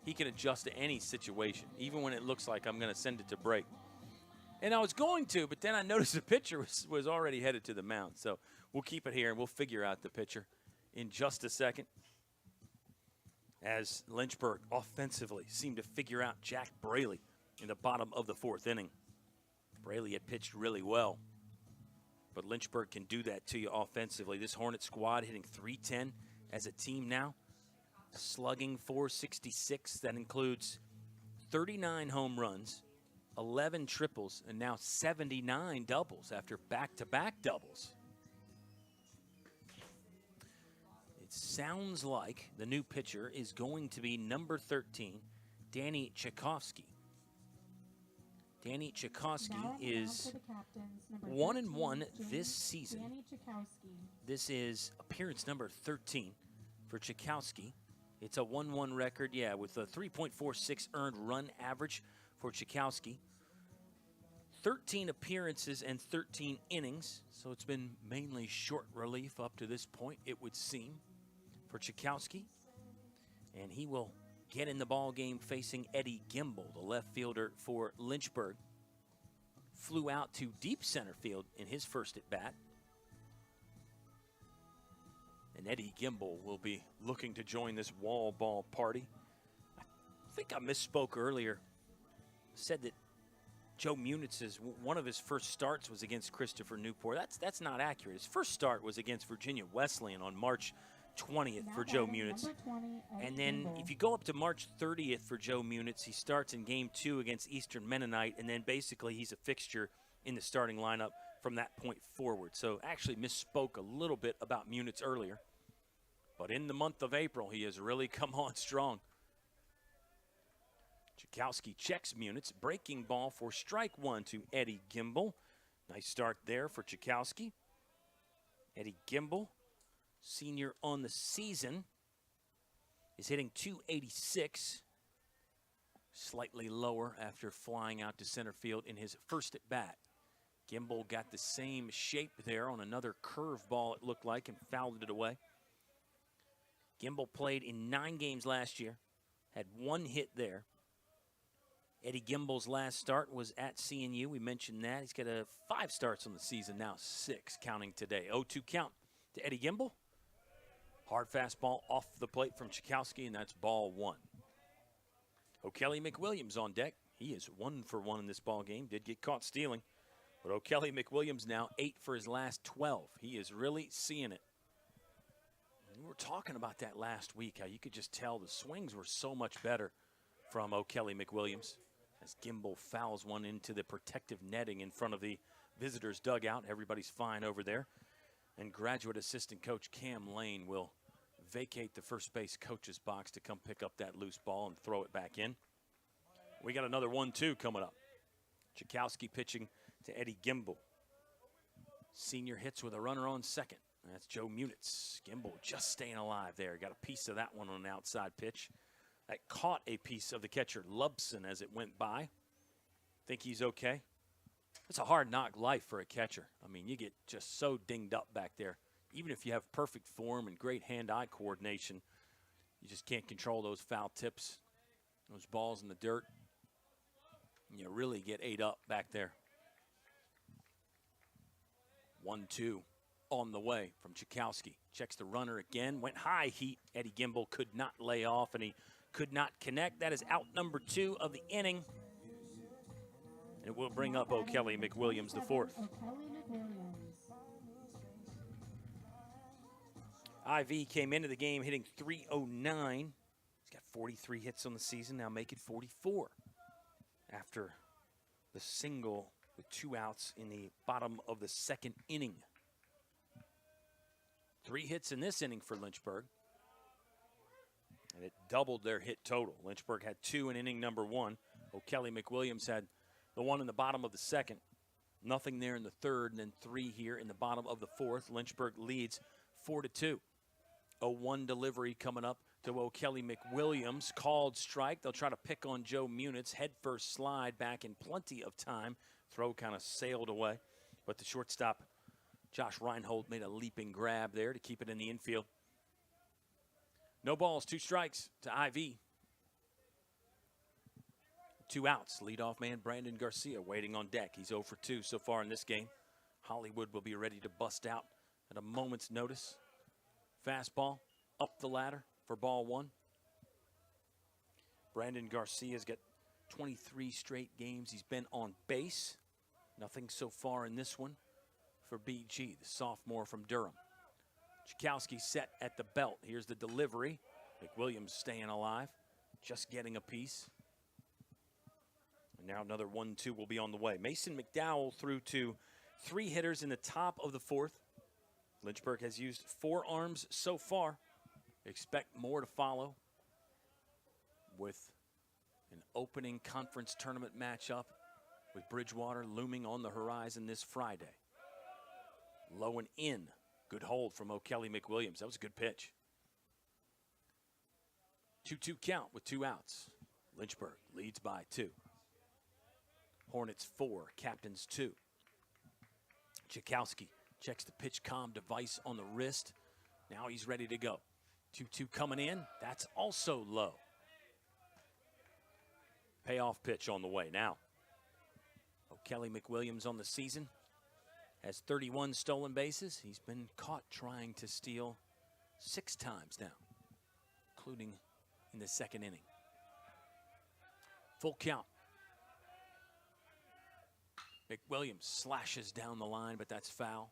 He can adjust to any situation, even when it looks like I'm going to send it to break. And I was going to, but then I noticed the pitcher was already headed to the mound. So we'll keep it here, and we'll figure out the pitcher in just a second. As Lynchburg offensively seemed to figure out Jack Braley in the bottom of the 4th inning. Braley had pitched really well, but Lynchburg can do that to you offensively. This Hornet squad hitting .310 as a team now. Slugging .466. That includes 39 home runs, 11 triples, and now 79 doubles after back-to-back doubles. It sounds like the new pitcher is going to be number 13, Danny Tchaikovsky. Danny Tchaikovsky is 1-1 this season. This is appearance number 13 for Tchaikovsky. It's a 1-1 record, yeah, with a 3.46 earned run average for Tchaikovsky. 13 appearances and 13 innings, so it's been mainly short relief up to this point, it would seem, for Tchaikovsky. And he will get in the ball game facing Eddie Gimbel, the left fielder for Lynchburg. Flew out to deep center field in his first at bat. And Eddie Gimbel will be looking to join this wall ball party. I think I misspoke earlier. Said that Joe Munitz's one of his first starts was against Christopher Newport. That's not accurate. His first start was against Virginia Wesleyan on March 20th for Joe Munitz. And then if you go up to March 30th for Joe Munitz, he starts in Game 2 against Eastern Mennonite, and then basically he's a fixture in the starting lineup from that point forward. So actually misspoke a little bit about Munitz earlier. But in the month of April, he has really come on strong. Tchaikovsky checks Munitz. Breaking ball for strike 1 to Eddie Gimbel. Nice start there for Tchaikovsky. Eddie Gimbel, senior on the season, is hitting .286. Slightly lower after flying out to center field in his first at bat. Gimbel got the same shape there on another curveball, it looked like, and fouled it away. Gimbel played in 9 games last year, had 1 hit there. Eddie Gimbel's last start was at CNU. We mentioned that. He's got 5 starts on the season now, 6 counting today. 0-2 count to Eddie Gimbel. Hard fastball off the plate from Tchaikovsky, and that's ball 1. O'Kelly McWilliams on deck. He is 1 for 1 in this ball game. Did get caught stealing. But O'Kelly McWilliams now 8 for his last 12. He is really seeing it. We were talking about that last week, how you could just tell the swings were so much better from O'Kelly McWilliams as Gimbel fouls one into the protective netting in front of the visitors' dugout. Everybody's fine over there. And graduate assistant coach Cam Lane will vacate the first base coach's box to come pick up that loose ball and throw it back in. We got another 1-2 coming up. Tchaikovsky pitching to Eddie Gimbel. Senior hits with a runner on second. That's Joe Munitz. Gimbel just staying alive there. Got a piece of that one on an outside pitch. That caught a piece of the catcher Lubson as it went by. Think he's okay. It's a hard knock life for a catcher. I mean, you get just so dinged up back there. Even if you have perfect form and great hand-eye coordination, you just can't control those foul tips, those balls in the dirt. You really get ate up back there. 1-2 on the way from Chikowski. Checks the runner again. Went high heat. Eddie Gimbel could not lay off, and he could not connect. That is out number 2 of the inning. And it will bring up O'Kelly McWilliams, the fourth. IV came into the game hitting .309. He's got 43 hits on the season, now making 44 after the single with 2 outs in the bottom of the second inning. 3 hits in this inning for Lynchburg. And it doubled their hit total. Lynchburg had 2 in inning number 1. O'Kelly McWilliams had the one in the bottom of the second. Nothing there in the third, and then 3 here in the bottom of the fourth. Lynchburg leads 4-2. A 1 delivery coming up to O'Kelly McWilliams. Called strike. They'll try to pick on Joe Munitz. Head first slide back in plenty of time. Throw kind of sailed away. But the shortstop, Josh Reinhold, made a leaping grab there to keep it in the infield. No balls, 2 strikes to IV. 2 outs. Leadoff man Brandon Garcia waiting on deck. He's 0 for 2 so far in this game. Hollywood will be ready to bust out at a moment's notice. Fastball up the ladder for ball 1. Brandon Garcia's got 23 straight games he's been on base. Nothing so far in this one for BG, the sophomore from Durham. Chikowski set at the belt. Here's the delivery. McWilliams staying alive, just getting a piece. And now another 1-2 will be on the way. Mason McDowell threw to 3 hitters in the top of the fourth. Lynchburg has used 4 arms so far. Expect more to follow with an opening conference tournament matchup with Bridgewater looming on the horizon this Friday. Low and in. Good hold from O'Kelly McWilliams. That was a good pitch. 2-2 count with 2 outs. Lynchburg leads by 2. Hornets 4, Captains 2. Chikowski checks the pitch comm device on the wrist. Now he's ready to go. 2-2 coming in. That's also low. Payoff pitch on the way now. O'Kelly McWilliams on the season has 31 stolen bases. He's been caught trying to steal 6 times now, including in the second inning. Full count. McWilliams slashes down the line, but that's foul.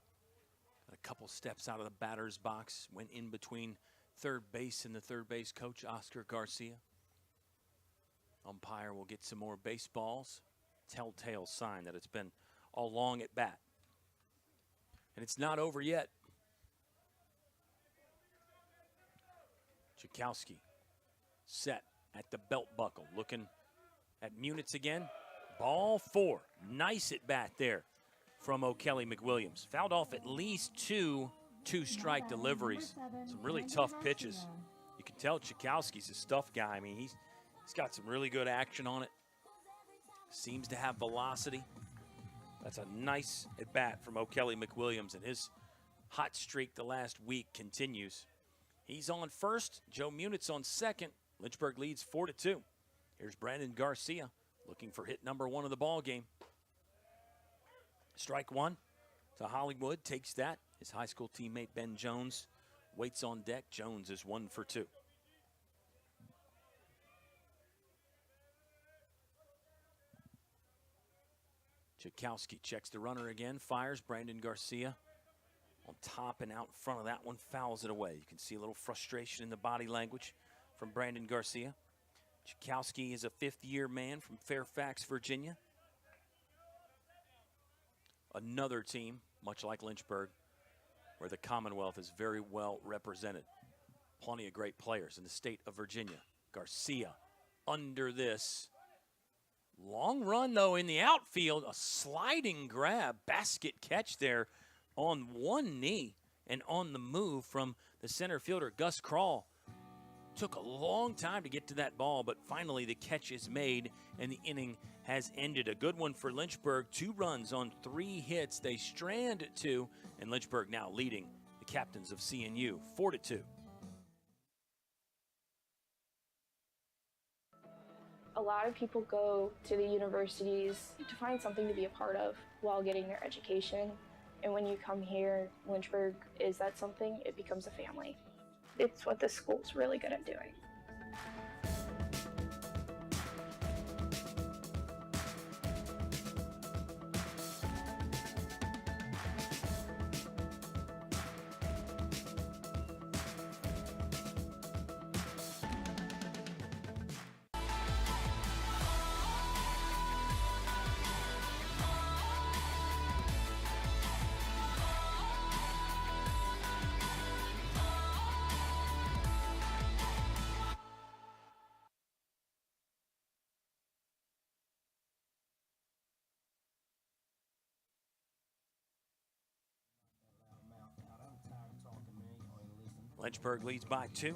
Got a couple steps out of the batter's box. Went in between third base and the third base coach, Oscar Garcia. Umpire will get some more baseballs. Telltale sign that it's been all long at bat. And it's not over yet. Chikowski set at the belt buckle. Looking at Munitz again. Ball 4. Nice at bat there from O'Kelly McWilliams. Fouled off at least 2 two-strike deliveries. Some really tough pitches. You can tell Chikowski's a stuff guy. I mean, he's got some really good action on it. Seems to have velocity. That's a nice at bat from O'Kelly McWilliams, and his hot streak the last week continues. He's on first. Joe Munitz on second. Lynchburg leads 4-2. Here's Brandon Garcia looking for hit number 1 of the ball game. Strike 1 to Hollywood. Takes that. His high school teammate Ben Jones waits on deck. Jones is 1 for 2. Chikowski checks the runner again, fires. Brandon Garcia on top and out in front of that one, fouls it away. You can see a little frustration in the body language from Brandon Garcia. Chikowski is a 5th-year man from Fairfax, Virginia. Another team, much like Lynchburg, where the Commonwealth is very well represented. Plenty of great players in the state of Virginia. Garcia under this. Long run, though, in the outfield. A sliding grab, basket catch there on one knee. and on the move from the center fielder, Gus Krall. Took a long time to get to that ball, but finally the catch is made, and the inning has ended. A good one for Lynchburg. 2 runs on 3 hits. They strand 2, and Lynchburg now leading the captains of CNU 4-2. A lot of people go to the universities to find something to be a part of while getting their education. And when you come here, Lynchburg is that something. It becomes a family. It's what this school's really good at doing. Lynchburg leads by 2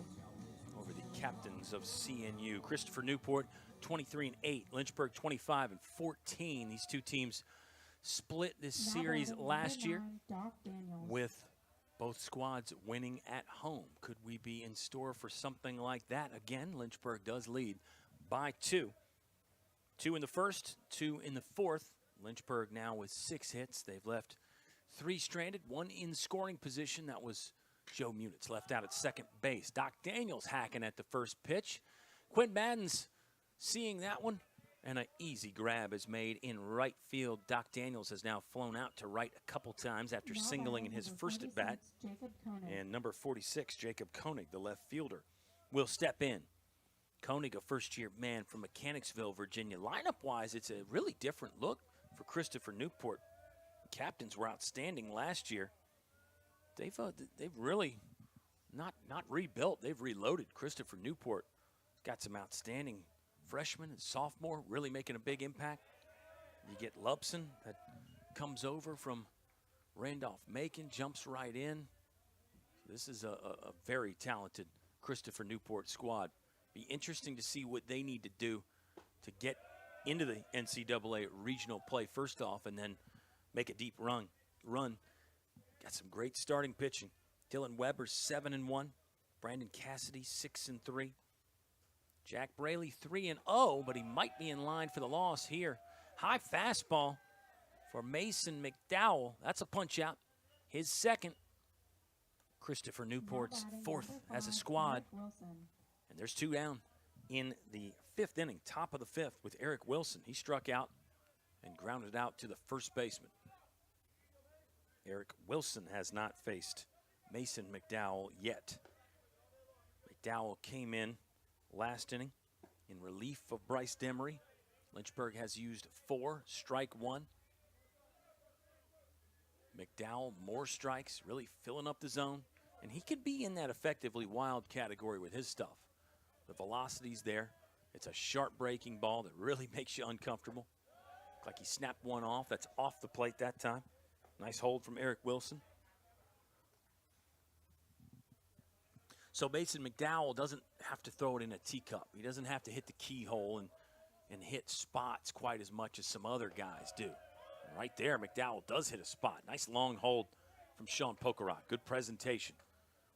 over the captains of CNU. Christopher Newport, 23-8. Lynchburg, 25-14. These two teams split this series last year with both squads winning at home. Could we be in store for something like that again? Lynchburg does lead by 2. 2 in the first, 2 in the fourth. Lynchburg now with 6 hits. They've left 3 stranded, 1 in scoring position. That was Joe Munitz, left out at second base. Doc Daniels hacking at the first pitch. Quinn Madden's seeing that one, and an easy grab is made in right field. Doc Daniels has now flown out to right a couple times after singling in his first at bat. And number 46, Jacob Koenig, the left fielder, will step in. Koenig, a first-year man from Mechanicsville, Virginia. Lineup-wise, it's a really different look for Christopher Newport. Captains were outstanding last year. They've really not rebuilt. They've reloaded. Christopher Newport got some outstanding freshmen and sophomore really making a big impact. You get Lubson that comes over from Randolph-Macon, jumps right in. This is a very talented Christopher Newport squad. Be interesting to see what they need to do to get into the NCAA regional play first off and then make a deep run. Got some great starting pitching. Dylan Weber, 7-1. Brandon Cassidy, 6-3. Jack Braley, 3-0, but he might be in line for the loss here. High fastball for Mason McDowell. That's a punch out. His second. Christopher Newport's 4th as a squad. And there's 2 down in the 5th inning, top of the 5th with Eric Wilson. He struck out and grounded out to the first baseman. Eric Wilson has not faced Mason McDowell yet. McDowell came in last inning in relief of Bryce Demery. Lynchburg has used 4, strike 1. McDowell, more strikes, really filling up the zone. And he could be in that effectively wild category with his stuff. The velocity's there. It's a sharp breaking ball that really makes you uncomfortable. Looked like he snapped one off. That's off the plate that time. Nice hold from Eric Wilson. So Mason McDowell doesn't have to throw it in a teacup. He doesn't have to hit the keyhole and hit spots quite as much as some other guys do. Right there, McDowell does hit a spot. Nice long hold from Sean Pokerot. Good presentation.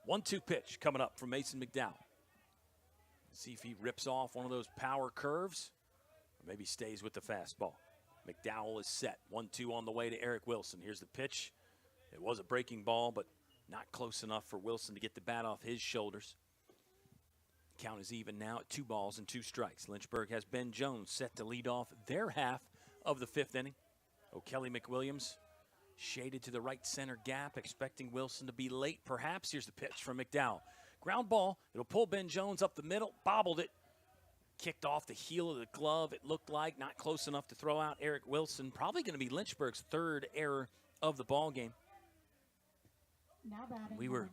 1-2 pitch coming up from Mason McDowell. See if he rips off one of those power curves or maybe stays with the fastball. McDowell is set. 1-2 on the way to Eric Wilson. Here's the pitch. It was a breaking ball, but not close enough for Wilson to get the bat off his shoulders. Count is even now at 2 balls and 2 strikes. Lynchburg has Ben Jones set to lead off their half of the 5th inning. O'Kelly McWilliams shaded to the right center gap, expecting Wilson to be late perhaps. Here's the pitch from McDowell. Ground ball. It'll pull Ben Jones up the middle. Bobbled it. Kicked off the heel of the glove, it looked like. Not close enough to throw out Eric Wilson. Probably going to be Lynchburg's 3rd error of the ball game. We were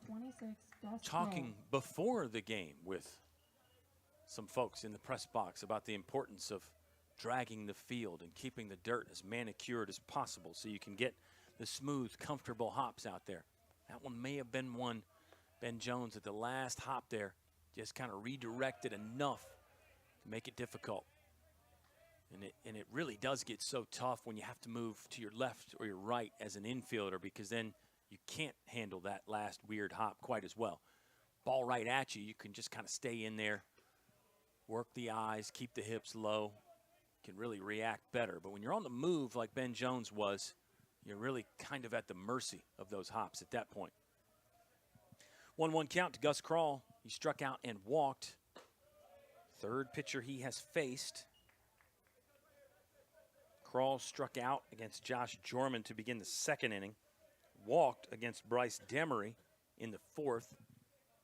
talking before the game with some folks in the press box about the importance of dragging the field and keeping the dirt as manicured as possible so you can get the smooth, comfortable hops out there. That one may have been one Ben Jones at the last hop there just kind of redirected enough to make it difficult. And it really does get so tough when you have to move to your left or your right as an infielder, because then you can't handle that last weird hop quite as well. Ball right at you, you can just kind of stay in there, work the eyes, keep the hips low, can really react better. But when you're on the move like Ben Jones was, you're really kind of at the mercy of those hops at that point. 1-1 count to Gus Krall. He struck out and walked. Third pitcher he has faced. Krall struck out against Josh Jorman to begin the second inning. Walked against Bryce Demery in the fourth.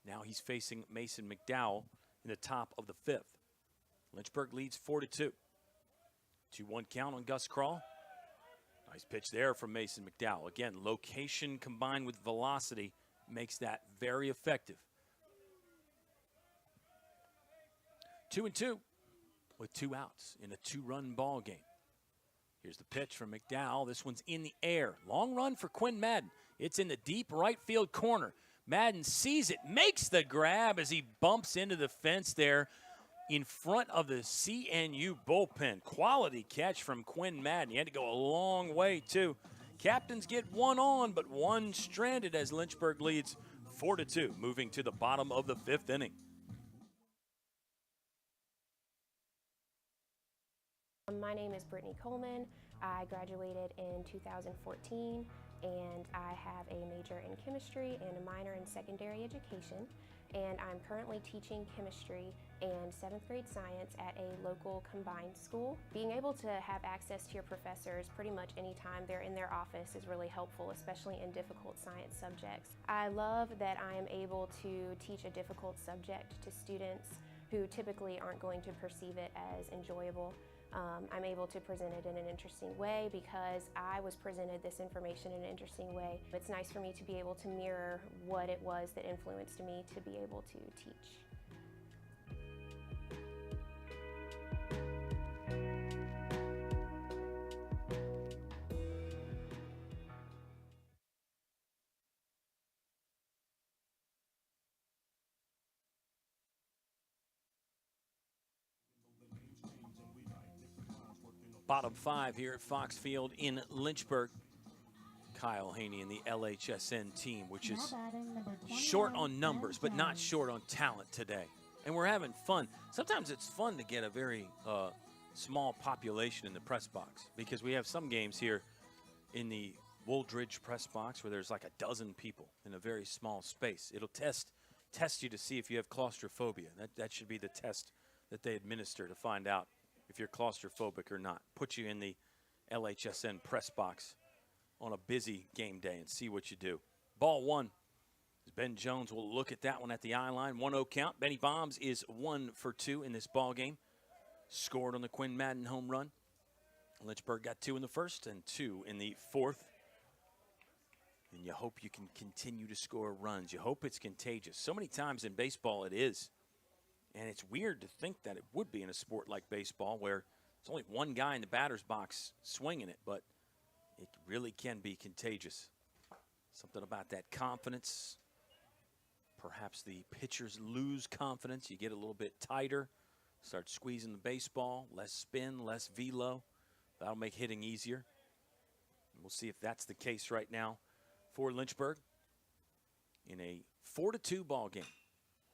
Now he's facing Mason McDowell in the top of the fifth. Lynchburg leads 4-2. 2-1 count on Gus Krall. Nice pitch there from Mason McDowell. Again, location combined with velocity makes that very effective. 2-2 with 2 outs in a 2-run ball game. Here's the pitch from McDowell. This one's in the air. Long run for Quinn Madden. It's in the deep right field corner. Madden sees it, makes the grab as he bumps into the fence there in front of the CNU bullpen. Quality catch from Quinn Madden. He had to go a long way, too. Captains get one on, but one stranded as Lynchburg leads 4-2, moving to the bottom of the fifth inning. My name is Brittany Coleman. I graduated in 2014, and I have a major in chemistry and a minor in secondary education. And I'm currently teaching chemistry and 7th grade science at a local combined school. Being able to have access to your professors pretty much anytime they're in their office is really helpful, especially in difficult science subjects. I love that I am able to teach a difficult subject to students who typically aren't going to perceive it as enjoyable. I'm able to present it in an interesting way because I was presented this information in an interesting way. It's nice for me to be able to mirror what it was that influenced me to be able to teach. Bottom 5 here at Fox Field in Lynchburg. Kyle Haney and the LHSN team, which is short on numbers, but not short on talent today. And we're having fun. Sometimes it's fun to get a very small population in the press box, because we have some games here in the Wooldridge press box where there's like a dozen people in a very small space. It'll test you to see if you have claustrophobia. That should be the test that they administer to find out if you're claustrophobic or not. Put you in the LHSN press box on a busy game day and see what you do. Ball 1. Ben Jones will look at that one at the eye line. 1-0 count. Benny Bombs is 1 for 2 in this ball game. Scored on the Quinn Madden home run. Lynchburg got 2 in the first and 2 in the fourth. And you hope you can continue to score runs. You hope it's contagious. So many times in baseball it is. And it's weird to think that it would be in a sport like baseball where there's only one guy in the batter's box swinging it, but it really can be contagious. Something about that confidence. Perhaps the pitchers lose confidence. You get a little bit tighter, start squeezing the baseball, less spin, less velo. That'll make hitting easier. And we'll see if that's the case right now for Lynchburg in a 4-2 ball game.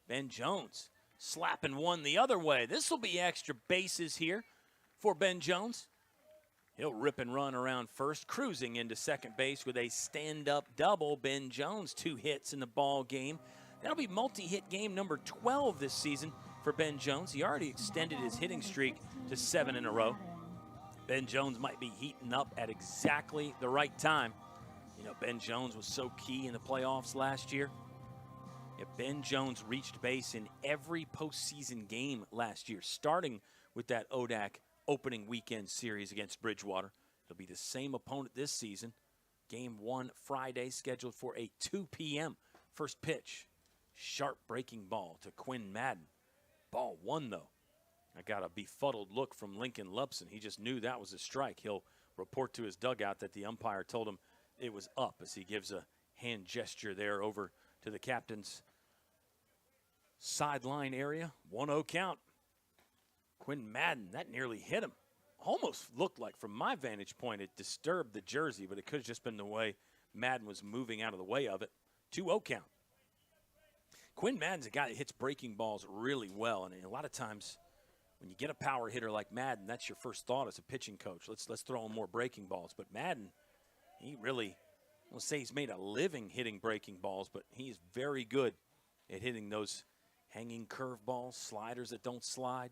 Ben Jones slapping one the other way. This will be extra bases here for Ben Jones. He'll rip and run around first, cruising into second base with a stand-up double. Ben Jones, 2 hits in the ball game. That'll be multi-hit game number 12 this season for Ben Jones. He already extended his hitting streak to 7 in a row. Ben Jones might be heating up at exactly the right time. You know, Ben Jones was so key in the playoffs last year. Ben Jones reached base in every postseason game last year, starting with that ODAC opening weekend series against Bridgewater. It'll be the same opponent this season. Game 1 Friday, scheduled for a 2 p.m. first pitch. Sharp breaking ball to Quinn Madden. Ball 1, though. I got a befuddled look from Lincoln Lupson. He just knew that was a strike. He'll report to his dugout that the umpire told him it was up as he gives a hand gesture there over to the captain's sideline area. 1-0 count. Quinn Madden, that nearly hit him. Almost looked like, from my vantage point, it disturbed the jersey, but it could have just been the way Madden was moving out of the way of it. 2-0 count. Quinn Madden's a guy that hits breaking balls really well, and a lot of times when you get a power hitter like Madden, that's your first thought as a pitching coach. Let's throw him more breaking balls. But Madden, he really, I won't say he's made a living hitting breaking balls, but he's very good at hitting those hanging curveballs, sliders that don't slide.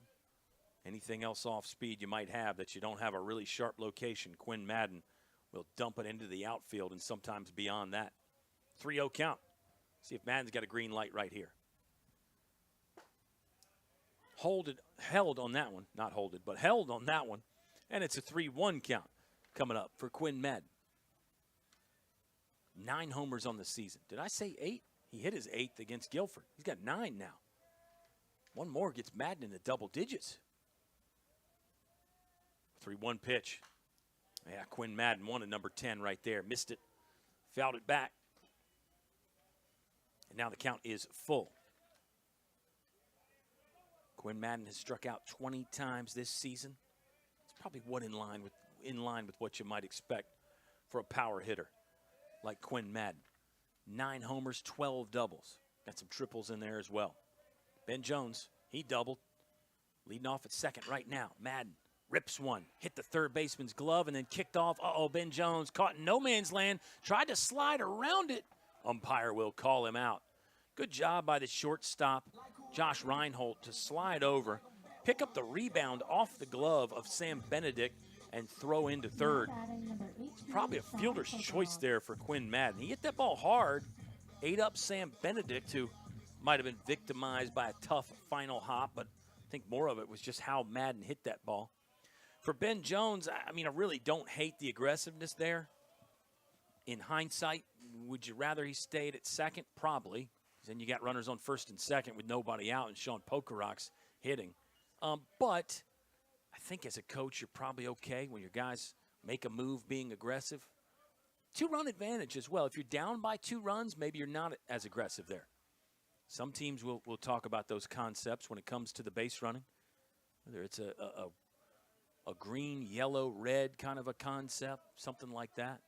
Anything else off speed you might have that you don't have a really sharp location, Quinn Madden will dump it into the outfield and sometimes beyond that. 3-0 count. See if Madden's got a green light right here. Held on that one. Not holded, but held on that one. And it's a 3-1 count coming up for Quinn Madden. 9 homers on the season. Did I say 8? He hit his 8th against Guilford. He's got 9 now. One more gets Madden in the double digits. 3-1 pitch. Yeah, Quinn Madden wanted number 10 right there. Missed it. Fouled it back. And now the count is full. Quinn Madden has struck out 20 times this season. It's probably in line with what you might expect for a power hitter like Quinn Madden. 9 homers, 12 doubles. Got some triples in there as well. Ben Jones, he doubled. Leading off at second right now. Madden rips one, hit the third baseman's glove, and then kicked off. Ben Jones caught in no man's land, tried to slide around it. Umpire will call him out. Good job by the shortstop, Josh Reinhold, to slide over, pick up the rebound off the glove of Sam Benedict, and throw into third. Probably a fielder's choice there for Quinn Madden. He hit that ball hard, ate up Sam Benedict, who might have been victimized by a tough final hop, but I think more of it was just how Madden hit that ball. For Ben Jones, I really don't hate the aggressiveness there. In hindsight, would you rather he stayed at second? Probably. Then you got runners on first and second with nobody out and Sean Pokerok's hitting. But I think as a coach, you're probably okay when your guys make a move being aggressive. 2-run advantage as well. If you're down by 2 runs, maybe you're not as aggressive there. Some teams will talk about those concepts when it comes to the base running. Whether it's a green, yellow, red kind of a concept, something like that.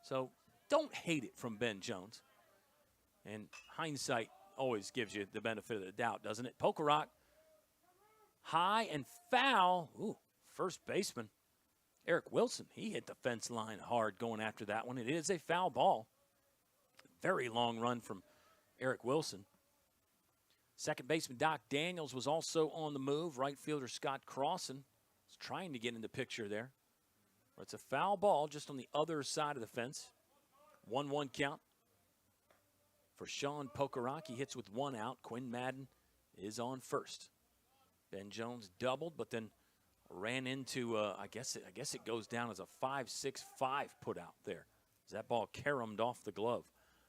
So don't hate it from Ben Jones. And hindsight always gives you the benefit of the doubt, doesn't it? Pokerok, high and foul. Ooh, first baseman, Eric Wilson. He hit the fence line hard going after that one. It is a foul ball. Very long run from Eric Wilson. Second baseman Doc Daniels was also on the move. Right fielder Scott Crossan was trying to get in the picture there. But it's a foul ball just on the other side of the fence. 1-1 count. For Sean Pokerok, he hits with 1 out. Quinn Madden is on first. Ben Jones doubled, but then ran into, I guess it goes down as a 5-6-5 put out there. As that ball caromed off the glove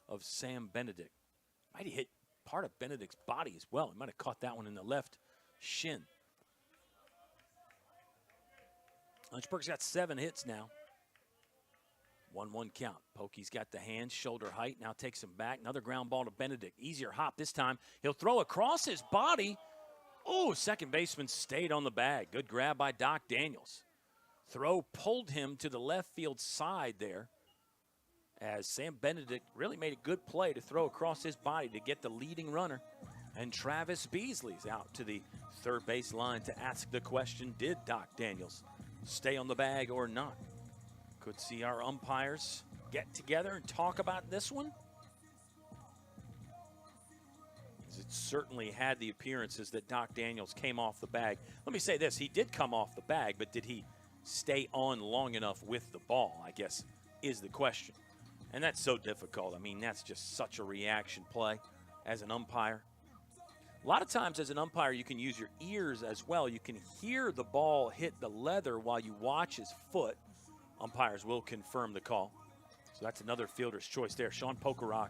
of Sam Benedict. Might have hit part of Benedict's body as well. He might have caught that one in the left shin. Lynchburg's got 7 hits now. 1-1 count. Pokey's got the hands, shoulder height, now takes him back. Another ground ball to Benedict. Easier hop this time. He'll throw across his body. Oh, second baseman stayed on the bag. Good grab by Doc Daniels. Throw pulled him to the left field side there as Sam Benedict really made a good play to throw across his body to get the leading runner. And Travis Beasley's out to the third base line to ask the question, did Doc Daniels stay on the bag or not? Could see our umpires get together and talk about this one. It certainly had the appearances that Doc Daniels came off the bag. Let me say this, he did come off the bag, but did he stay on long enough with the ball, I guess, is the question. And that's so difficult. I mean, that's just such a reaction play as an umpire. A lot of times as an umpire, you can use your ears as well. You can hear the ball hit the leather while you watch his foot. Umpires will confirm the call. So that's another fielder's choice there. Sean Pokerok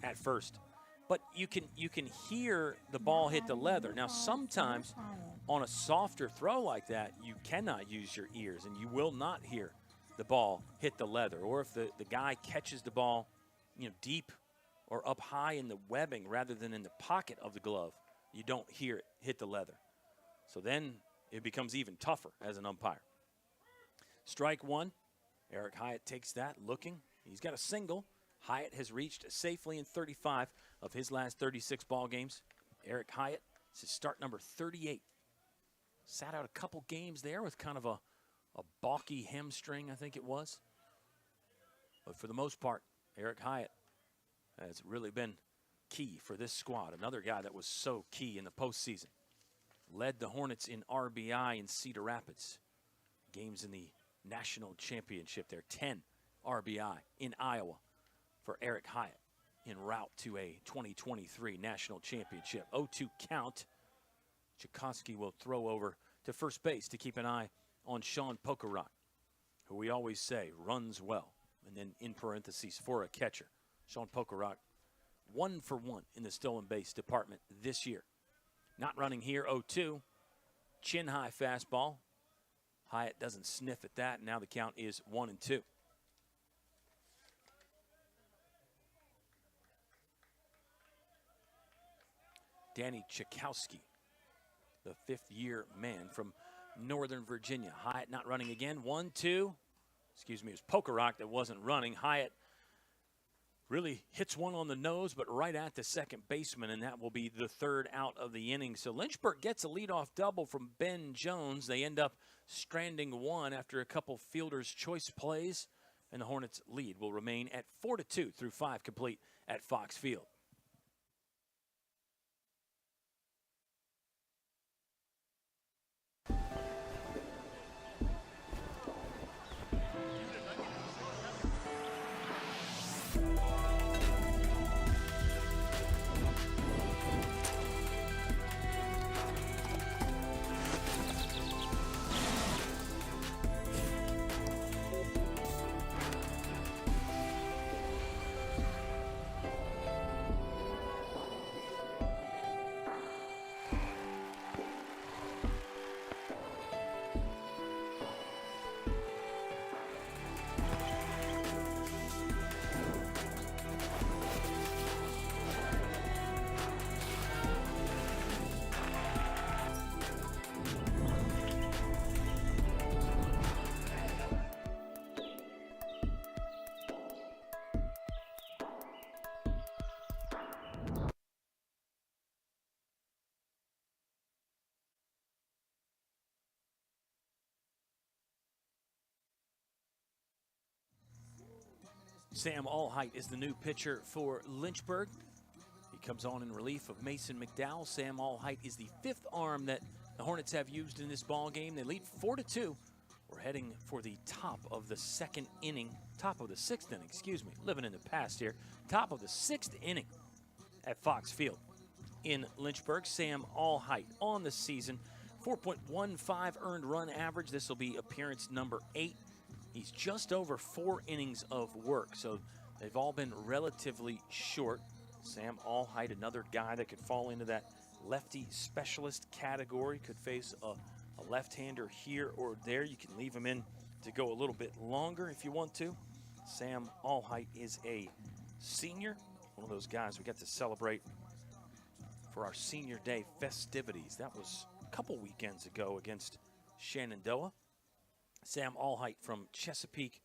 at first. But you can hear the ball hit the leather. Now, sometimes on a softer throw like that, you cannot use your ears, and you will not hear the ball hit the leather. Or if the guy catches the ball deep or up high in the webbing rather than in the pocket of the glove, you don't hear it hit the leather. So then it becomes even tougher as an umpire. Strike one. Eric Hyatt takes that, looking. He's got a single. Hyatt has reached safely in 35 of his last 36 ball games. Eric Hyatt, this is start number 38. Sat out a couple games there with kind of a balky hamstring, I think it was. But for the most part, Eric Hyatt has really been key for this squad. Another guy that was so key in the postseason. Led the Hornets in RBI in Cedar Rapids. Games in the national championship there. 10 RBI in Iowa for Eric Hyatt en route to a 2023 national championship. 0-2 count. Tchaikovsky will throw over to first base to keep an eye on Sean Pokerot, who we always say runs well. And then in parentheses, for a catcher. Sean Pokerot, 1 for 1 in the stolen base department this year. Not running here, 0-2. Chin high fastball. Hyatt doesn't sniff at that. Now the count is 1-2. Danny Tchaikovsky, the fifth-year man from Northern Virginia. Hyatt not running again. 1-2. Excuse me, it was Pokerot that wasn't running. Hyatt really hits one on the nose, but right at the second baseman, and that will be the third out of the inning. So Lynchburg gets a leadoff double from Ben Jones. They end up stranding one after a couple fielder's choice plays, and the Hornets' lead will remain at 4-2 through 5 complete at Fox Field. Sam Allheight is the new pitcher for Lynchburg. He comes on in relief of Mason McDowell. Sam Allheight is the fifth arm that the Hornets have used in this ball game. They lead 4-2. We're heading for the top of the sixth inning, living in the past here. Top of the sixth inning at Fox Field in Lynchburg. Sam Allheight on the season, 4.15 earned run average. This will be appearance number 8. He's just over 4 innings of work, so they've all been relatively short. Sam Allheight, another guy that could fall into that lefty specialist category, could face a left-hander here or there. You can leave him in to go a little bit longer if you want to. Sam Allheight is a senior, one of those guys we got to celebrate for our Senior Day festivities. That was a couple weekends ago against Shenandoah. Sam Allheight from Chesapeake,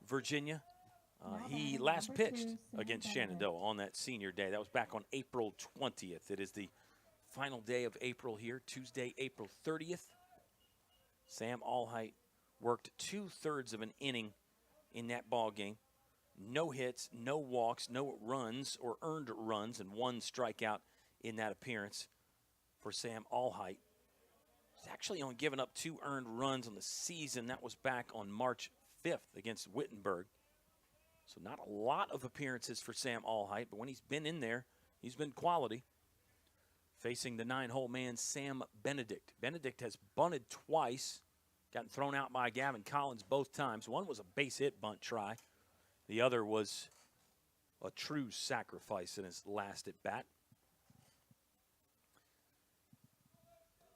Virginia. He last pitched against Shenandoah on that Senior Day. That was back on April 20th. It is the final day of April here, Tuesday, April 30th. Sam Allheight worked 2/3 of an inning in that ball game. No hits, no walks, no runs or earned runs, and 1 strikeout in that appearance for Sam Allheight. He's actually only given up 2 earned runs on the season. That was back on March 5th against Wittenberg. So not a lot of appearances for Sam Allheight, but when he's been in there, he's been quality. Facing the 9-hole man, Sam Benedict. Benedict has bunted twice, gotten thrown out by Gavin Collins both times. One was a base hit bunt try. The other was a true sacrifice in his last at bat.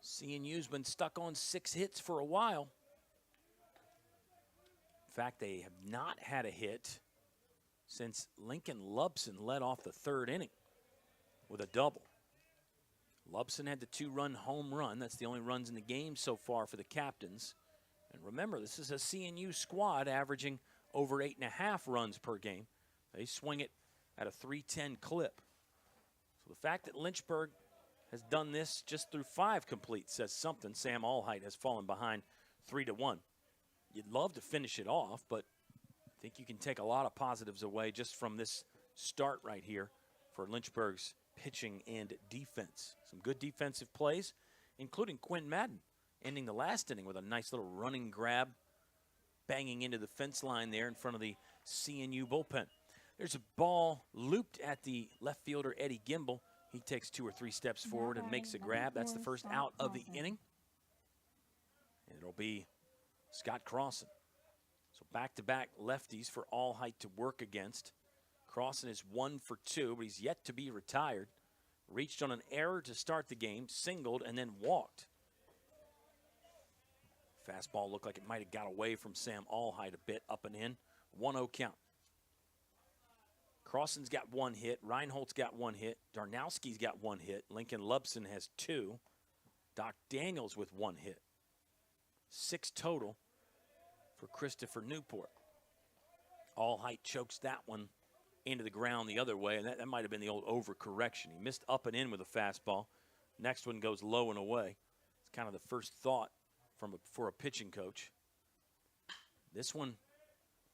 CNU's been stuck on 6 hits for a while. In fact, they have not had a hit since Lincoln Lubson led off the third inning with a double. Lubson had the 2-run home run. That's the only runs in the game so far for the Captains. And remember, this is a CNU squad averaging over 8.5 runs per game. They swing it at a .310 clip. So the fact that Lynchburg has done this just through 5 complete says something. Sam Allheit has fallen behind 3-1. You'd love to finish it off, but I think you can take a lot of positives away just from this start right here for Lynchburg's pitching and defense. Some good defensive plays, including Quinn Madden ending the last inning with a nice little running grab, banging into the fence line there in front of the CNU bullpen. There's a ball looped at the left fielder, Eddie Gimble. He takes 2 or 3 steps forward and makes a grab. That's the first out of the inning. And it'll be Scott Crossan. So back-to-back lefties for Allheit to work against. Crossan is 1 for 2, but he's yet to be retired. Reached on an error to start the game, singled, and then walked. Fastball looked like it might have got away from Sam Allheit a bit, up and in. 1-0 count. Crossan's got 1 hit. Reinholdt's got 1 hit. Darnowski's got 1 hit. Lincoln Lubson has 2. Doc Daniels with 1 hit. 6 total for Christopher Newport. Allheit chokes that one into the ground the other way, and that might have been the old overcorrection. He missed up and in with a fastball. Next one goes low and away. It's kind of the first thought for a pitching coach. This one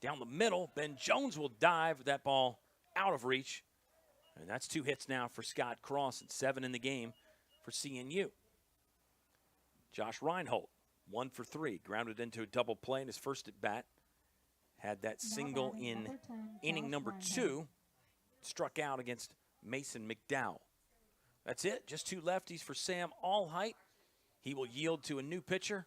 down the middle. Ben Jones will dive with that ball out of reach. And that's 2 hits now for Scott Crossan, 7 in the game for CNU. Josh Reinholdt, 1 for 3, grounded into a double play in his first at bat. Had that single in inning number 2, struck out against Mason McDowell. That's it, just 2 lefties for Sam Allheit. He will yield to a new pitcher,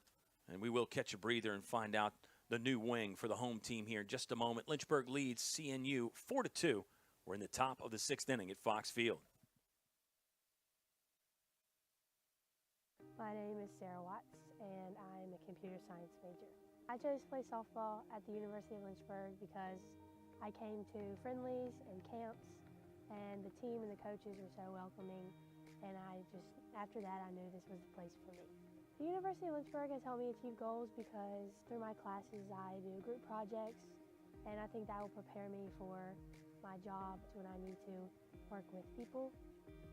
and we will catch a breather and find out the new wing for the home team here in just a moment. Lynchburg leads CNU 4-2. We're in the top of the 6th inning at Fox Field. My name is Sarah Watts, and I'm a computer science major. I chose to play softball at the University of Lynchburg because I came to friendlies and camps, and the team and the coaches were so welcoming, and after that, I knew this was the place for me. The University of Lynchburg has helped me achieve goals because through my classes, I do group projects, and I think that will prepare me for my job when I need to work with people.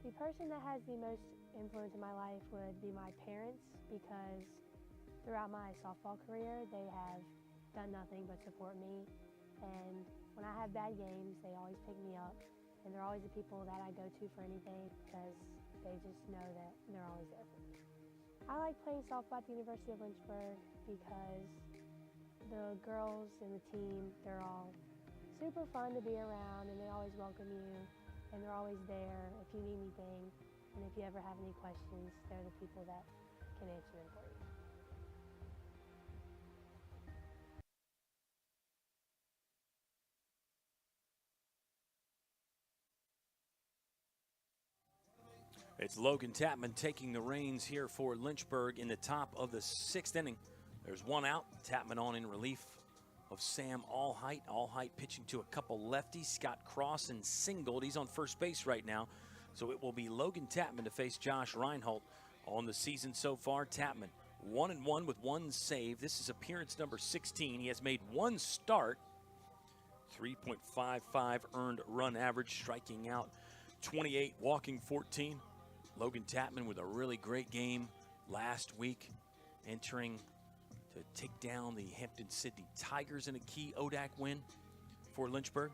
The person that has the most influence in my life would be my parents, because throughout my softball career, they have done nothing but support me. And when I have bad games, they always pick me up. And they're always the people that I go to for anything because they just know that they're always there for me. I like playing softball at the University of Lynchburg because the girls and the team, they're all super fun to be around, and they always welcome you, and they're always there if you need anything. And if you ever have any questions, they're the people that can answer them for you. It's Logan Tapman taking the reins here for Lynchburg in the top of the 6th inning. There's 1 out. Tapman on in relief of Sam Allheit. Allheit pitching to a couple lefties. Scott Crossan singled. He's on first base right now. So it will be Logan Tapman to face Josh Reinholdt on the season so far. Tapman 1-1 with 1 save. This is appearance number 16. He has made 1 start. 3.55 earned run average, striking out 28, walking 14. Logan Tapman with a really great game last week, entering to take down the Hampton-Sydney Tigers in a key ODAC win for Lynchburg.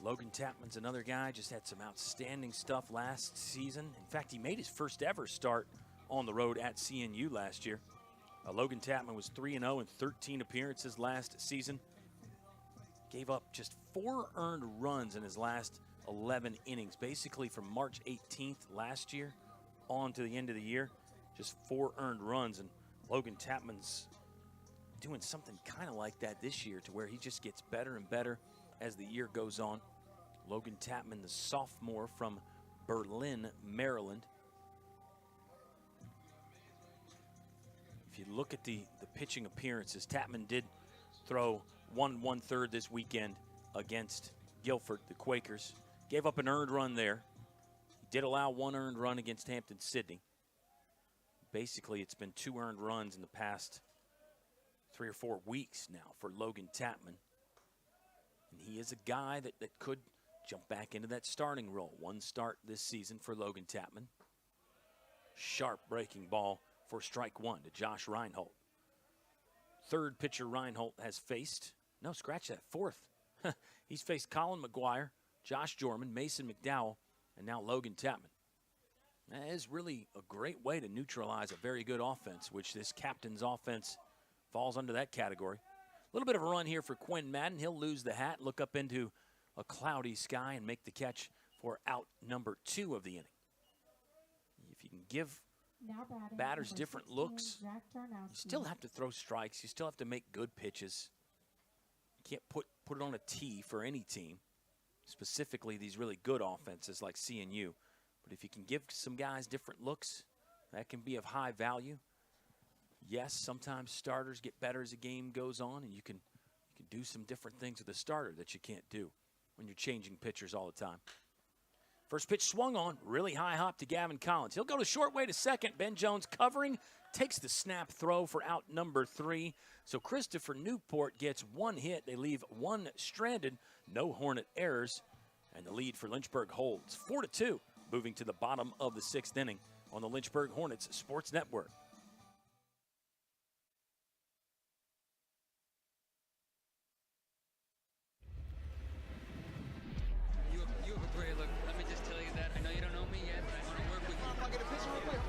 Logan Tapman's another guy, just had some outstanding stuff last season. In fact, he made his first ever start on the road at CNU last year. Logan Tapman was 3-0 in 13 appearances last season. Gave up just 4 earned runs in his last 11 innings, basically from March 18th last year on to the end of the year. Just 4 earned runs, and Logan Tapman's doing something kind of like that this year, to where he just gets better and better as the year goes on. Logan Tapman, the sophomore from Berlin, Maryland. If you look at the pitching appearances, Tapman did throw 1 1/3 this weekend against Guilford, the Quakers. Gave up an earned run there. He did allow one earned run against Hampton-Sydney. Basically, it's been 2 earned runs in the past 3 or 4 weeks now for Logan Tapman. And he is a guy that could jump back into that starting role. 1 start this season for Logan Tapman. Sharp breaking ball for strike 1 to Josh Reinhold. Third pitcher Reinhold has faced, no, scratch that, 4th. He's faced Colin McGuire, Josh Jorman, Mason McDowell, and now Logan Tapman. That is really a great way to neutralize a very good offense, which this captain's offense falls under that category. A little bit of a run here for Quinn Madden. He'll lose the hat, look up into a cloudy sky, and make the catch for out number 2 of the inning. If you can give batters different looks, you still have to throw strikes. You still have to make good pitches. You can't put it on a tee for any team, specifically these really good offenses like CNU. But if you can give some guys different looks, that can be of high value. Yes, sometimes starters get better as the game goes on, and you can do some different things with a starter that you can't do when you're changing pitchers all the time. First pitch swung on, really high hop to Gavin Collins. He'll go to short way to second. Ben Jones covering, takes the snap throw for out number 3. So Christopher Newport gets 1 hit. They leave 1 stranded, no Hornet errors, and the lead for Lynchburg holds 4-2, moving to the bottom of the 6th inning on the Lynchburg Hornets Sports Network. You have a great look. Let me just tell you that. I know you don't know me yet, but I want to work with you. I'll get a picture real quick.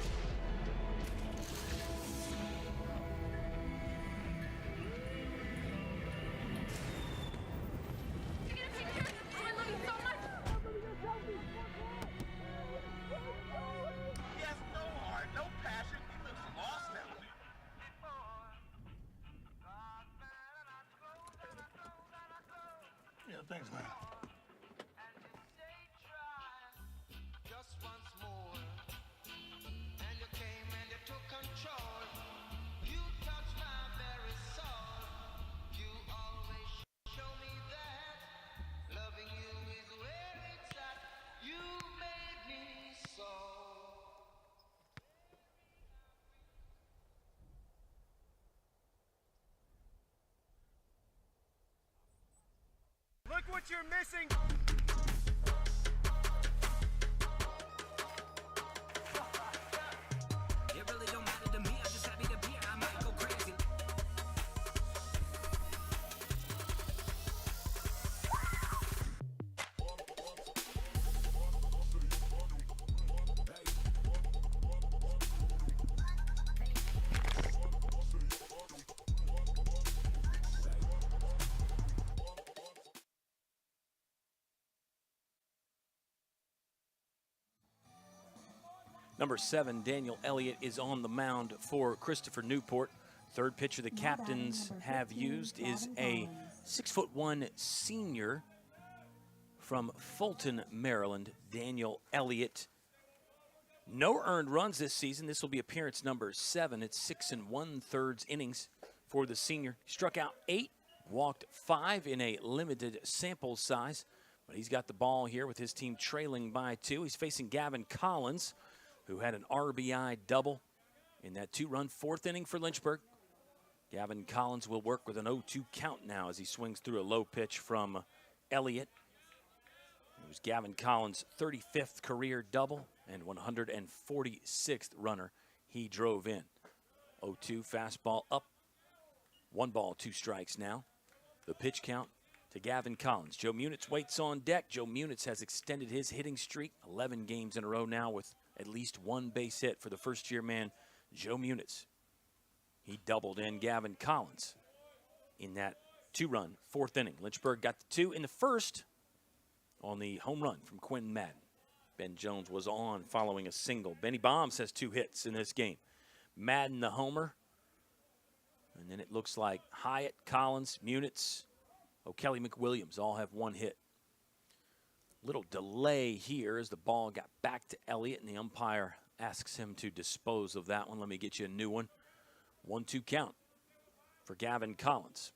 He has no heart, no passion. He looks lost out there. Yeah, thanks, man. Just once more, and you came and you took control. You touched my very soul. You always show me that loving you is where it's at. You made me so. Look what you're missing. It really don't matter to me. I'm just happy to be here. I might go crazy. Number 7, Daniel Elliott, is on the mound for Christopher Newport. Third pitcher the captains have used is a 6'1" senior from Fulton, Maryland, Daniel Elliott. No earned runs this season. This will be appearance number 7. It's 6 1/3 innings for the senior. Struck out 8, walked 5 in a limited sample size. But he's got the ball here with his team trailing by 2. He's facing Gavin Collins, who had an RBI double in that 2-run 4th inning for Lynchburg. Gavin Collins will work with an 0-2 count now as he swings through a low pitch from Elliott. It was Gavin Collins' 35th career double and 146th runner he drove in. 0-2 fastball up. 1 ball, 2 strikes now. The pitch count to Gavin Collins. Joe Munitz waits on deck. Joe Munitz has extended his hitting streak 11 games in a row now with at least 1 base hit for the first-year man, Joe Munitz. He doubled in Gavin Collins in that 2-run 4th inning. Lynchburg got the 2 in the first on the home run from Quinn Madden. Ben Jones was on following a single. Benny Bombs has 2 hits in this game. Madden the homer. And then it looks like Hyatt, Collins, Munitz, O'Kelly McWilliams all have 1 hit. Little delay here as the ball got back to Elliott, and the umpire asks him to dispose of that one. Let me get you a new one. 1-2 count for Gavin Collins.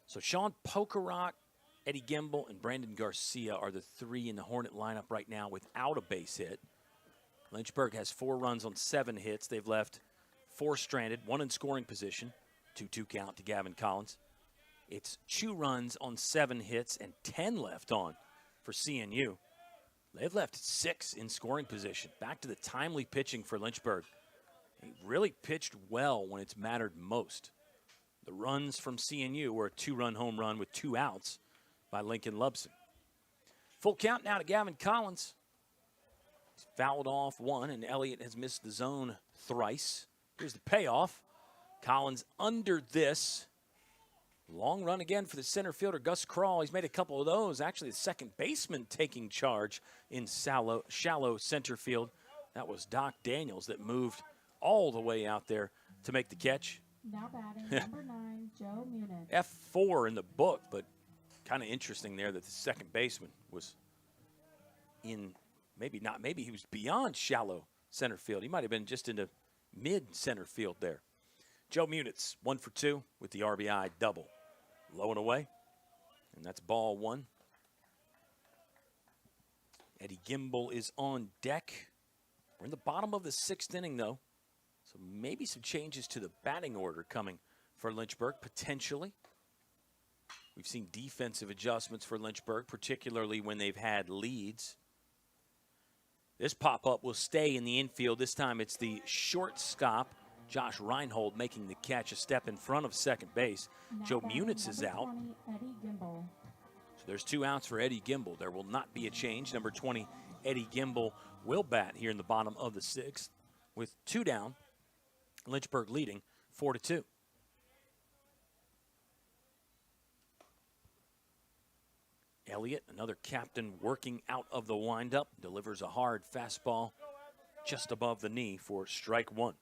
So Sean Pokerock Eddie Gimbel and Brandon Garcia are the three in the Hornet lineup right now without a base hit. Lynchburg has 4 runs on 7 hits. They've left 4 stranded, 1 in scoring position. 2-2 count to Gavin Collins. It's 2 runs on 7 hits and 10 left on for CNU. They've left 6 in scoring position. Back to the timely pitching for Lynchburg. He really pitched well when it's mattered most. The runs from CNU were a 2-run home run with 2 outs by Lincoln Lubson. Full count now to Gavin Collins. He's fouled off 1, and Elliott has missed the zone thrice. Here's the payoff. Collins under this. Long run again for the center fielder, Gus Kroll. He's made a couple of those. Actually, the second baseman taking charge in shallow center field. That was Doc Daniels that moved all the way out there to make the catch. Now batting, number 9, Joe Muniz. F4 in the book, but kind of interesting there that the second baseman was in, maybe he was beyond shallow center field. He might have been just into mid center field there. Joe Muniz, 1 for 2 with the RBI double. Low and away, and that's ball 1. Eddie Gimbel is on deck. We're in the bottom of the 6th inning, though, so maybe some changes to the batting order coming for Lynchburg, potentially. We've seen defensive adjustments for Lynchburg, particularly when they've had leads. This pop-up will stay in the infield. This time it's the shortstop, Josh Reinhold, making the catch a step in front of second base. Now Joe batting, Muniz is number out. 20, Eddie Gimbel. So there's 2 outs for Eddie Gimbel. There will not be a change. Number 20, Eddie Gimbel, will bat here in the bottom of the 6th with 2 down. Lynchburg leading 4-2. Elliott, another captain working out of the windup, delivers a hard fastball just above the knee for strike 1.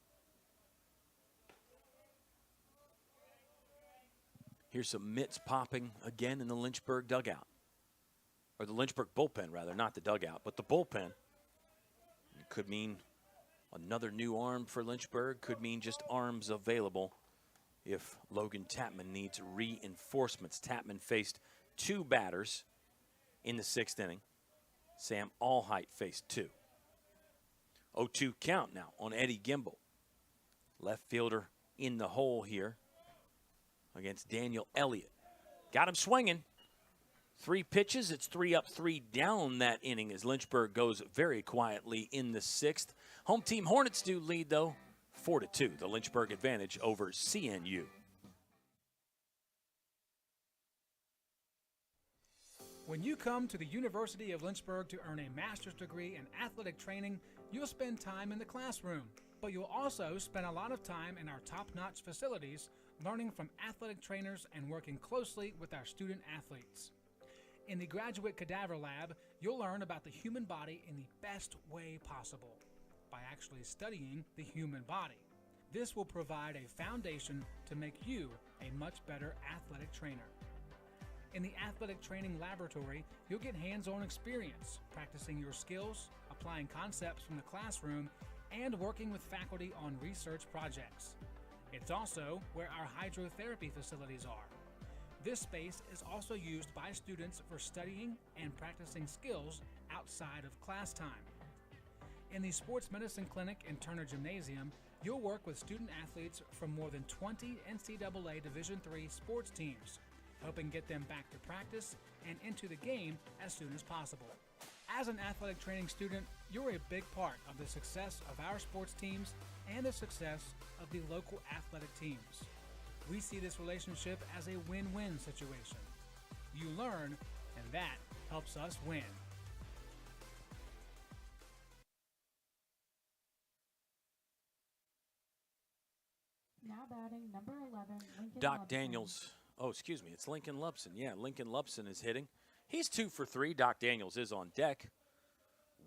Here's some mitts popping again in the Lynchburg dugout. Or the Lynchburg bullpen, rather, not the dugout, but the bullpen. It could mean another new arm for Lynchburg, could mean just arms available if Logan Tapman needs reinforcements. Tapman faced 2 batters in the 6th inning. Sam Allheit faced 2. 0-2 count now on Eddie Gimbel. Left fielder in the hole here against Daniel Elliott. Got him swinging. 3 pitches. It's 3 up, 3 down that inning as Lynchburg goes very quietly in the 6th. Home team Hornets do lead, though, 4-2. The Lynchburg advantage over CNU. When you come to the University of Lynchburg to earn a master's degree in athletic training, you'll spend time in the classroom, but you'll also spend a lot of time in our top-notch facilities learning from athletic trainers and working closely with our student athletes. In the Graduate Cadaver Lab, you'll learn about the human body in the best way possible, by actually studying the human body. This will provide a foundation to make you a much better athletic trainer. In the athletic training laboratory, you'll get hands-on experience, practicing your skills, applying concepts from the classroom, and working with faculty on research projects. It's also where our hydrotherapy facilities are. This space is also used by students for studying and practicing skills outside of class time. In the Sports Medicine Clinic and Turner Gymnasium, you'll work with student athletes from more than 20 NCAA Division III sports teams, helping get them back to practice and into the game as soon as possible. As an athletic training student, you're a big part of the success of our sports teams and the success of the local athletic teams. We see this relationship as a win-win situation. You learn, and that helps us win. Now batting, number 11, Lincoln Doc Lubson. Daniels. Oh, excuse me. It's Lincoln Lubson. Yeah, Lincoln Lubson is hitting. He's 2 for 3. Doc Daniels is on deck.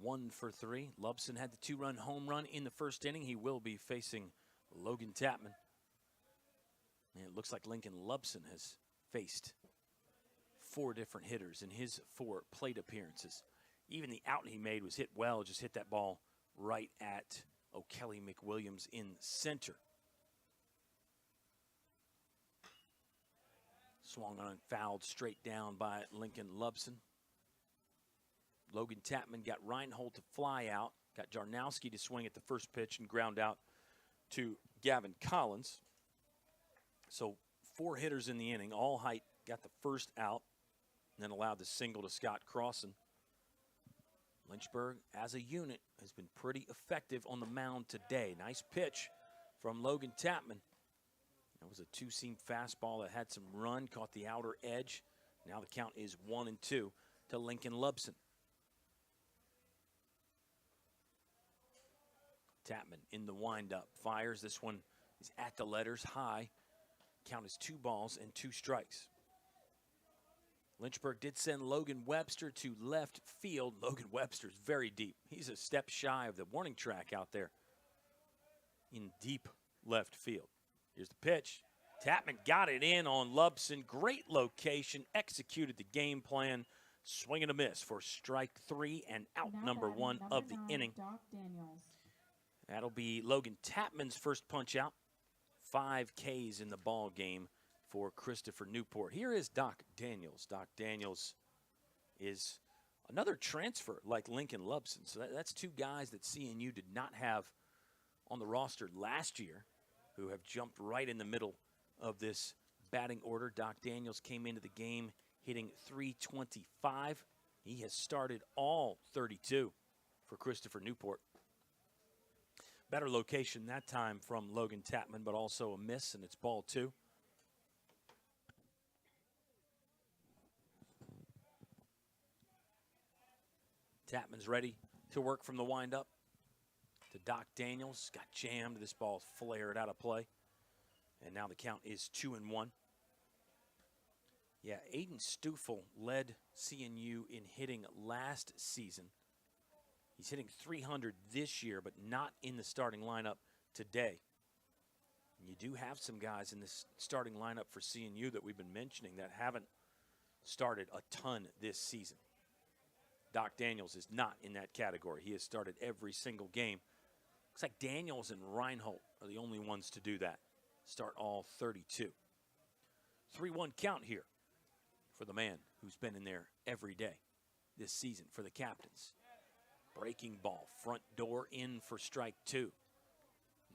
1 for 3. Lubson had the 2-run home run in the 1st inning. He will be facing Logan Tapman. And it looks like Lincoln Lubson has faced 4 different hitters in his 4 plate appearances. Even the out he made was hit well, just hit that ball right at O'Kelly McWilliams in center. Swung on and fouled straight down by Lincoln Lubson. Logan Tapman got Reinhold to fly out. Got Jarnowski to swing at the first pitch and ground out to Gavin Collins. So 4 hitters in the inning. All height got the first out and then allowed the single to Scott Crossan. Lynchburg, as a unit, has been pretty effective on the mound today. Nice pitch from Logan Tapman. That was a 2-seam fastball that had some run, caught the outer edge. Now the count is 1-2 to Lincoln Lubson. Tapman in the windup, fires. This one is at the letters, high. Count is 2 balls and 2 strikes. Lynchburg did send Logan Webster to left field. Logan Webster's very deep. He's a step shy of the warning track out there in deep left field. Here's the pitch. Tapman got it in on Lubson. Great location, executed the game plan. Swing and a miss for strike 3 and out number 1 of the inning. Doc Daniels. That'll be Logan Tapman's first punch out. 5 Ks in the ball game for Christopher Newport. Here is Doc Daniels. Doc Daniels is another transfer like Lincoln Lubson. So that's 2 guys that CNU did not have on the roster last year who have jumped right in the middle of this batting order. Doc Daniels came into the game hitting .325. He has started all 32 for Christopher Newport. Better location that time from Logan Tapman, but also a miss, and it's ball 2. Tapman's ready to work from the windup. To Doc Daniels, got jammed. This ball flared out of play. And now the count is 2-1. Yeah, Aiden Stufel led CNU in hitting last season. He's hitting .300 this year, but not in the starting lineup today. And you do have some guys in this starting lineup for CNU that we've been mentioning that haven't started a ton this season. Doc Daniels is not in that category. He has started every single game. Looks like Daniels and Reinhold are the only ones to do that. Start all 32. 3-1 count here for the man who's been in there every day this season for the Captains. Breaking ball, front door in for strike 2.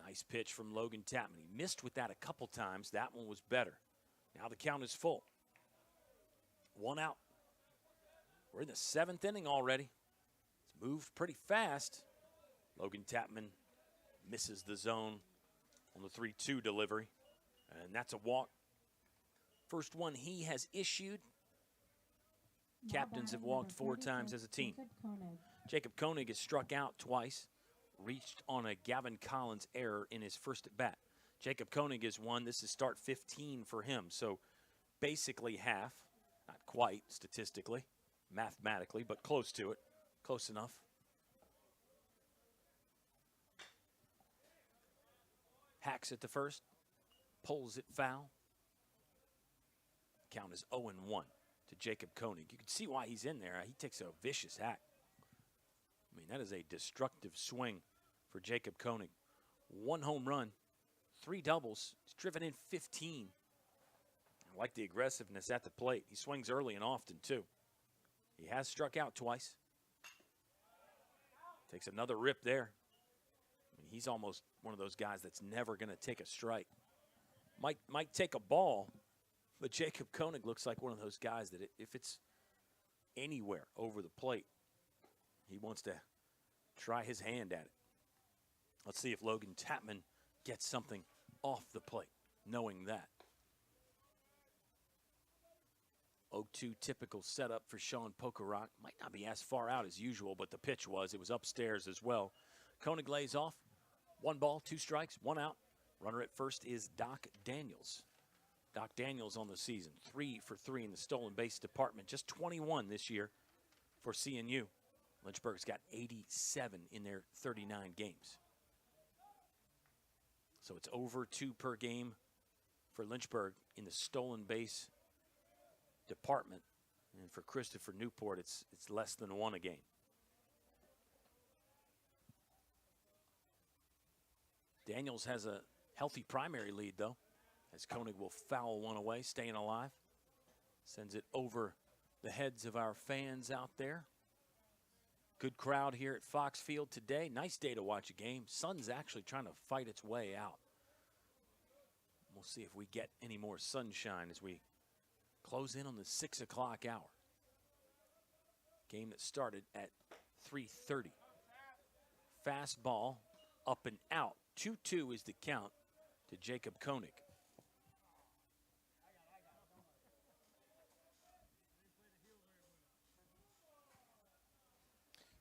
Nice pitch from Logan Tapman. He missed with that a couple times. That one was better. Now the count is full. 1 out. We're in the 7th inning already. It's moved pretty fast. Logan Tapman misses the zone on the 3-2 delivery, and that's a walk. First one he has issued. Captains have walked 4 times as a team. Jacob Koenig has struck out twice, reached on a Gavin Collins error in his first at bat. Jacob Koenig is one. This is start 15 for him, so basically half. Not quite statistically, mathematically, but close to it. Close enough. Hacks at the first, pulls it foul. Count is 0-1 to Jacob Koenig. You can see why he's in there. He takes a vicious hack. I mean, that is a destructive swing for Jacob Koenig. 1 home run, 3 doubles. He's driven in 15. I like the aggressiveness at the plate. He swings early and often, too. He has struck out twice. Takes another rip there. I mean, he's almost one of those guys that's never going to take a strike. Might take a ball, but Jacob Koenig looks like one of those guys that if it's anywhere over the plate, he wants to try his hand at it. Let's see if Logan Tapman gets something off the plate, knowing that. 0-2 typical setup for Sean Pokerock. Might not be as far out as usual, but the pitch was. It was upstairs as well. Koenig lays off. 1 ball, 2 strikes, 1 out. Runner at first is Doc Daniels. Doc Daniels on the season, 3 for 3 in the stolen base department. Just 21 this year for CNU. Lynchburg's got 87 in their 39 games. So it's over 2 per game for Lynchburg in the stolen base department. And for Christopher Newport, it's less than 1 a game. Daniels has a healthy primary lead, though, as Koenig will foul one away, staying alive. Sends it over the heads of our fans out there. Good crowd here at Fox Field today. Nice day to watch a game. Sun's actually trying to fight its way out. We'll see if we get any more sunshine as we close in on the 6 o'clock hour. Game that started at 3:30. Fastball up and out. 2-2 is the count to Jacob Koenig.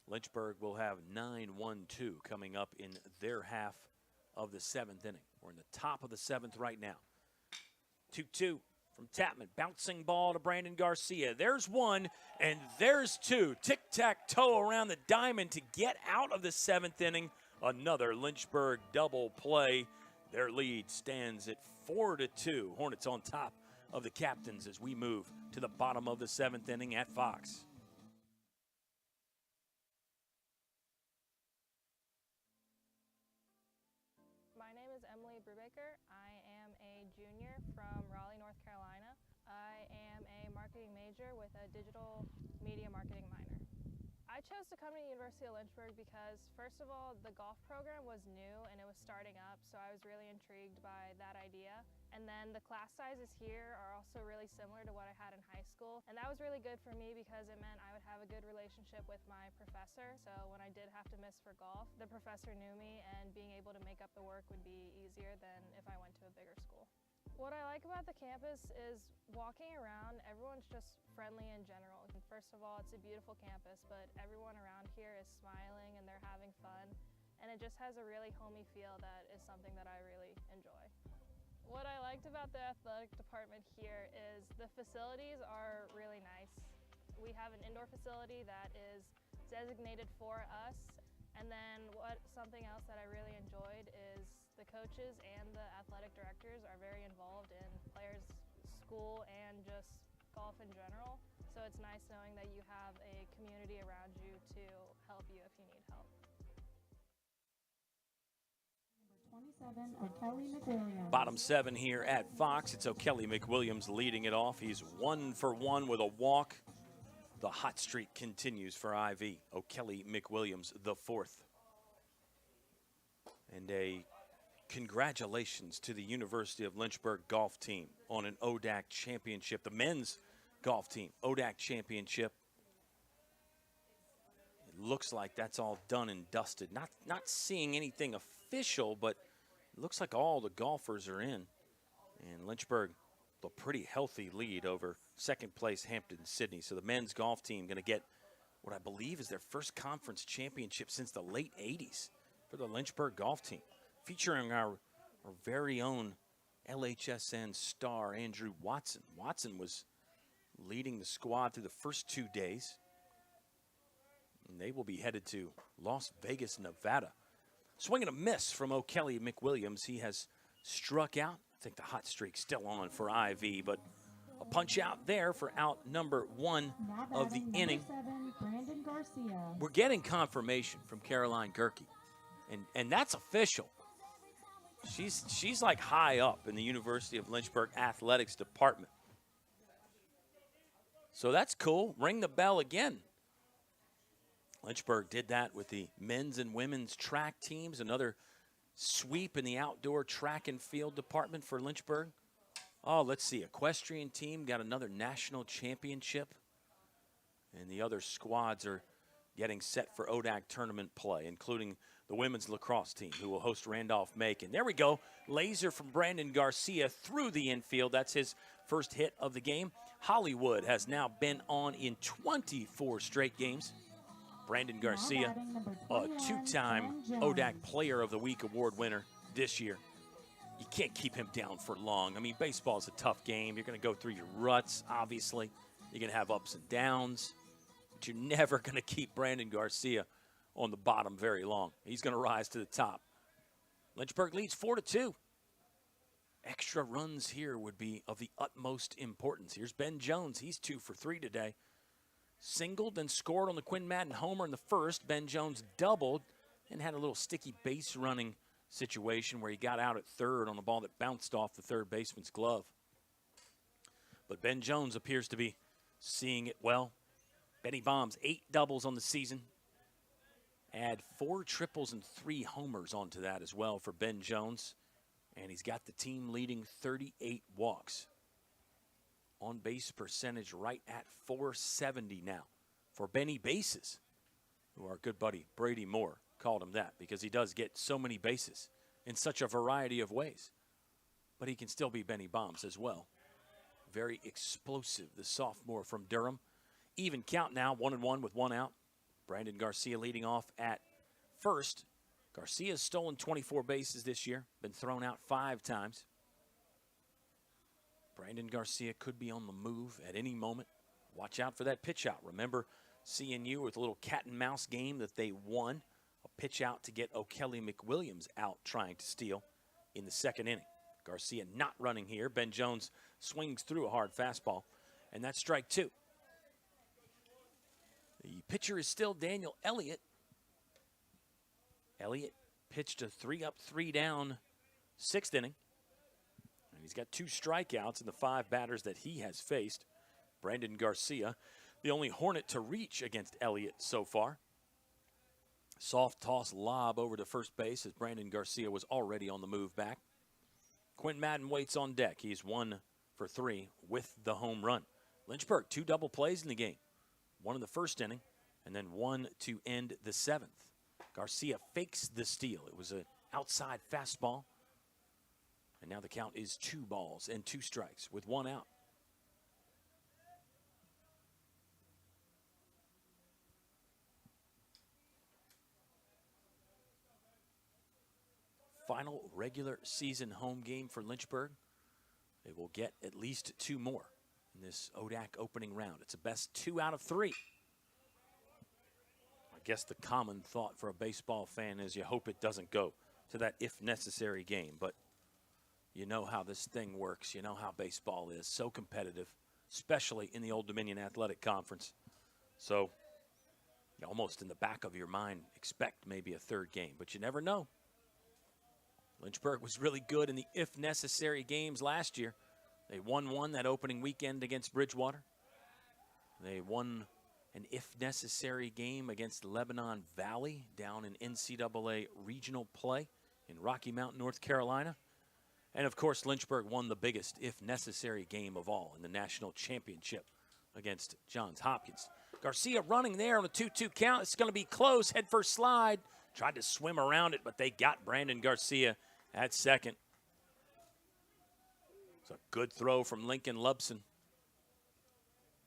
Lynchburg will have 9-1-2 coming up in their half of the 7th inning. We're in the top of the 7th right now. 2-2 from Tapman. Bouncing ball to Brandon Garcia. There's one, and there's two. Tic-tac-toe around the diamond to get out of the 7th inning. Another Lynchburg double play. Their lead stands at 4-2. Hornets on top of the captains as we move to the bottom of the 7th inning at Fox. I am a junior from Raleigh, North Carolina. I am a marketing major with a digital media marketing minor. I chose to come to the University of Lynchburg because, first of all, the golf program was new and it was starting up, so I was really intrigued by that idea. And then the class sizes here are also really similar to what I had in high school. And that was really good for me because it meant I would have a good relationship with my professor. So when I did have to miss for golf, the professor knew me and being able to make up the work would be easier than if I went to a bigger school. What I like about the campus is walking around, everyone's just friendly in general. And first of all, it's a beautiful campus, but everyone around here is smiling and they're having fun. And it just has a really homey feel that is something that I really enjoy. What I liked about the athletic department here is the facilities are really nice. We have an indoor facility that is designated for us. And then something else that I really enjoyed is the coaches and the athletic directors are very involved in players' school and just golf in general. So it's nice knowing that you have a community around you to help you if you need help. 27, O'Kelly McWilliams. Bottom 7 here at Fox. It's O'Kelly McWilliams leading it off. He's 1 for 1 with a walk. The hot streak continues for IV. O'Kelly McWilliams, the 4th. And a congratulations to the University of Lynchburg golf team on an ODAC championship. The men's golf team, ODAC championship. It looks like that's all done and dusted. Not seeing anything official, but it looks like all the golfers are in. And Lynchburg, a pretty healthy lead over second place Hampton-Sydney. So the men's golf team going to get what I believe is their first conference championship since the late 80s for the Lynchburg golf team, featuring our very own LHSN star, Andrew Watson. Watson was leading the squad through the first 2 days. And they will be headed to Las Vegas, Nevada. Swing and a miss from O'Kelly McWilliams. He has struck out. I think the hot streak's still on for IV, but a punch out there for out number 1 of the inning. 7, Brandon Garcia. We're getting confirmation from Caroline Gerke, and that's official. She's like high up in the University of Lynchburg athletics department. So that's cool. Ring the bell again. Lynchburg did that with the men's and women's track teams. Another sweep in the outdoor track and field department for Lynchburg. Oh, let's see. Equestrian team got another national championship. And the other squads are getting set for ODAC tournament play, including the women's lacrosse team, who will host Randolph-Macon. There we go. Laser from Brandon Garcia through the infield. That's his first hit of the game. Hollywood has now been on in 24 straight games. Brandon Garcia, a 2-time ODAC Player of the Week award winner this year. You can't keep him down for long. I mean, baseball is a tough game. You're going to go through your ruts, obviously. You're going to have ups and downs. But you're never going to keep Brandon Garcia on the bottom very long. He's going to rise to the top. Lynchburg leads 4-2. Extra runs here would be of the utmost importance. Here's Ben Jones. He's 2 for 3 today. Singled and scored on the Quinn Madden homer in the first. Ben Jones doubled and had a little sticky base running situation where he got out at third on the ball that bounced off the third baseman's glove. But Ben Jones appears to be seeing it well. Benny Bombs, 8 doubles on the season. Add 4 triples and 3 homers onto that as well for Ben Jones. And he's got the team leading 38 walks. On base percentage right at .470 now for Benny Bases, who our good buddy Brady Moore called him that because he does get so many bases in such a variety of ways. But he can still be Benny Bombs as well. Very explosive, the sophomore from Durham. Even count now, 1-1 with 1 out. Brandon Garcia leading off at first. Garcia's stolen 24 bases this year, been thrown out 5 times. Brandon Garcia could be on the move at any moment. Watch out for that pitch out. Remember CNU with a little cat and mouse game that they won. A pitch out to get O'Kelly McWilliams out trying to steal in the 2nd inning. Garcia not running here. Ben Jones swings through a hard fastball, and that's strike 2. The pitcher is still Daniel Elliott. Elliott pitched a 3-up, 3-down 6th inning. And he's got 2 strikeouts in the 5 batters that he has faced. Brandon Garcia, the only Hornet to reach against Elliott so far. Soft toss lob over to first base as Brandon Garcia was already on the move back. Quinn Madden waits on deck. He's 1 for 3 with the home run. Lynchburg, 2 double plays in the game. 1 in the 1st inning, and then 1 to end the 7th. Garcia fakes the steal. It was an outside fastball. And now the count is 2 balls and 2 strikes with 1 out. Final regular season home game for Lynchburg. They will get at least 2 more in this ODAC opening round. It's a best 2 out of 3. I guess the common thought for a baseball fan is you hope it doesn't go to that if necessary game, but you know how this thing works. You know how baseball is. So competitive, especially in the Old Dominion Athletic Conference. So you almost in the back of your mind expect maybe a 3rd game, but you never know. Lynchburg was really good in the if necessary games last year. They won 1 that opening weekend against Bridgewater. They won an if necessary game against Lebanon Valley down in NCAA regional play in Rocky Mount, North Carolina. And of course, Lynchburg won the biggest if necessary game of all in the national championship against Johns Hopkins. Garcia running there on a 2-2 count. It's going to be close. Head first slide. Tried to swim around it, but they got Brandon Garcia at second. It's a good throw from Lincoln Lubson.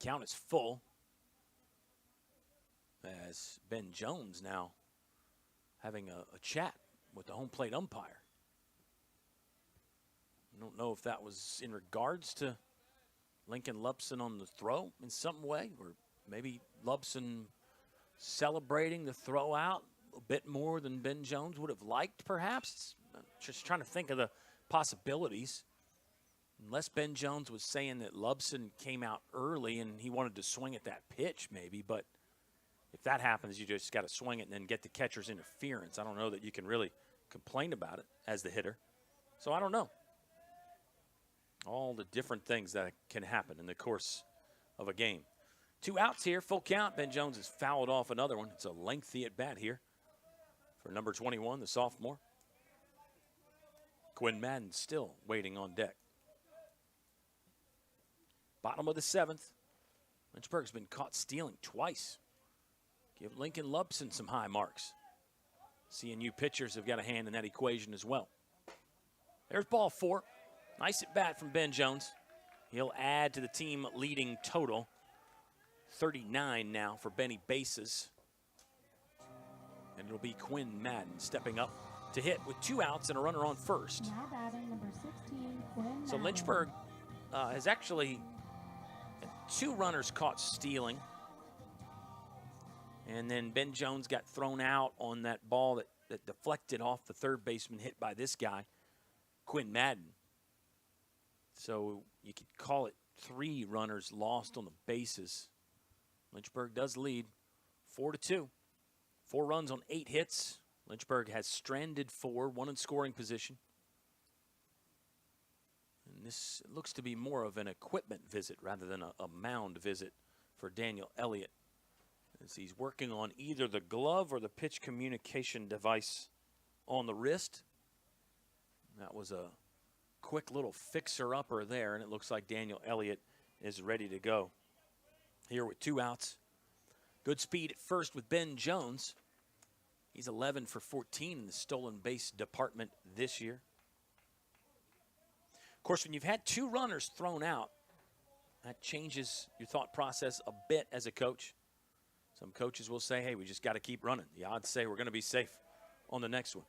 Count is full. As Ben Jones now having a chat with the home plate umpire. I don't know if that was in regards to Lincoln Lubson on the throw in some way, or maybe Lubson celebrating the throw out a bit more than Ben Jones would have liked, perhaps. Just trying to think of the possibilities. Unless Ben Jones was saying that Lubson came out early and he wanted to swing at that pitch, maybe. But if that happens, you just got to swing it and then get the catcher's interference. I don't know that you can really complain about it as the hitter. So I don't know. All the different things that can happen in the course of a game. 2 outs here, full count. Ben Jones has fouled off another one. It's a lengthy at bat here for number 21, the sophomore. Quinn Madden still waiting on deck. Bottom of the 7th. Lynchburg's been caught stealing twice. Give Lincoln Lubson some high marks. CNU pitchers have got a hand in that equation as well. There's ball 4. Nice at bat from Ben Jones. He'll add to the team leading total. 39 now for Benny Bases. And it'll be Quinn Madden stepping up to hit with 2 outs and a runner on first. Now batting number 16, Quinn So Madden. Lynchburg has actually had 2 runners caught stealing. And then Ben Jones got thrown out on that ball that deflected off the third baseman hit by this guy, Quinn Madden. So you could call it 3 runners lost on the bases. Lynchburg does lead 4-2. 4 runs on 8 hits. Lynchburg has stranded 4, 1 in scoring position. And This looks to be more of an equipment visit rather than a mound visit for Daniel Elliott, as he's working on either the glove or the pitch communication device on the wrist. That was a quick little fixer-upper there, and it looks like Daniel Elliott is ready to go. Here with 2 outs. Good speed at first with Ben Jones. He's 11 for 14 in the stolen base department this year. Of course, when you've had 2 runners thrown out, that changes your thought process a bit as a coach. Some coaches will say, hey, we just got to keep running. The odds say we're going to be safe on the next one.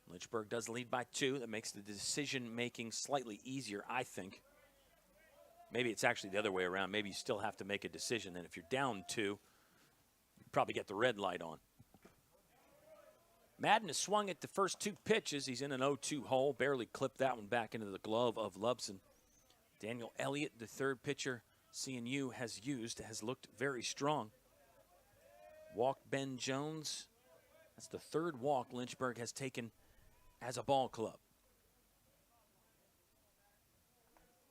Lynchburg does lead by 2. That makes the decision-making slightly easier, I think. Maybe it's actually the other way around. Maybe you still have to make a decision. Then if you're down 2, you probably get the red light on. Madden has swung at the first 2 pitches. He's in an 0-2 hole. Barely clipped that one back into the glove of Lubson. Daniel Elliott, the third pitcher CNU has used, has looked very strong. Walked Ben Jones. That's the 3rd walk Lynchburg has taken as a ball club.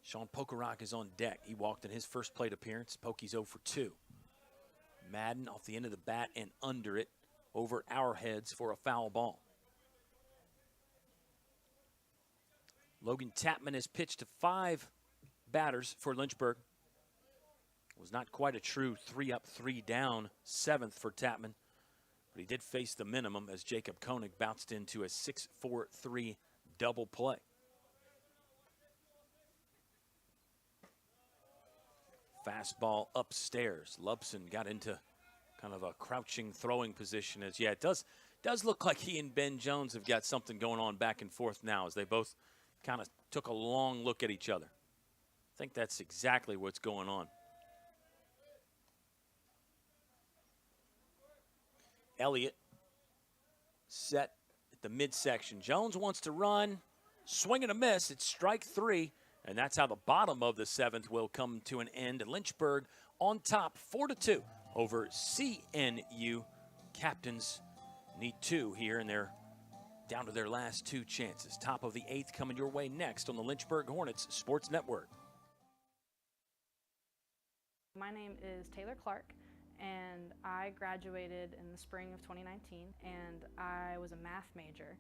Sean Pokerock is on deck. He walked in his first plate appearance. Pokey's 0 for 2. Madden off the end of the bat and under it over our heads for a foul ball. Logan Tapman has pitched to 5 batters for Lynchburg. It was not quite a true 3 up, 3 down 7th for Tapman, but he did face the minimum as Jacob Koenig bounced into a 6-4-3 double play. Fastball upstairs. Lubson got into kind of a crouching throwing position. As it does look like he and Ben Jones have got something going on back and forth now, as they both kind of took a long look at each other. I think that's exactly what's going on. Elliott set at the midsection. Jones wants to run, swing and a miss. It's strike 3. And that's how the bottom of the 7th will come to an end. And Lynchburg on top, 4-2 over CNU. Captains need 2 here, and they're down to their last 2 chances. Top of the 8th coming your way next on the Lynchburg Hornets Sports Network. My name is Taylor Clark, and I graduated in the spring of 2019, and I was a math major.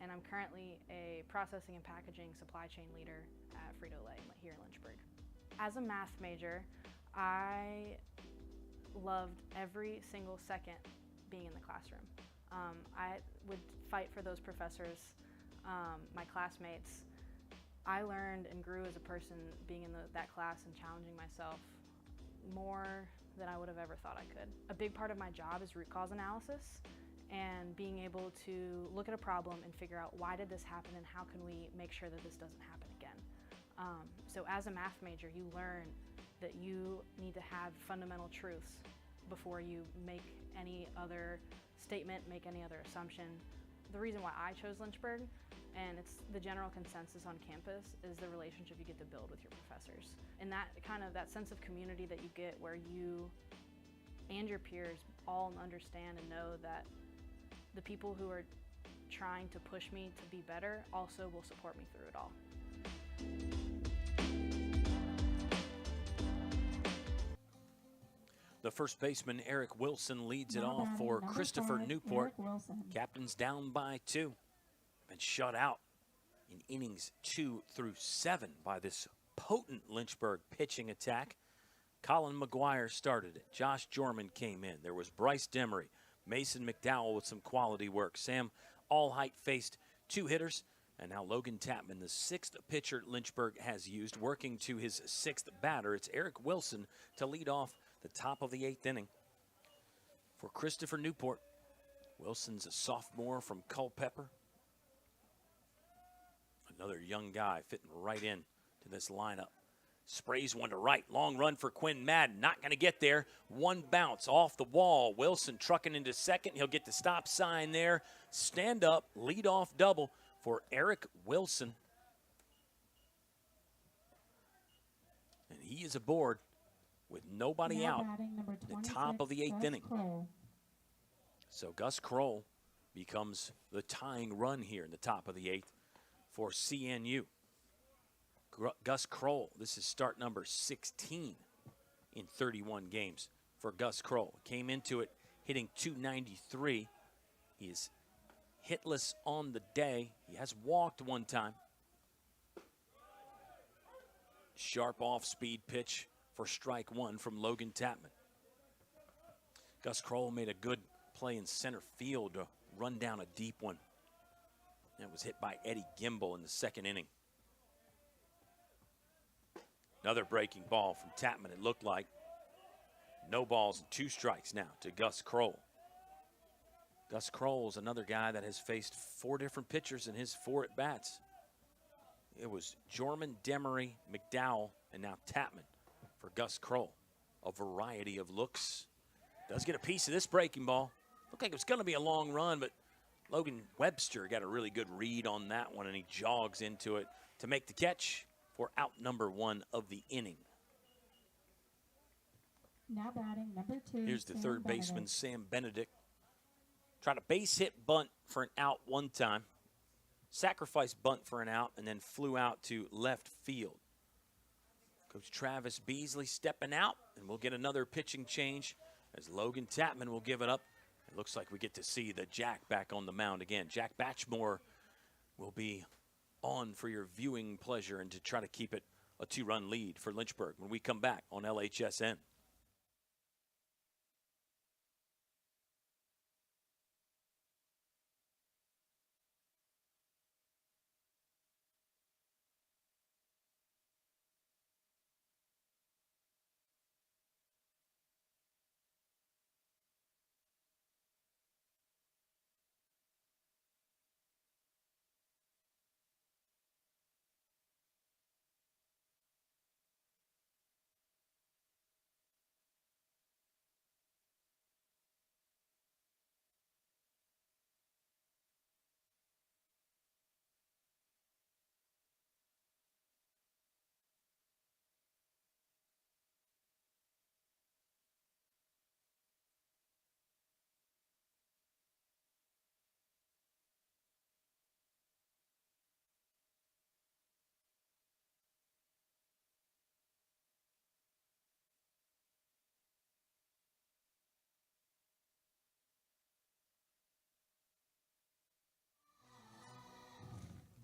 And I'm currently a processing and packaging supply chain leader at Frito-Lay here in Lynchburg. As a math major, I loved every single second being in the classroom. I would fight for those professors, my classmates. I learned and grew as a person being in that class and challenging myself more than I would have ever thought I could. A big part of my job is root cause analysis, and being able to look at a problem and figure out why did this happen and how can we make sure that this doesn't happen again. So as a math major, you learn that you need to have fundamental truths before you make any other statement, make any other assumption. The reason why I chose Lynchburg, and it's the general consensus on campus, is the relationship you get to build with your professors. And that sense of community that you get where you and your peers all understand and know that the people who are trying to push me to be better also will support me through it all. The first baseman, Eric Wilson, leads it off for Christopher Newport. Captains down by 2. Been shut out in innings 2 through 7 by this potent Lynchburg pitching attack. Colin McGuire started it. Josh Jorman came in. There was Bryce Demery. Mason McDowell with some quality work. Sam Allheight faced 2 hitters. And now Logan Tapman, the 6th pitcher Lynchburg has used, working to his 6th batter. It's Eric Wilson to lead off the top of the 8th inning for Christopher Newport. Wilson's a sophomore from Culpeper. Another young guy fitting right in to this lineup. Sprays one to right. Long run for Quinn Madden. Not going to get there. One bounce off the wall. Wilson trucking into second. He'll get the stop sign there. Stand up, lead off double for Eric Wilson. And he is aboard with nobody out at the top of the 8th inning. So Gus Kroll becomes the tying run here in the top of the 8th for CNU. Gus Kroll. This is start number 16 in 31 games for Gus Kroll. Came into it hitting .293. He is hitless on the day. He has walked one time. Sharp off-speed pitch for strike one from Logan Tapman. Gus Kroll made a good play in center field to run down a deep one. That was hit by Eddie Gimbel in the second inning. Another breaking ball from Tapman, it looked like. No balls and 2 strikes now to Gus Kroll. Gus Kroll is another guy that has faced 4 different pitchers in his 4 at-bats. It was Jorman, Demery, McDowell, and now Tapman for Gus Kroll. A variety of looks. Does get a piece of this breaking ball. Looked like it was going to be a long run, but Logan Webster got a really good read on that one, and he jogs into it to make the catch for out number 1 of the inning. Now batting number 2. Here's the Sam third Benedict. baseman, Sam Benedict. Tried a base hit bunt for an out one time. Sacrifice bunt for an out, and then flew out to left field. Coach Travis Beasley stepping out, and we'll get another pitching change as Logan Tapman will give it up. It looks like we get to see the Jack back on the mound again. Jack Batchmore will be on for your viewing pleasure and to try to keep it a 2-run lead for Lynchburg when we come back on LHSN.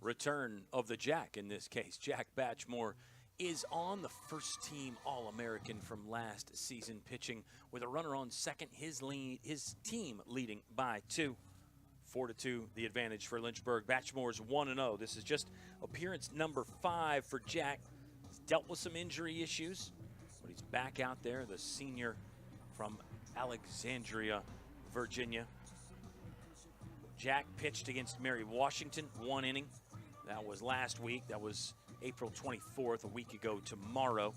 Return of the Jack in this case. Jack Batchmore is on, the first team All-American from last season, pitching with a runner on second. His team leading by 2. 4-2 the advantage for Lynchburg. Batchmore's 1-0. This is just appearance number 5 for Jack. He's dealt with some injury issues, but he's back out there, the senior from Alexandria, Virginia. Jack pitched against Mary Washington, 1 inning. That was last week. That was April 24th, a week ago tomorrow.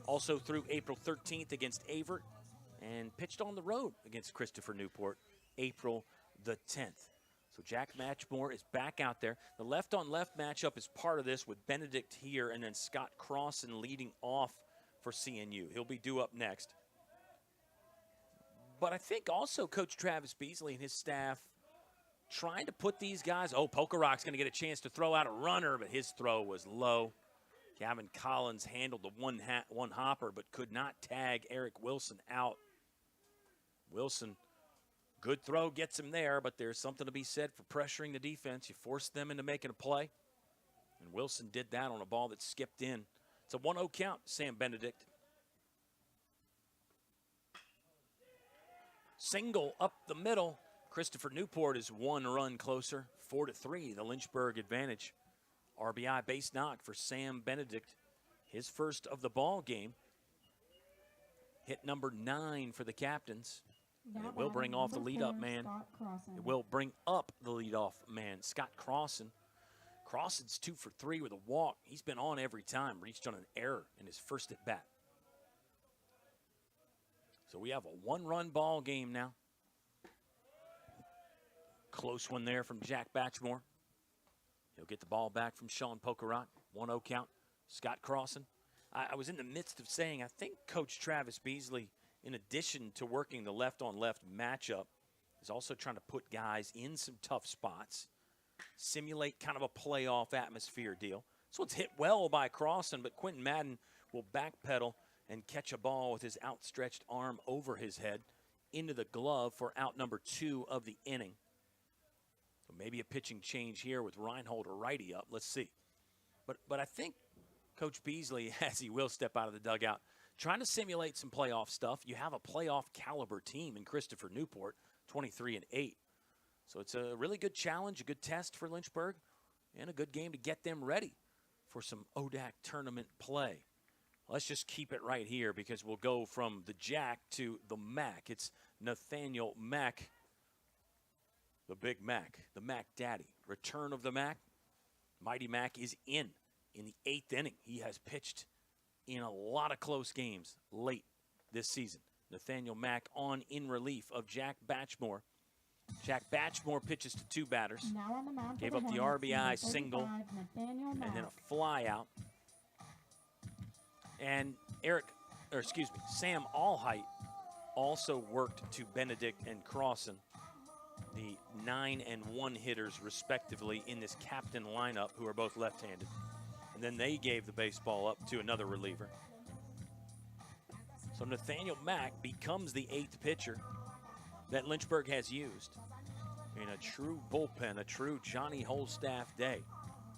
Also through April 13th against Avert, and pitched on the road against Christopher Newport, April the 10th. So Jack Batchmore is back out there. The left-on-left matchup is part of this with Benedict here and then Scott Crossan leading off for CNU. He'll be due up next. But I think also Coach Travis Beasley and his staff trying to put these guys, Polka Rock's going to get a chance to throw out a runner, but his throw was low. Gavin Collins handled the one hopper, but could not tag Eric Wilson out. Wilson, good throw, gets him there, but there's something to be said for pressuring the defense. You force them into making a play, and Wilson did that on a ball that skipped in. It's a 1-0 count, Sam Benedict. Single up the middle. Christopher Newport is 1 run closer, 4-3, the Lynchburg advantage. RBI base knock for Sam Benedict, his first of the ball game. Hit number 9 for the captains. And it will bring off the leadoff man. It will bring up the leadoff man, Scott Crossan. Crossan's 2 for 3 with a walk. He's been on every time, reached on an error in his first at bat. So we have a 1-run ball game now. Close one there from Jack Batchmore. He'll get the ball back from Sean Pokerot. 1-0 count. Scott Crossan. I was in the midst of saying I think Coach Travis Beasley, in addition to working the left-on-left matchup, is also trying to put guys in some tough spots, simulate kind of a playoff atmosphere deal. This one's hit well by Crossan, but Quentin Madden will backpedal and catch a ball with his outstretched arm over his head into the glove for out number 2 of the inning. So maybe a pitching change here with Reinhold or righty up. Let's see. But I think Coach Beasley, as he will step out of the dugout, trying to simulate some playoff stuff. You have a playoff caliber team in Christopher Newport, 23-8. So it's a really good challenge, a good test for Lynchburg, and a good game to get them ready for some ODAC tournament play. Let's just keep it right here because we'll go from the Jack to the Mac. It's Nathaniel Mack, the Big Mac, the Mac Daddy. Return of the Mac. Mighty Mac is in the 8th inning. He has pitched in a lot of close games late this season. Nathaniel Mack on in relief of Jack Batchmore. Jack Batchmore pitches to 2 batters. Now on the mound Gave for the up the Hornets, RBI number single 35, Nathaniel and then Mack. a fly out. And Sam Allheight also worked to Benedict and Crossan, the 9 and 1 hitters respectively in this captain lineup, who are both left-handed. And then they gave the baseball up to another reliever. So Nathaniel Mack becomes the 8th pitcher that Lynchburg has used in a true bullpen, a true Johnny Holstaff day.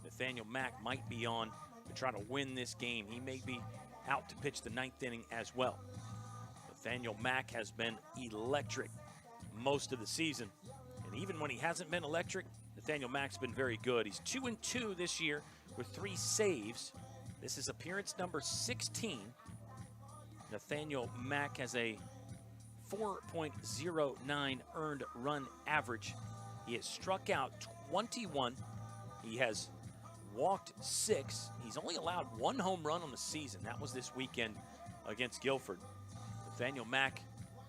Nathaniel Mack might be on to try to win this game. He may be out to pitch the 9th inning as well. Nathaniel Mack has been electric most of the season. And even when he hasn't been electric, Nathaniel Mack's been very good. He's 2-2 this year with 3 saves. This is appearance number 16. Nathaniel Mack has a 4.09 earned run average. He has struck out 21. He has walked 6. He's only allowed 1 home run on the season. That was this weekend against Guilford. Nathaniel Mack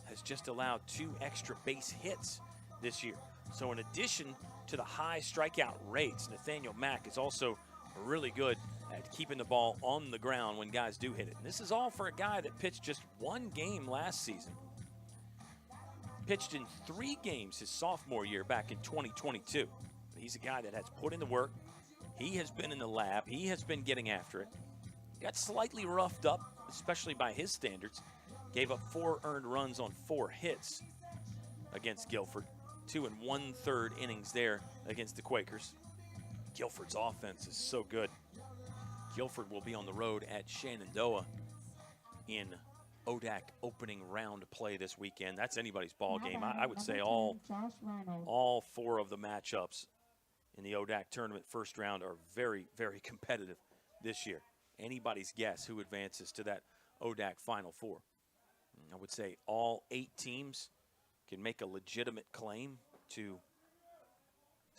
has just allowed 2 extra base hits this year. So in addition to the high strikeout rates, Nathaniel Mack is also really good at keeping the ball on the ground when guys do hit it. And this is all for a guy that pitched just 1 game last season. Pitched in 3 games his sophomore year back in 2022. He's a guy that has put in the work. He has been in the lab. He has been getting after it. Got slightly roughed up, especially by his standards. Gave up 4 earned runs on 4 hits against Guilford. 2 1/3 innings there against the Quakers. Guilford's offense is so good. Guilford will be on the road at Shenandoah in ODAC opening round play this weekend. That's anybody's ball game. I would say all 4 of the matchups in the ODAC tournament first round are very, very competitive this year. Anybody's guess who advances to that ODAC Final Four. I would say all 8 teams can make a legitimate claim to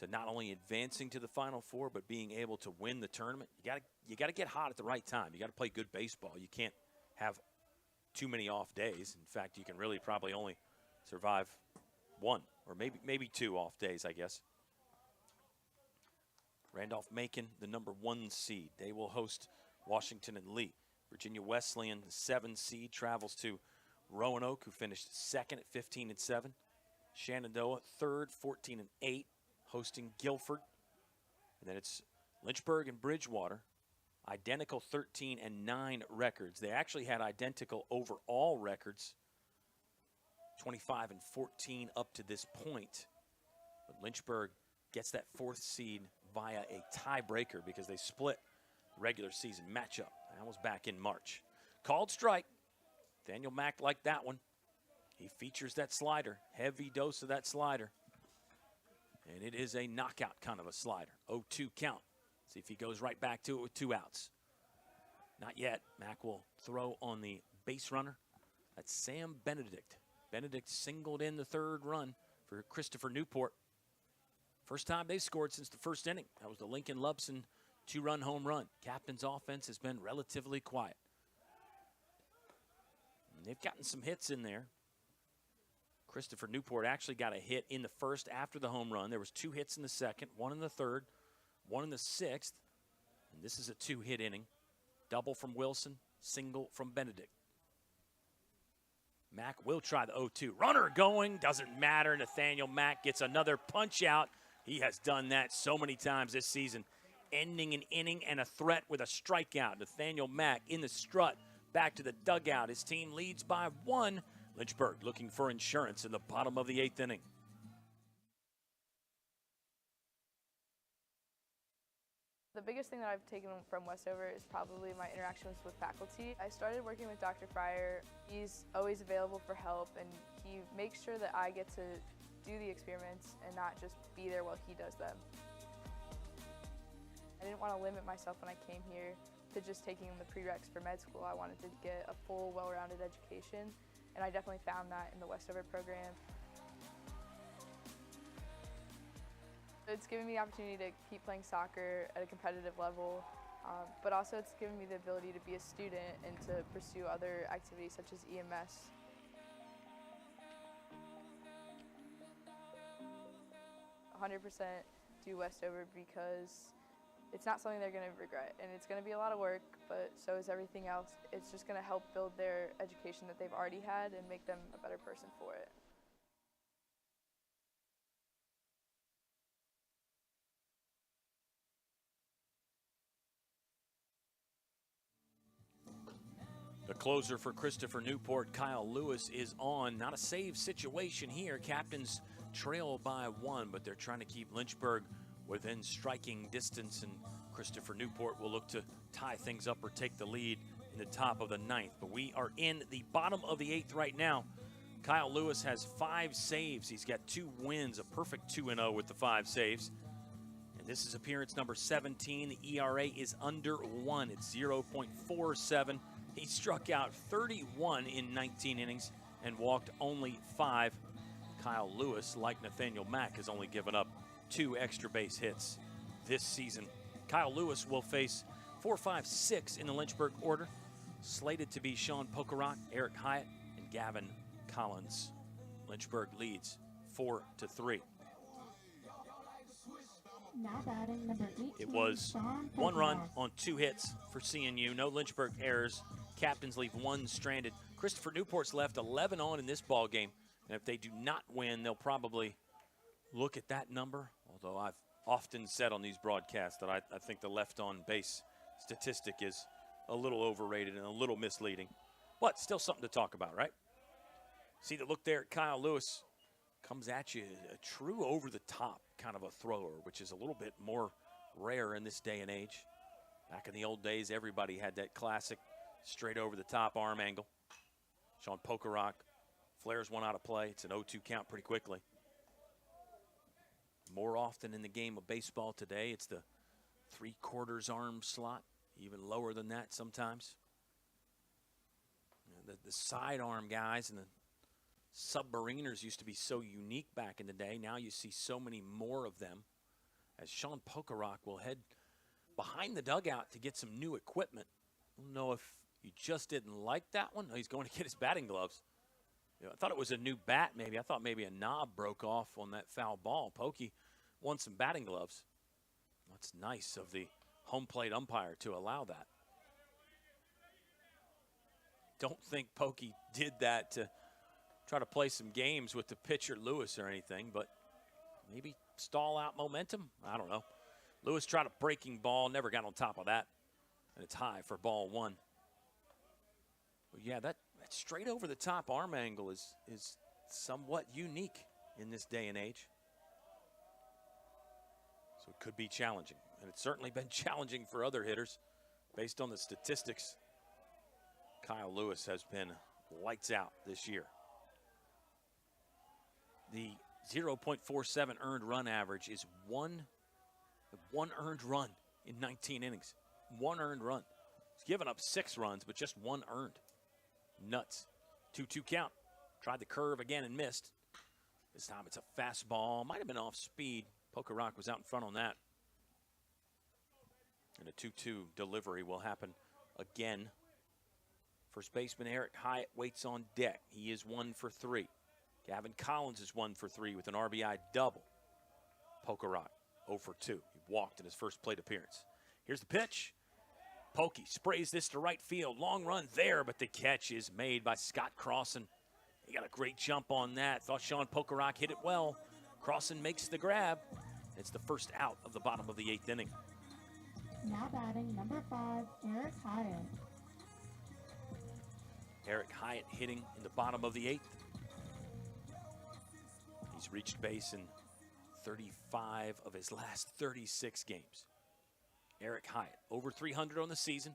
not only advancing to the Final Four, but being able to win the tournament. You got to get hot at the right time. You got to play good baseball. You can't have too many off days. In fact, you can really probably only survive 1 or maybe 2 off days, I guess. Randolph-Macon, the number 1 seed. They will host Washington and Lee. Virginia Wesleyan, the 7 seed, travels to Roanoke, who finished 2nd at 15-7. Shenandoah, 3rd, 14-8, hosting Guilford. And then it's Lynchburg and Bridgewater, identical 13-9 records. They actually had identical overall records, 25-14 up to this point. But Lynchburg gets that 4th seed via a tiebreaker because they split regular season matchup. That was back in March. Called strike. Nathaniel Mack liked that one. He features that slider, heavy dose of that slider. And it is a knockout kind of a slider. 0-2 count. See if he goes right back to it with 2 outs. Not yet. Mack will throw on the base runner. That's Sam Benedict. Benedict singled in the 3rd run for Christopher Newport. First time they scored since the 1st inning. That was the Lincoln Lubson 2-run home run. Captain's offense has been relatively quiet. And they've gotten some hits in there. Christopher Newport actually got a hit in the 1st after the home run. There was 2 hits in the 2nd, 1 in the 3rd, 1 in the 6th. And this is a 2-hit inning. Double from Wilson, single from Benedict. Mack will try the 0-2. Runner going, doesn't matter. Nathaniel Mack gets another punch out. He has done that so many times this season. ending an inning and a threat with a strikeout. Nathaniel Mack in the strut, back to the dugout. His team leads by 1. Lynchburg looking for insurance in the bottom of the 8th inning. The biggest thing that I've taken from Westover is probably my interactions with faculty. I started working with Dr. Fryer. He's always available for help, and he makes sure that I get to do the experiments and not just be there while he does them. I didn't want to limit myself when I came here to just taking the prereqs for med school. I wanted to get a full, well-rounded education, and I definitely found that in the Westover program. It's given me the opportunity to keep playing soccer at a competitive level, but also it's given me the ability to be a student and to pursue other activities such as EMS. "100% do Westover because it's not something they're going to regret, and it's going to be a lot of work, but so is everything else. It's just going to help build their education that they've already had and make them a better person for it." The closer for Christopher Newport, Kyle Lewis, is on. Not a save situation here. Captains trail by 1, but they're trying to keep Lynchburg within striking distance, and Christopher Newport will look to tie things up or take the lead in the top of the 9th. But we are in the bottom of the 8th right now. Kyle Lewis has 5 saves. He's got 2 wins, a perfect 2-0 with the 5 saves. And this is appearance number 17. The ERA is under 1. It's 0.47. He struck out 31 in 19 innings and walked only 5. Kyle Lewis, like Nathaniel Mack, has only given up 2 extra base hits this season. Kyle Lewis will face 4, 5, 6 in the Lynchburg order, slated to be Sean Pokerock, Eric Hyatt, and Gavin Collins. Lynchburg leads 4-3. Now batting number 18, It was Sean 1 run Pokerock. on 2 hits for CNU. No Lynchburg errors. Captains leave 1 stranded. Christopher Newport's left 11 on in this ball game, and if they do not win, they'll probably look at that number. Although I've often said on these broadcasts that I think the left on base statistic is a little overrated and a little misleading, but still something to talk about, right? See the look there at Kyle Lewis. Comes at you, a true over-the-top kind of a thrower, which is a little bit more rare in this day and age. Back in the old days, everybody had that classic straight over-the-top arm angle. Sean Pokerock flares one out of play. It's an 0-2 count pretty quickly. More often in the game of baseball today, it's the 3/4 arm slot, even lower than that sometimes. You know, the sidearm guys and the submariners used to be so unique back in the day. Now you see so many more of them, as Sean Pokerock will head behind the dugout to get some new equipment. I don't know if you just didn't like that one. No, he's going to get his batting gloves. You know, I thought it was a new bat maybe. I thought maybe a knob broke off on that foul ball. Pokey won some batting gloves. That's nice of the home plate umpire to allow that. Don't think Pokey did that to try to play some games with the pitcher Lewis or anything, but maybe stall out momentum. I don't know. Lewis tried a breaking ball, never got on top of that, and it's high for ball 1. But yeah, that straight over the top arm angle is somewhat unique in this day and age. So it could be challenging, and it's certainly been challenging for other hitters based on the statistics. Kyle Lewis has been lights out this year. The 0.47 earned run average is one earned run in 19 innings. 1 earned run. He's given up 6 runs, but just 1 earned. Nuts. 2-2 count. Tried the curve again and missed. This time it's a fastball. Might have been off speed. Pokerock was out in front on that. And a 2-2 delivery will happen again. First baseman Eric Hyatt waits on deck. He is 1 for 3. Gavin Collins is 1 for 3 with an RBI double. Pokerock 0 for 2. He walked in his first plate appearance. Here's the pitch. Pokey sprays this to right field. Long run there, but the catch is made by Scott Crossan. He got a great jump on that. Thought Sean Pokerock hit it well. Crossan makes the grab. It's the first out of the bottom of the 8th inning. Now batting number 5, Eric Hyatt. Eric Hyatt hitting in the bottom of the 8th. He's reached base in 35 of his last 36 games. Eric Hyatt, over 300 on the season.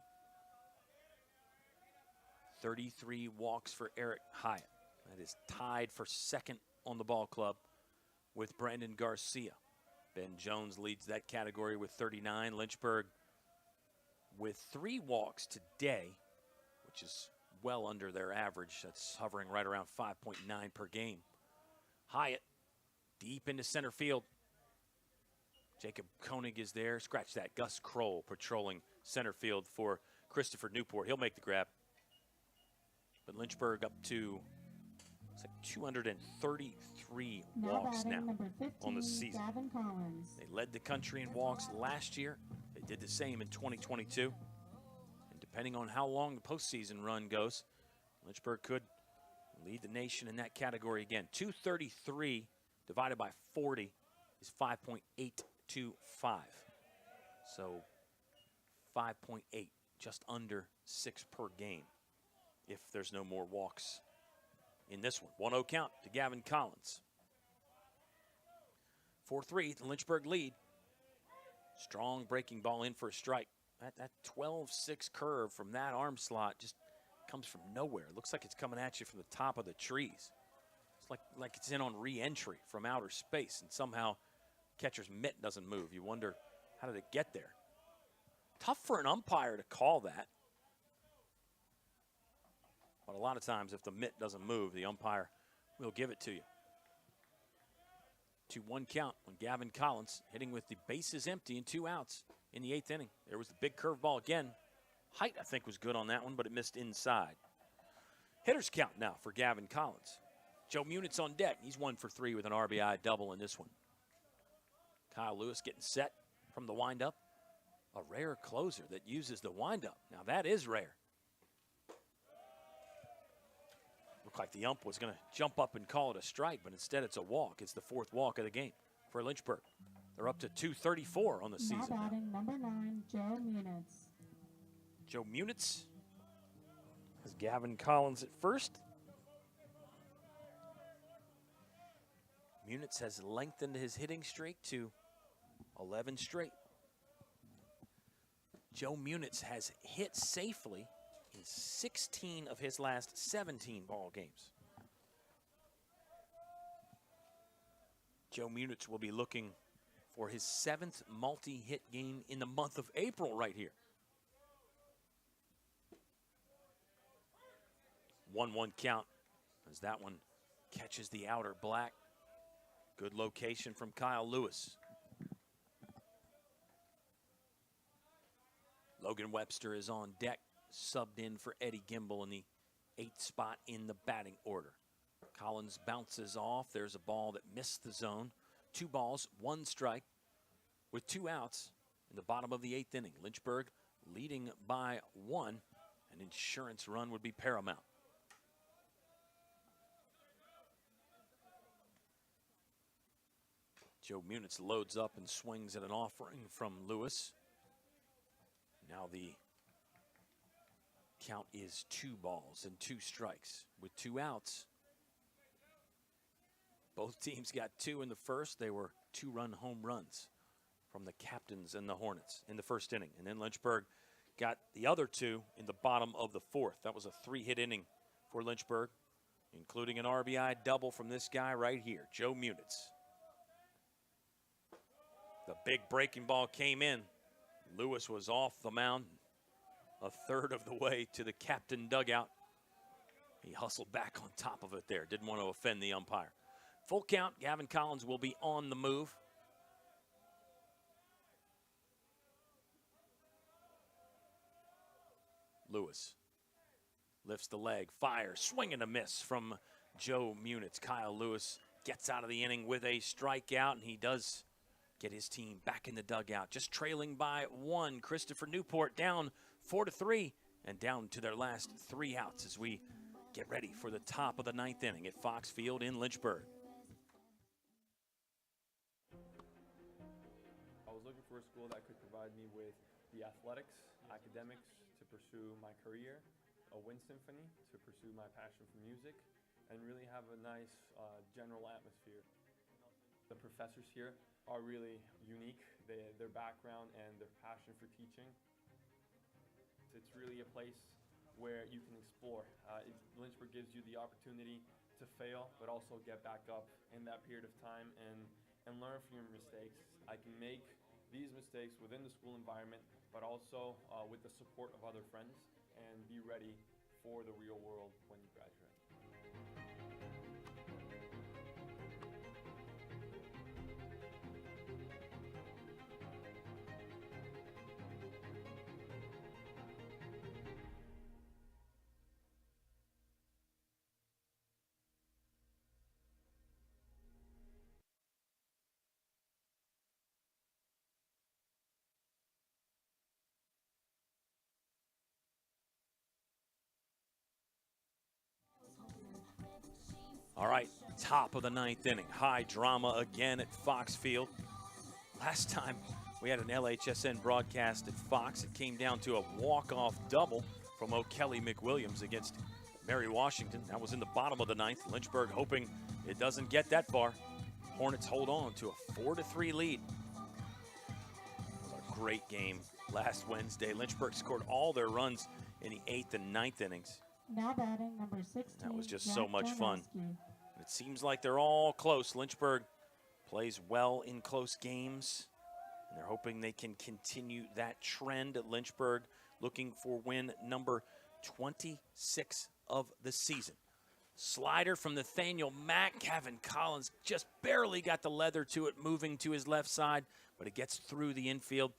33 walks for Eric Hyatt. That is tied for second on the ball club with Brandon Garcia. Ben Jones leads that category with 39. Lynchburg with 3 walks today, which is well under their average. That's hovering right around 5.9 per game. Hyatt deep into center field. Jacob Koenig is there. Scratch that. Gus Kroll patrolling center field for Christopher Newport. He'll make the grab. But Lynchburg up to, it's like 233 walks now on the season. They led the country in walks last year. They did the same in 2022. And depending on how long the postseason run goes, Lynchburg could lead the nation in that category again. 233 divided by 40 is 5.825. So 5.8, just under 6 per game if there's no more walks in this one. 1-0 count to Gavin Collins. 4-3, the Lynchburg lead. Strong breaking ball in for a strike. That 12-6 curve from that arm slot just comes from nowhere. It looks like it's coming at you from the top of the trees. It's like it's in on re-entry from outer space, and somehow catcher's mitt doesn't move. You wonder, how did it get there? Tough for an umpire to call that. But a lot of times, if the mitt doesn't move, the umpire will give it to you. 2-1 count on Gavin Collins, hitting with the bases empty and 2 outs in the 8th inning. There was the big curveball again. Height, I think, was good on that one, but it missed inside. Hitters count now for Gavin Collins. Joe Munitz on deck. He's 1 for 3 with an RBI double in this one. Kyle Lewis getting set from the windup. A rare closer that uses the windup. Now, that is rare. Looked like the ump was going to jump up and call it a strike, but instead it's a walk. It's the 4th walk of the game for Lynchburg. They're up to 234 on the season. Now batting number 9, Joe Munitz. Joe Munitz has Gavin Collins at first. Munitz has lengthened his hitting streak to 11 straight. Joe Munitz has hit safely in 16 of his last 17 ball games. Joe Munitz will be looking for his 7th multi-hit game in the month of April right here. 1-1 count as that one catches the outer black. Good location from Kyle Lewis. Logan Webster is on deck, subbed in for Eddie Gimble in the 8th spot in the batting order. Collins bounces off. There's a ball that missed the zone. 2 balls, 1 strike with 2 outs in the bottom of the 8th inning. Lynchburg leading by 1. An insurance run would be paramount. Joe Munitz loads up and swings at an offering from Lewis. Now the count is 2 balls and 2 strikes with 2 outs. Both teams got 2 in the first. They were 2-run home runs from the Captains and the Hornets in the first inning. And then Lynchburg got the other 2 in the bottom of the 4th. That was a 3-hit inning for Lynchburg, including an RBI double from this guy right here, Joe Munitz. The big breaking ball came in. Lewis was off the mound a third of the way to the captain dugout. He hustled back on top of it there. Didn't want to offend the umpire. Full count. Gavin Collins will be on the move. Lewis lifts the leg, fires, swing and a miss from Joe Munitz. Kyle Lewis gets out of the inning with a strikeout, and he does get his team back in the dugout. Just trailing by 1. Christopher Newport down 4-3 and down to their last 3 outs as we get ready for the top of the 9th inning at Fox Field in Lynchburg. I was looking for a school that could provide me with the athletics, academics to pursue my career, a wind symphony to pursue my passion for music, and really have a nice general atmosphere. The professors here are really unique, their background and their passion for teaching. It's really a place where you can explore. Lynchburg gives you the opportunity to fail, but also get back up in that period of time and learn from your mistakes. I can make these mistakes within the school environment, but also with the support of other friends, and be ready for the real world when you graduate. All right, top of the ninth inning. High drama again at Fox Field. Last time we had an LHSN broadcast at Fox, it came down to a walk-off double from O'Kelly McWilliams against Mary Washington. That was in the bottom of the ninth. Lynchburg hoping it doesn't get that far. Hornets hold on to a 4-3 lead. It was a great game last Wednesday. Lynchburg scored all their runs in the 8th and 9th innings. Now batting number 16. That was just Jack so much fun. Jarnowski. It seems like they're all close. Lynchburg plays well in close games, and they're hoping they can continue that trend. Lynchburg looking for win number 26 of the season. Slider from Nathaniel Mack. Kevin Collins just barely got the leather to it, moving to his left side, but it gets through the infield.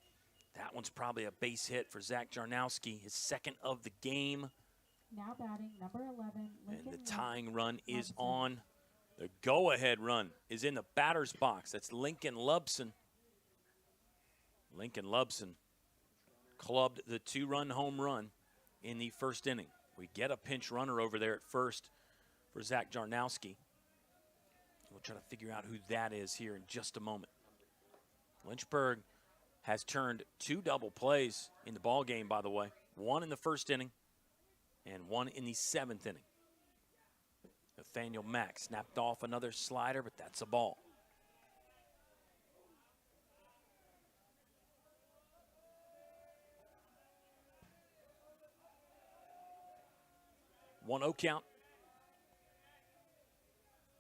That one's probably a base hit for Zach Jarnowski, his second of the game. Now batting number 11. And the tying run is on. The go-ahead run is in the batter's box. That's Lincoln Lubson. Lincoln Lubson clubbed the 2-run home run in the first inning. We get a pinch runner over there at first for Zach Jarnowski. We'll try to figure out who that is here in just a moment. Lynchburg has turned 2 double plays in the ball game, by the way. 1 in the first inning and 1 in the 7th inning. Nathaniel Mack snapped off another slider, but that's a ball. One 0 count.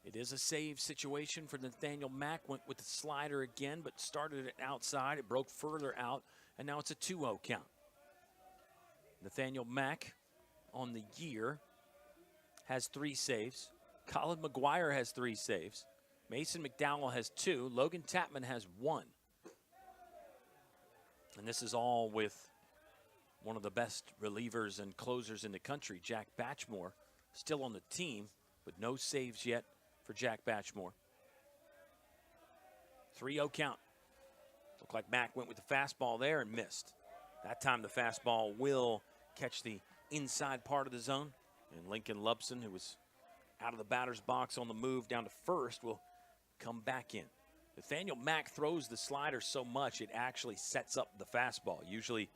It is a save situation for Nathaniel Mack. Went with the slider again, but started it outside. It broke further out, and now it's a 2-0 count. Nathaniel Mack on the year has 3 saves. Colin McGuire has 3 saves. Mason McDowell has 2. Logan Tapman has 1. And this is all with one of the best relievers and closers in the country, Jack Batchmore, still on the team, but no saves yet for Jack Batchmore. 3-0 count. Looked like Mack went with the fastball there and missed. That time the fastball will catch the inside part of the zone. And Lincoln Lubson, who was out of the batter's box on the move down to first, will come back in. Nathaniel Mack throws the slider so much it actually sets up the fastball. Usually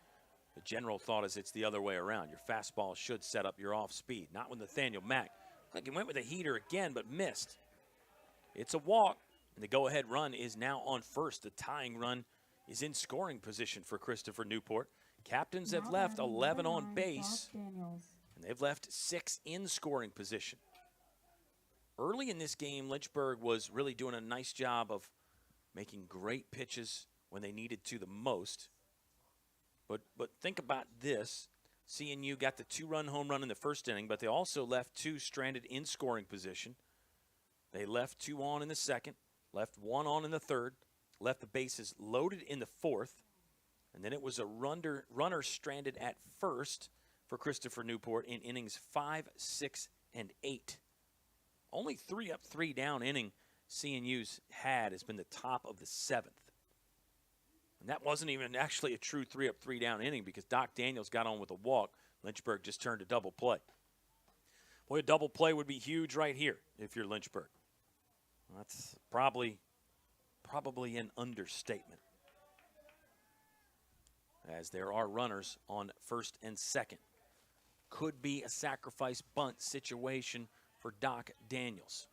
the general thought is it's the other way around. Your fastball should set up your off speed. Not with Nathaniel Mack. Like he went with a heater again, but missed. It's a walk, and the go-ahead run is now on first. The tying run is in scoring position for Christopher Newport. Captains have left 11 on base, and they've left 6 in scoring position. Early in this game, Lynchburg was really doing a nice job of making great pitches when they needed to the most. But think about this. CNU got the 2-run home run in the first inning, but they also left 2 stranded in scoring position. They left 2 on in the second, left 1 on in the third, left the bases loaded in the fourth, and then it was a runner stranded at first for Christopher Newport in innings 5, 6, and 8. Only 3 up, 3 down inning CNU's had has been the top of the 7th. And that wasn't even actually a true 3 up, 3 down inning because Doc Daniels got on with a walk. Lynchburg just turned a double play. Boy, a double play would be huge right here if you're Lynchburg. That's probably an understatement. as there are runners on first and second. Could be a sacrifice bunt situation for Doc Daniels.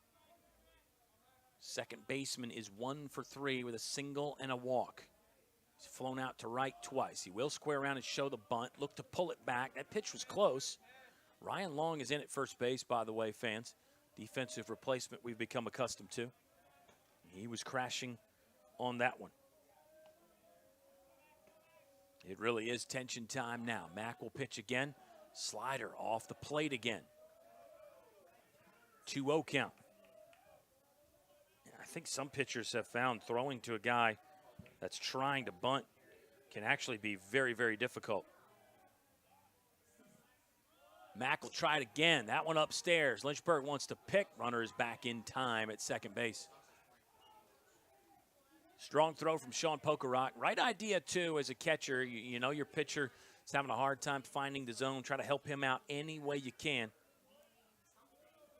Second baseman is 1 for 3 with a single and a walk. He's flown out to right twice. He will square around and show the bunt. Look to pull it back. That pitch was close. Ryan Long is in at first base, by the way, fans. Defensive replacement we've become accustomed to. He was crashing on that one. It really is tension time now. Mack will pitch again. Slider off the plate again. 2-0 count. I think some pitchers have found throwing to a guy that's trying to bunt can actually be very, very difficult. Mack will try it again. That one upstairs. Lynchburg wants to pick. Runner is back in time at second base. Strong throw from Sean Pokerock. Right idea, too, as a catcher. You know your pitcher is having a hard time finding the zone. Try to help him out any way you can.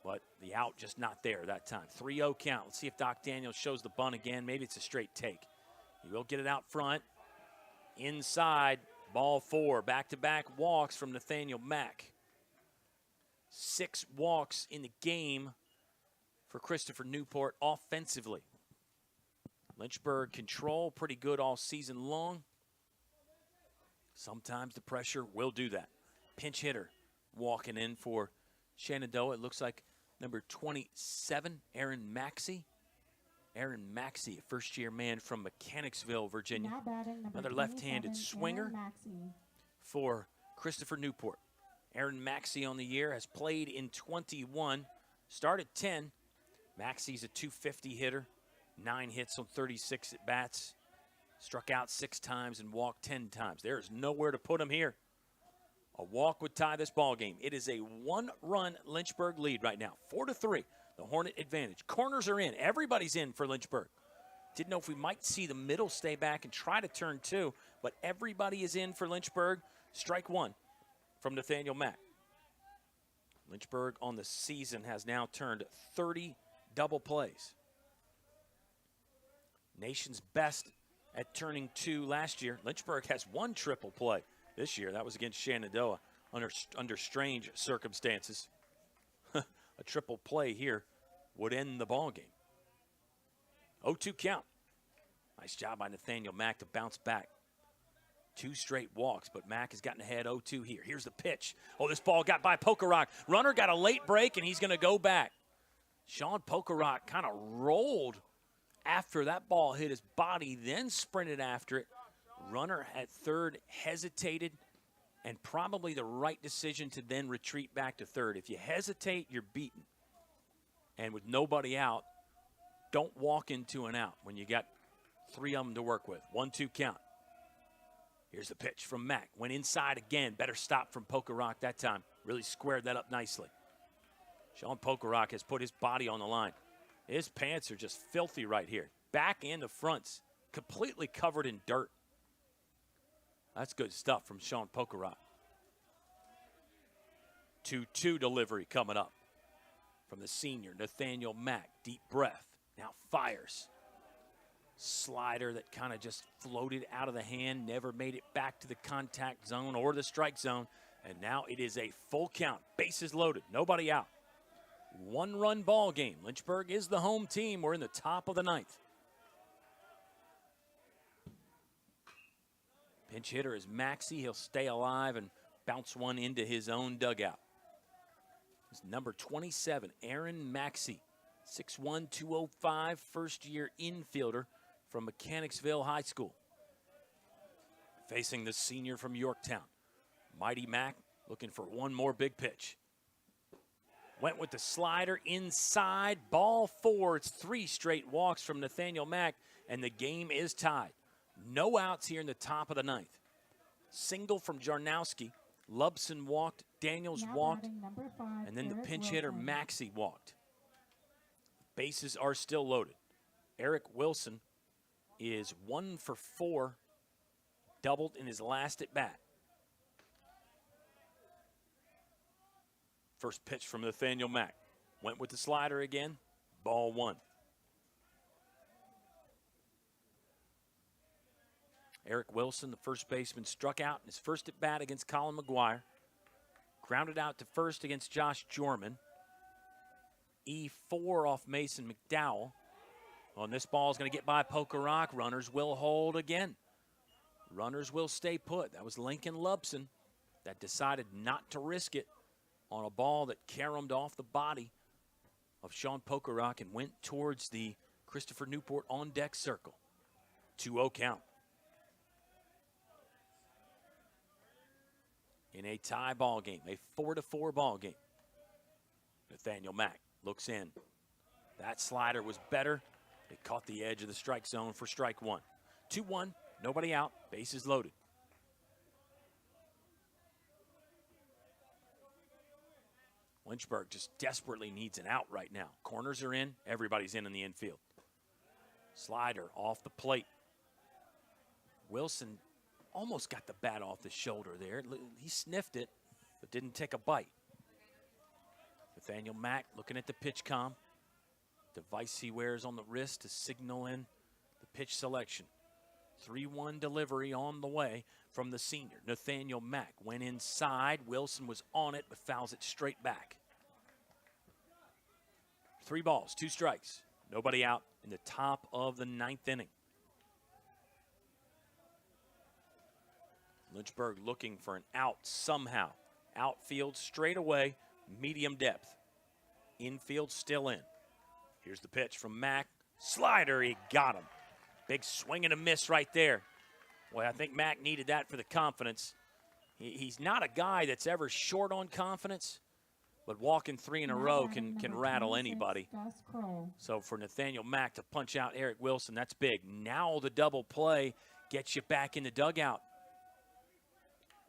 But the out just not there that time. 3-0 count. Let's see if Doc Daniels shows the bunt again. Maybe it's a straight take. He will get it out front. Inside, ball 4. Back-to-back walks from Nathaniel Mack. 6 walks in the game for Christopher Newport offensively. Lynchburg control pretty good all season long. Sometimes the pressure will do that. Pinch hitter walking in for Shenandoah. It looks like number 27, Aaron Maxey. Aaron Maxey, a first-year man from Mechanicsville, Virginia. Another left-handed swinger for Christopher Newport. Aaron Maxey on the year has played in 21, started 10. Maxey's a .250 hitter, 9 hits on 36 at-bats, struck out 6 times and walked 10 times. There is nowhere to put him here. A walk would tie this ball game. It is a 1-run Lynchburg lead right now, 4-3. The Hornet advantage. Corners are in. Everybody's in for Lynchburg. Didn't know if we might see the middle stay back and try to turn 2, but everybody is in for Lynchburg. Strike 1 from Nathaniel Mack. Lynchburg on the season has now turned 30 double plays. Nation's best at turning 2 last year. Lynchburg has 1 triple play this year. That was against Shenandoah under strange circumstances. A triple play here would end the ball game. 0-2 count. Nice job by Nathaniel Mack to bounce back. 2 straight walks, but Mack has gotten ahead 0-2 here. Here's the pitch. Oh, this ball got by Pokerock. Runner got a late break, and he's going to go back. Sean Pokerock kind of rolled after that ball hit his body, then sprinted after it. Runner at third hesitated, and probably the right decision to then retreat back to third. If you hesitate, you're beaten. And with nobody out, don't walk into an out when you got 3 of them to work with. 1-2 count. Here's the pitch from Mack. Went inside again. Better stop from Pokerock that time. Really squared that up nicely. Sean Pokerock has put his body on the line. His pants are just filthy right here. Back and the fronts, completely covered in dirt. That's good stuff from Sean Pokerock. 2-2 delivery coming up from the senior, Nathaniel Mack. Deep breath. Now fires. Slider that kind of just floated out of the hand, never made it back to the contact zone or the strike zone. And now it is a full count. Bases loaded. Nobody out. 1-run ball game. Lynchburg is the home team. We're in the top of the 9th. Pinch hitter is Maxey. He'll stay alive and bounce one into his own dugout. It's number 27, Aaron Maxey. 6'1", 205, first-year infielder from Mechanicsville High School. Facing the senior from Yorktown. Mighty Mack looking for one more big pitch. Went with the slider inside, ball 4. It's 3 straight walks from Nathaniel Mack, and the game is tied. No outs here in the top of the 9th. Single from Jarnowski. Lubson walked, Daniels walked, and then the pinch hitter Maxey walked. Bases are still loaded. Eric Wilson is 1 for 4, doubled in his last at bat. First pitch from Nathaniel Mack. Went with the slider again, ball 1. Eric Wilson, the first baseman, struck out in his first at bat against Colin McGuire. Grounded out to first against Josh Jorman. E4 off Mason McDowell. On this ball is going to get by Poker Rock. Runners will hold again. Runners will stay put. That was Lincoln Lubson that decided not to risk it on a ball that caromed off the body of Sean Poker Rock and went towards the Christopher Newport on deck circle. 2-0 count. In a tie ball game, a 4-4 ball game. Nathaniel Mack looks in. That slider was better. It caught the edge of the strike zone for strike one. 2-1, nobody out, bases loaded. Lynchburg just desperately needs an out right now. Corners are in, everybody's in the infield. Slider off the plate. Wilson almost got the bat off the shoulder there. He sniffed it, but didn't take a bite. Nathaniel Mack looking at the pitch comm. Device he wears on the wrist to signal in the pitch selection. 3-1 delivery on the way from the senior. Nathaniel Mack went inside. Wilson was on it, but fouls it straight back. 3 balls, 2 strikes. Nobody out in the top of the 9th inning. Lynchburg looking for an out somehow. Outfield straight away, medium depth. Infield still in. Here's the pitch from Mack. Slider, he got him. Big swing and a miss right there. Well, I think Mack needed that for the confidence. He's not a guy that's ever short on confidence, but walking 3 in a row can rattle anybody. So for Nathaniel Mack to punch out Eric Wilson, that's big. Now the double play gets you back in the dugout.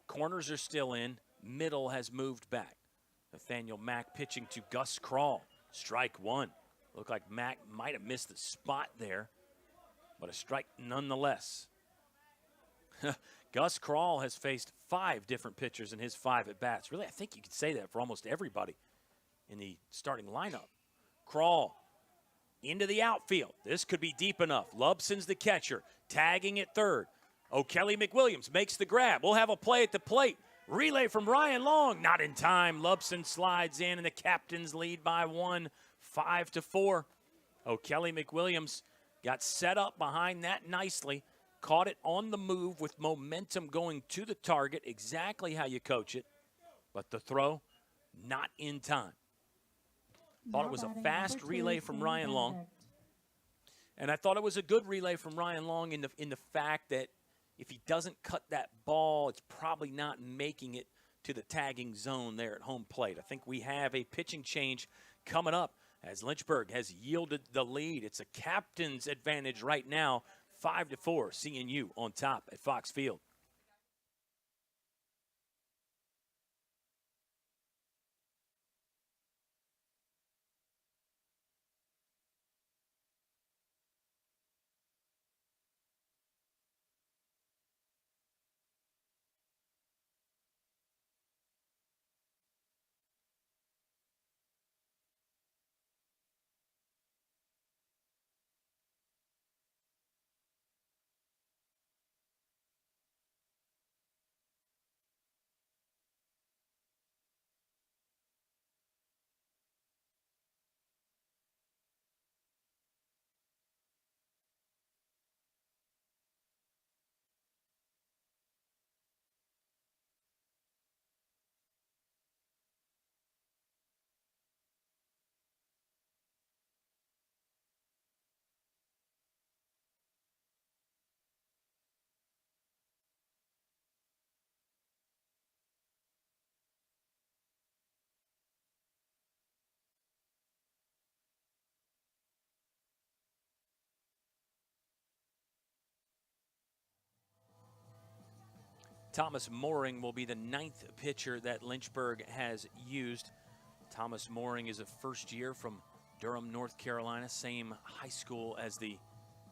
Corners are still in. Middle has moved back. Nathaniel Mack pitching to Gus Krall. Strike one. Looked like Mack might have missed the spot there, but a strike nonetheless. Gus Krall has faced 5 different pitchers in his 5 at-bats. Really, I think you could say that for almost everybody in the starting lineup. Krall into the outfield. This could be deep enough. Lubson's the catcher, tagging at third. O'Kelly McWilliams makes the grab. We'll have a play at the plate. Relay from Ryan Long. Not in time. Lubson slides in, and the Captains lead by 1, 5-4. O'Kelly McWilliams got set up behind that nicely. Caught it on the move with momentum going to the target. Exactly how you coach it. But the throw, not in time. Thought it was a fast relay from Ryan Long. And I thought it was a good relay from Ryan Long in the fact that if he doesn't cut that ball, it's probably not making it to the tagging zone there at home plate. I think we have a pitching change coming up as Lynchburg has yielded the lead. It's a captain's advantage right now, 5-4, CNU on top at Fox Field. Thomas Mooring will be the 9th pitcher that Lynchburg has used. Thomas Mooring is a first year from Durham, North Carolina, same high school as the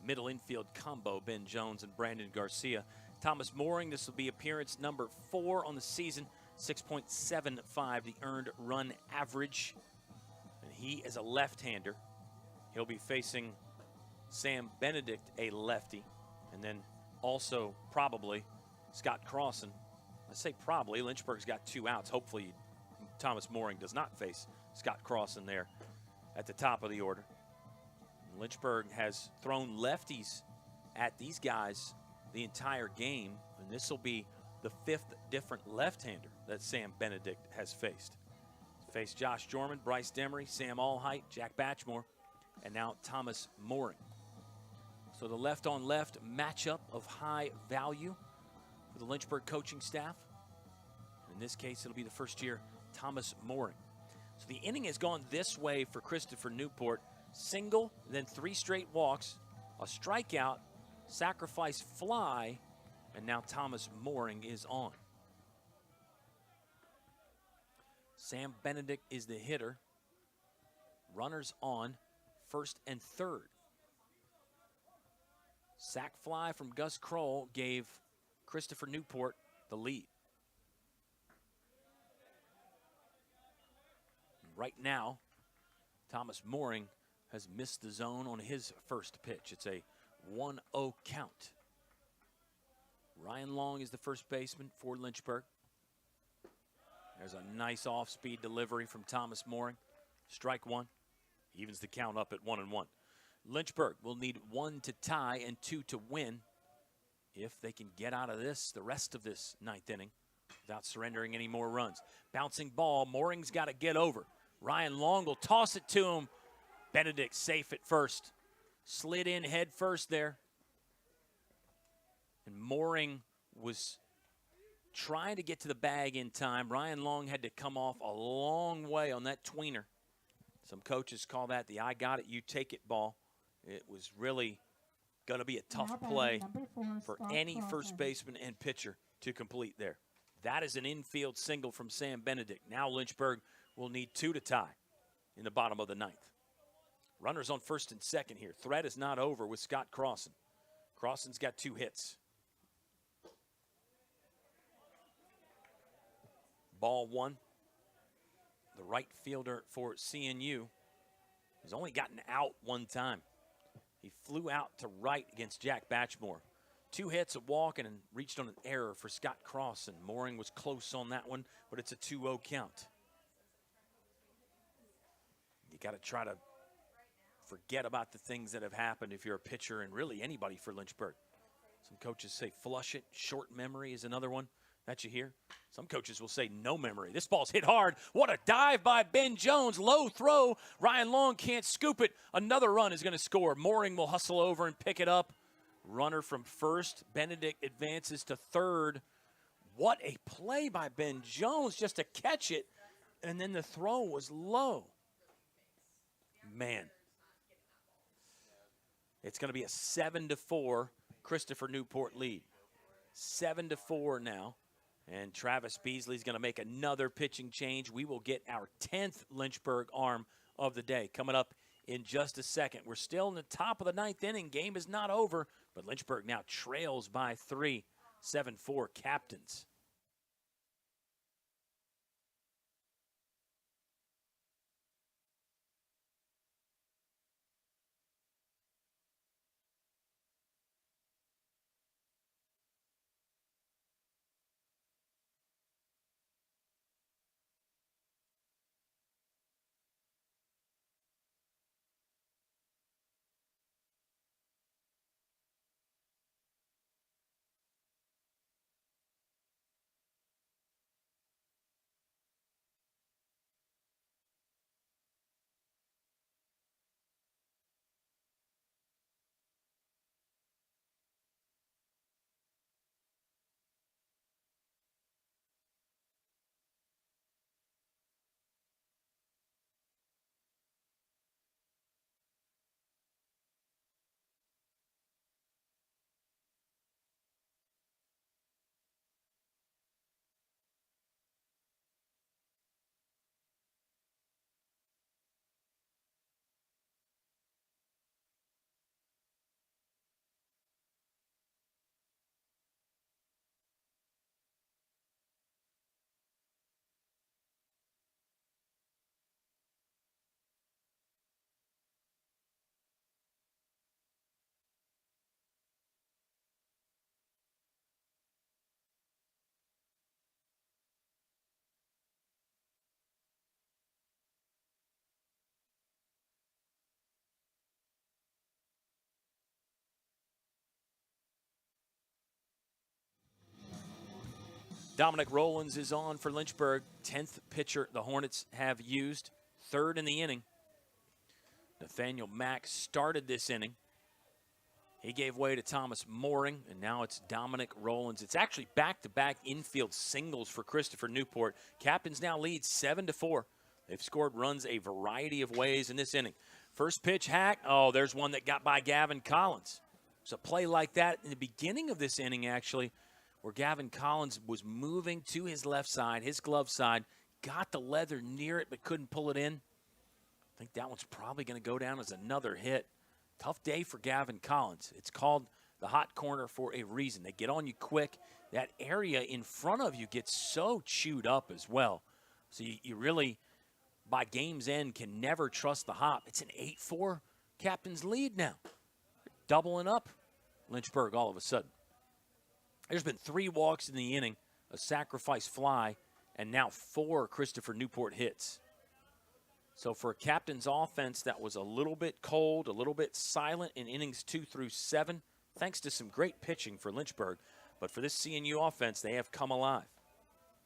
middle infield combo, Ben Jones and Brandon Garcia. Thomas Mooring, this will be appearance number 4 on the season, 6.75 the earned run average. And he is a left-hander. He'll be facing Sam Benedict, a lefty. And then also probably Scott Crossan. I say probably. Lynchburg's got 2 outs. Hopefully Thomas Mooring does not face Scott Crossan there at the top of the order. Lynchburg has thrown lefties at these guys the entire game, and this will be the 5th different left-hander that Sam Benedict has faced. Faced Josh Jorman, Bryce Demery, Sam Allheight, Jack Batchmore, and now Thomas Mooring. So the left-on-left matchup of high value for the Lynchburg coaching staff. In this case, it'll be the first-year Thomas Mooring. So the inning has gone this way for Christopher Newport. Single, then 3 straight walks, a strikeout, sacrifice fly, and now Thomas Mooring is on. Sam Benedict is the hitter. Runners on, first and third. Sac fly from Gus Kroll gave Christopher Newport the lead. Right now, Thomas Mooring has missed the zone on his first pitch. It's a 1-0 count. Ryan Long is the first baseman for Lynchburg. There's a nice off-speed delivery from Thomas Mooring. Strike 1. Evens the count up at 1-1. Lynchburg will need 1 to tie and 2 to win if they can get out of this, the rest of this 9th inning, without surrendering any more runs. Bouncing ball, Mooring's got to get over. Ryan Long will toss it to him. Benedict safe at first. Slid in head first there. And Mooring was trying to get to the bag in time. Ryan Long had to come off a long way on that tweener. Some coaches call that the I got it, you take it ball. It was really going to be a tough play for any first baseman and pitcher to complete there. That is an infield single from Sam Benedict. Now Lynchburg will need 2 to tie in the bottom of the 9th. Runners on first and second here. Threat is not over with Scott Crossan. Crossan's got 2 hits. Ball 1. The right fielder for CNU has only gotten out 1 time. He flew out to right against Jack Batchmore. 2 hits, a walk, and reached on an error for Scott Crossan. Mooring was close on that one, but it's a 2-0 count. You got to try to forget about the things that have happened if you're a pitcher, and really anybody for Lynchburg. Some coaches say flush it. Short memory is another one that you hear. Some coaches will say no memory. This ball's hit hard. What a dive by Ben Jones. Low throw. Ryan Long can't scoop it. Another run is going to score. Mooring will hustle over and pick it up. Runner from first. Benedict advances to third. What a play by Ben Jones just to catch it. And then the throw was low. Man. It's going to be a 7-4 Christopher Newport lead. 7-4 now. And Travis Beasley's going to make another pitching change. We will get our 10th Lynchburg arm of the day coming up in just a second. We're still in the top of the 9th inning. Game is not over, but Lynchburg now trails by 3. 7-4 Captains. Dominic Rollins is on for Lynchburg. 10th pitcher the Hornets have used. Third in the inning. Nathaniel Mack started this inning. He gave way to Thomas Mooring, and now it's Dominic Rollins. It's actually back-to-back infield singles for Christopher Newport. Captains now lead 7-4. They've scored runs a variety of ways in this inning. First pitch, hack. Oh, there's one that got by Gavin Collins. There's a play like that in the beginning of this inning, actually, where Gavin Collins was moving to his left side, his glove side, got the leather near it but couldn't pull it in. I think that one's probably going to go down as another hit. Tough day for Gavin Collins. It's called the hot corner for a reason. They get on you quick. That area in front of you gets so chewed up as well. So you really, by game's end, can never trust the hop. It's an 8-4 captain's lead now. Doubling up Lynchburg all of a sudden. There's been 3 walks in the inning, a sacrifice fly, and now 4 Christopher Newport hits. So for a captain's offense that was a little bit cold, a little bit silent in innings 2 through 7, thanks to some great pitching for Lynchburg. But for this CNU offense, they have come alive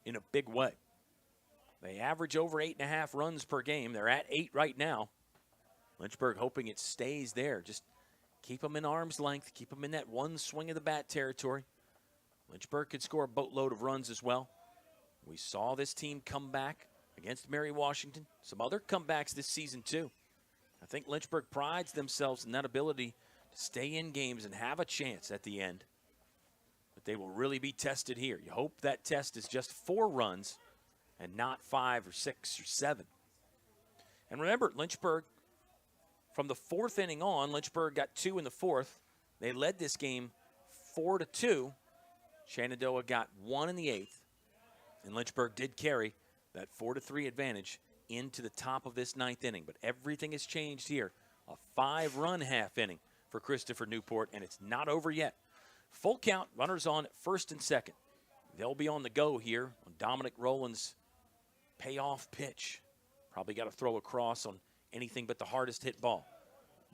in a big way. They average over 8.5 runs per game. They're at 8 right now. Lynchburg hoping it stays there. Just keep them in arm's length. Keep them in that one swing of the bat territory. Lynchburg could score a boatload of runs as well. We saw this team come back against Mary Washington. Some other comebacks this season too. I think Lynchburg prides themselves in that ability to stay in games and have a chance at the end. But they will really be tested here. You hope that test is just 4 runs and not 5 or 6 or 7. And remember, Lynchburg, from the 4th inning on, Lynchburg got 2 in the 4th. They led this game 4-2. Shenandoah got 1 in the 8th. And Lynchburg did carry that 4-3 advantage into the top of this 9th inning. But everything has changed here. A 5-run half inning for Christopher Newport, and it's not over yet. Full count, runners on at first and second. They'll be on the go here on Dominic Rollins' payoff pitch. Probably got to throw across on anything but the hardest hit ball.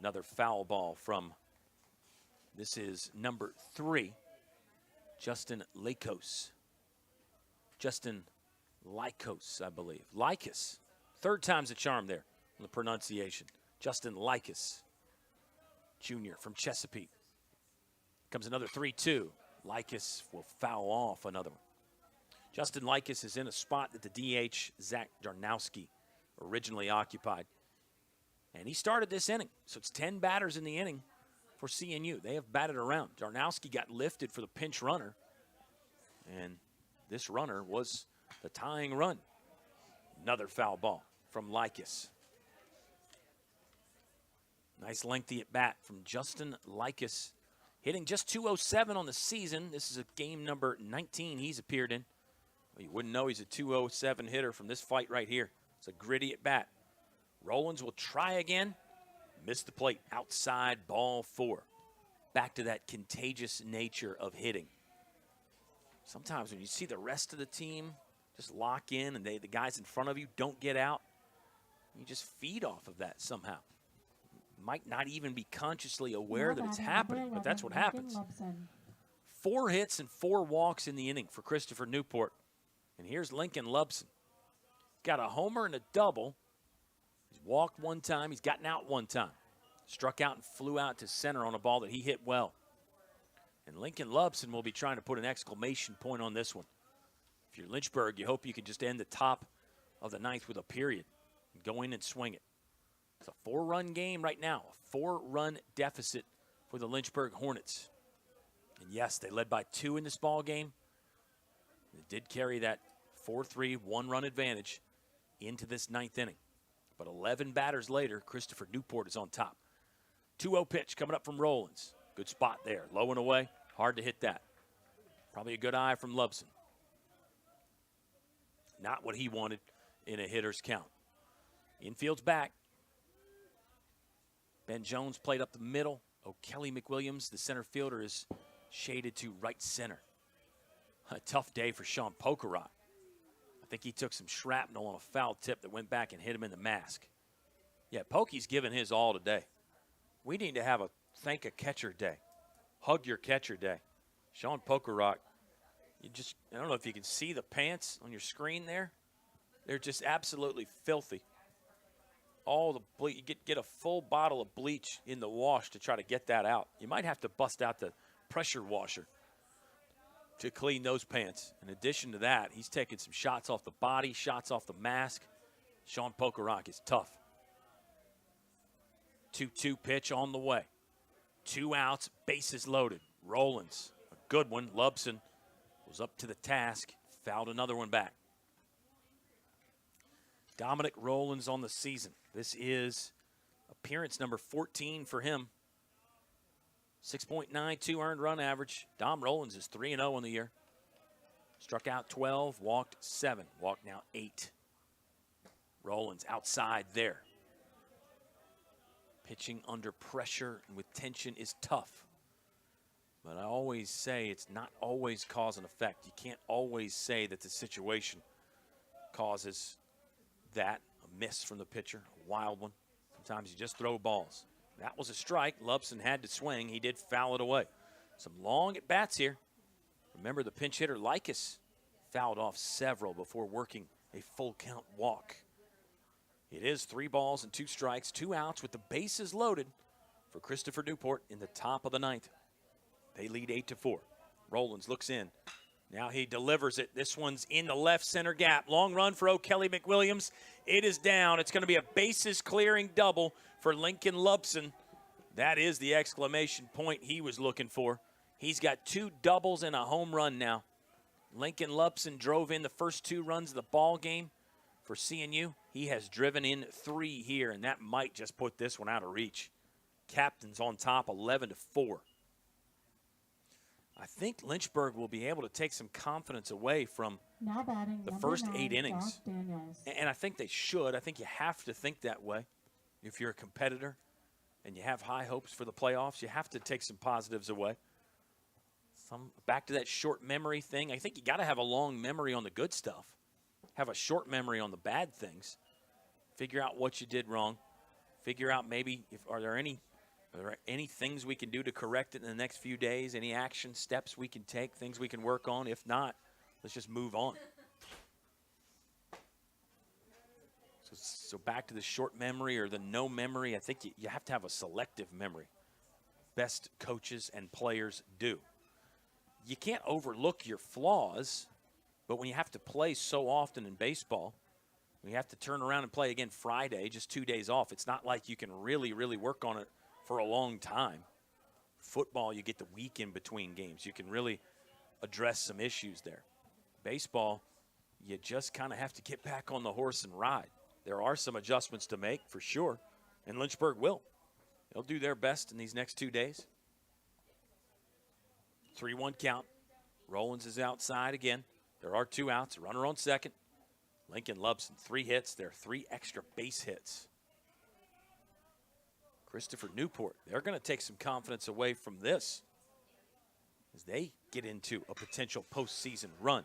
Another foul ball from, this is number 3, Justin Lycos. Justin Lycos, I believe. Lycos. 3rd time's a charm there on the pronunciation. Justin Lycos, Jr. from Chesapeake. Comes another 3-2. Lycos will foul off another one. Justin Lycos is in a spot that the DH, Zach Darnowski, originally occupied. And he started this inning. So it's 10 batters in the inning for CNU. They have batted around. Darnowski got lifted for the pinch runner. And this runner was the tying run. Another foul ball from Lycos. Nice lengthy at bat from Justin Lycos. Hitting just .207 on the season. This is a game number 19 he's appeared in. Well, you wouldn't know he's a .207 hitter from this fight right here. It's a gritty at bat. Rollins will try again. Missed the plate. Outside, ball 4. Back to that contagious nature of hitting. Sometimes when you see the rest of the team just lock in and the guys in front of you don't get out, you just feed off of that somehow. Might not even be consciously aware that it's happening, but that's what happens. 4 hits and 4 walks in the inning for Christopher Newport. And here's Lincoln Lubson. Got a homer and a double. He's walked 1 time. He's gotten out 1 time. Struck out and flew out to center on a ball that he hit well. And Lincoln Lubson will be trying to put an exclamation point on this one. If you're Lynchburg, you hope you can just end the top of the 9th with a period and go in and swing it. It's a 4-run game right now, a 4-run deficit for the Lynchburg Hornets. And yes, they led by 2 in this ball game. They did carry that 4-3 1-run advantage into this 9th inning. But 11 batters later, Christopher Newport is on top. 2-0 pitch coming up from Rollins. Good spot there, low and away. Hard to hit that. Probably a good eye from Lubson. Not what he wanted in a hitter's count. Infield's back. Ben Jones played up the middle. O'Kelly McWilliams, the center fielder, is shaded to right center. A tough day for Sean Pokerot. I think he took some shrapnel on a foul tip that went back and hit him in the mask. Yeah, Pokey's given his all today. We need to have a thank a catcher day. Hug your catcher day. Sean Pokerot I don't know if you can see the pants on your screen there. They're just absolutely filthy. All the bleach, you get a full bottle of bleach in the wash to try to get that out. You might have to bust out the pressure washer to clean those pants. In addition to that, he's taking some shots off the body, shots off the mask. Sean Pokerock is tough. 2-2 pitch on the way. 2 outs, bases loaded. Rollins, a good one. Lubson was up to the task, fouled another one back. Dominic Rollins on the season. This is appearance number 14 for him. 6.92 earned run average. Dom Rollins is 3-0 on the year. Struck out 12, walked 7, walked now 8. Rollins outside there. Pitching under pressure and with tension is tough. But I always say it's not always cause and effect. You can't always say that the situation causes that. A miss from the pitcher, a wild one. Sometimes you just throw balls. That was a strike. Lubson had to swing. He did foul it away. Some long at-bats here. Remember the pinch hitter, Likas, fouled off several before working a full count walk. It is 3 balls and 2 strikes, 2 outs with the bases loaded for Christopher Newport in the top of the 9th. They lead 8-4. Rollins looks in. Now he delivers it. This one's in the left center gap. Long run for O'Kelly McWilliams. It is down. It's going to be a bases clearing double for Lincoln Lubson. That is the exclamation point he was looking for. He's got 2 doubles and a home run now. Lincoln Lubson drove in the first 2 runs of the ball game for CNU. He has driven in 3 here, and that might just put this one out of reach. Captain's on top, 11-4. I think Lynchburg will be able to take some confidence away from the first 8 innings. And I think they should. I think you have to think that way. If you're a competitor and you have high hopes for the playoffs, you have to take some positives away. Back to that short memory thing. I think you got to have a long memory on the good stuff. Have a short memory on the bad things. Figure out what you did wrong. Figure out maybe are there any things we can do to correct it in the next few days? Any action steps we can take, things we can work on? If not, let's just move on. So back to the short memory or the no memory, I think you have to have a selective memory. Best coaches and players do. You can't overlook your flaws, but when you have to play so often in baseball, when you have to turn around and play again Friday, just 2 days off, it's not like you can really, really work on it for a long time. Football, you get the week in between games. You can really address some issues there. Baseball, you just kind of have to get back on the horse and ride. There are some adjustments to make, for sure, and Lynchburg will. They'll do their best in these next 2 days. 3-1 count. Rollins is outside again. There are 2 outs, runner on second. Lincoln Lubson, 3 hits. There are 3 extra base hits. Christopher Newport, they're going to take some confidence away from this as they get into a potential postseason run.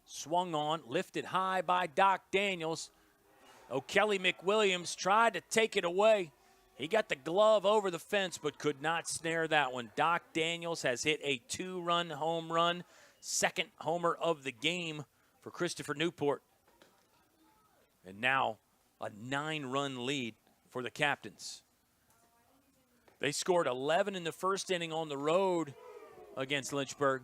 Swung on, lifted high by Doc Daniels. O'Kelly McWilliams tried to take it away. He got the glove over the fence but could not snare that one. Doc Daniels has hit a 2-run home run, second homer of the game for Christopher Newport. And now a 9-run lead for the Captains. They scored 11 in the first inning on the road against Lynchburg.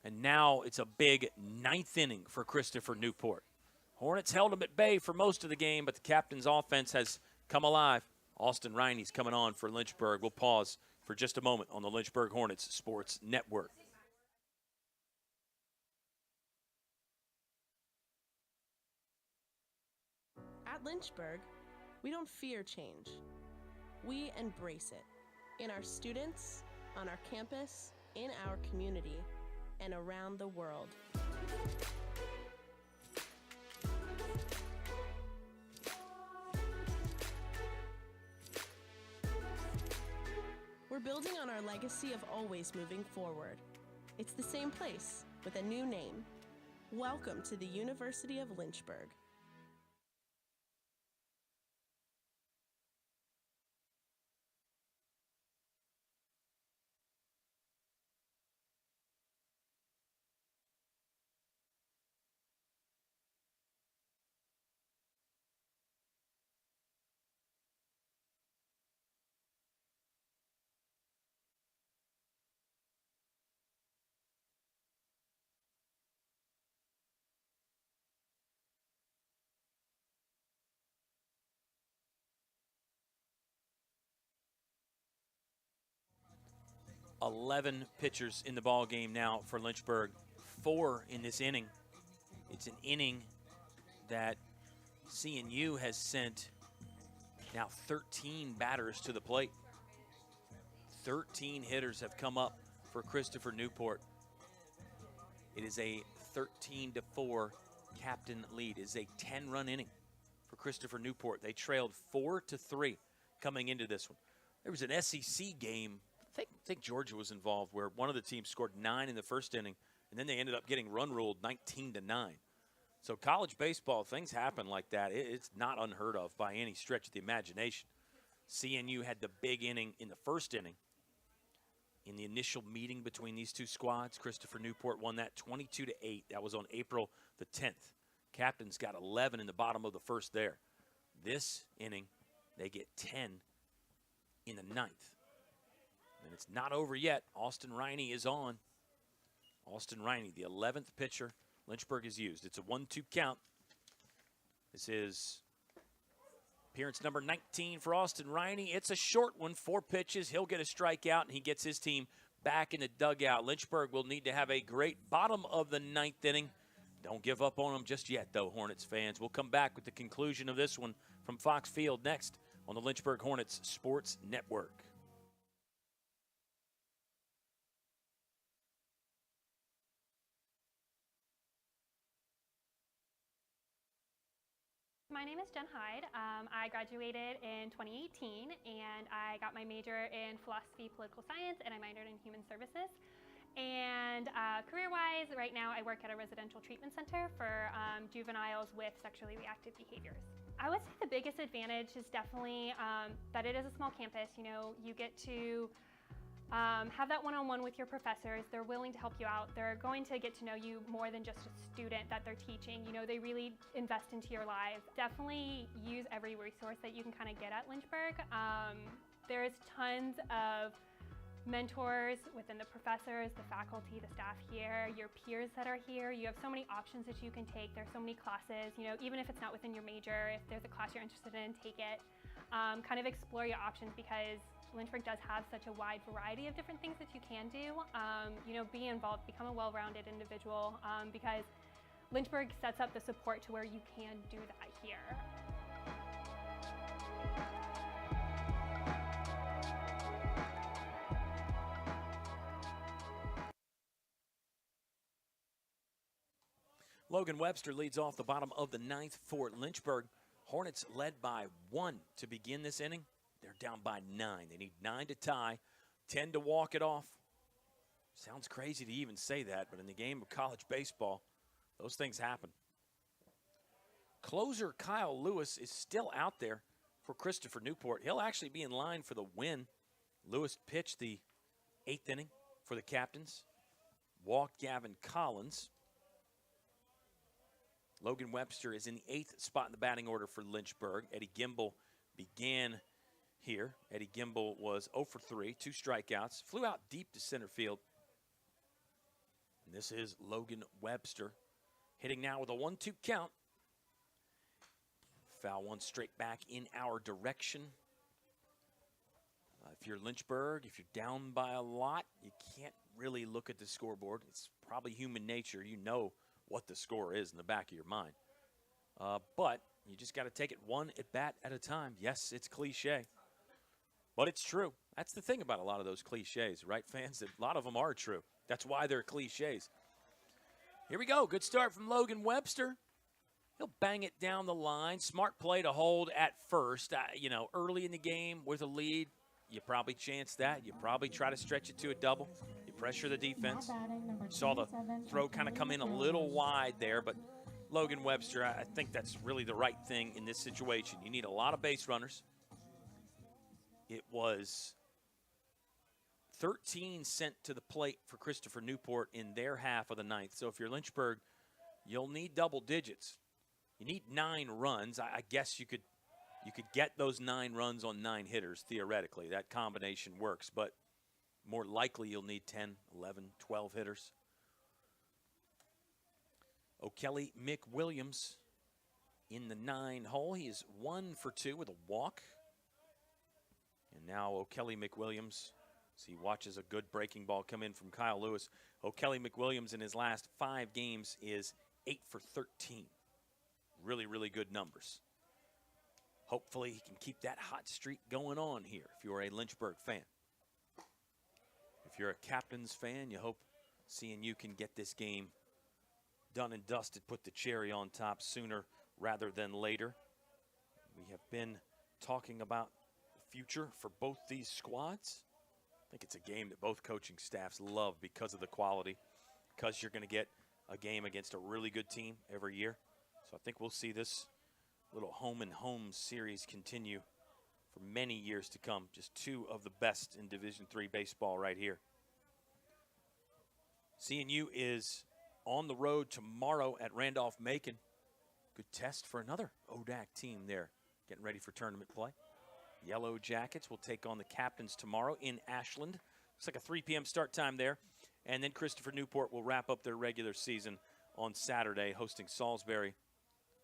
And now it's a big 9th inning for Christopher Newport. Hornets held them at bay for most of the game, but the Captains' offense has come alive. Austin Riney's coming on for Lynchburg. We'll pause for just a moment on the Lynchburg Hornets Sports Network. At Lynchburg, we don't fear change. We embrace it in our students, on our campus, in our community, and around the world. We're building on our legacy of always moving forward. It's the same place with a new name. Welcome to the University of Lynchburg. 11 pitchers in the ball game now for Lynchburg. 4 in this inning. It's an inning that CNU has sent now 13 batters to the plate. 13 hitters have come up for Christopher Newport. It is a 13-4 captain lead. It is a 10-run inning for Christopher Newport. They trailed 4-3 coming into this one. There was an SEC game, I think Georgia was involved, where one of the teams scored 9 in the first inning, and then they ended up getting run ruled 19-9. So college baseball, things happen like that. It's not unheard of by any stretch of the imagination. CNU had the big inning in the first inning. In the initial meeting between these two squads, Christopher Newport won that 22-8. That was on April the 10th. Captains got 11 in the bottom of the first there. This inning, they get 10 in the 9th. And it's not over yet. Austin Riney is on. Austin Riney, the 11th pitcher Lynchburg has used. It's a 1-2 count. This is appearance number 19 for Austin Riney. It's a short one, 4 pitches. He'll get a strikeout, and he gets his team back in the dugout. Lynchburg will need to have a great bottom of the 9th inning. Don't give up on them just yet, though, Hornets fans. We'll come back with the conclusion of this one from Fox Field next on the Lynchburg Hornets Sports Network. My name is Jen Hyde. I graduated in 2018, and I got my major in philosophy, political science, and I minored in human services. And career-wise, right now I work at a residential treatment center for juveniles with sexually reactive behaviors. I would say the biggest advantage is definitely that it is a small campus. You know, you get to have that one-on-one with your professors. They're willing to help you out. They're going to get to know you more than just a student that they're teaching. You know, they really invest into your lives. Definitely use every resource that you can kind of get at Lynchburg. There's tons of mentors within the professors, the faculty, the staff here, your peers that are here. You have so many options that you can take. There's so many classes, you know, even if it's not within your major, if there's a class you're interested in, take it. Kind of explore your options because Lynchburg does have such a wide variety of different things that you can do. You know, be involved, become a well-rounded individual because Lynchburg sets up the support to where you can do that here. Logan Webster leads off the bottom of the 9th for Lynchburg. Hornets led by 1 to begin this inning. They're down by 9. They need 9 to tie, 10 to walk it off. Sounds crazy to even say that, but in the game of college baseball, those things happen. Closer Kyle Lewis is still out there for Christopher Newport. He'll actually be in line for the win. Lewis pitched the 8th inning for the Captains. Walked Gavin Collins. Logan Webster is in the 8th spot in the batting order for Lynchburg. Eddie Gimble began here. Eddie Gimble was 0 for 3, 2 strikeouts. Flew out deep to center field. And this is Logan Webster hitting now with a 1-2 count. Foul one straight back in our direction. If you're Lynchburg, if you're down by a lot, you can't really look at the scoreboard. It's probably human nature. You know what the score is in the back of your mind. But you just got to take it one at bat at a time. Yes, it's cliche, but it's true. That's the thing about a lot of those cliches, right, fans? A lot of them are true. That's why they're cliches. Here we go. Good start from Logan Webster. He'll bang it down the line. Smart play to hold at first. You know, early in the game with a lead, you probably chance that. You probably try to stretch it to a double. You pressure the defense. Saw the throw kind of come in a little wide there, but Logan Webster, I think that's really the right thing in this situation. You need a lot of base runners. It was 13 sent to the plate for Christopher Newport in their half of the 9th. So if you're Lynchburg, you'll need double digits. You need 9 runs. I guess you could get those 9 runs on 9 hitters, theoretically. That combination works, but more likely you'll need 10, 11, 12 hitters. O'Kelly McWilliams in the 9 hole. He is 1 for 2 with a walk. And now O'Kelly McWilliams So he watches a good breaking ball come in from Kyle Lewis. O'Kelly McWilliams in his last 5 games is 8 for 13. Really, really good numbers. Hopefully he can keep that hot streak going on here if you're a Lynchburg fan. If you're a Captains fan, you hope CNU can get this game done and dusted, put the cherry on top sooner rather than later. We have been talking about the future for both these squads. I think it's a game that both coaching staffs love because of the quality, because you're going to get a game against a really good team every year. So I think we'll see this little home and home series continue for many years to come. Just 2 of the best in Division III baseball right here. CNU is on the road tomorrow at Randolph-Macon. Good test for another ODAC team there, getting ready for tournament play. Yellow Jackets will take on the Captains tomorrow in Ashland. Looks like a 3 p.m. start time there. And then Christopher Newport will wrap up their regular season on Saturday, hosting Salisbury.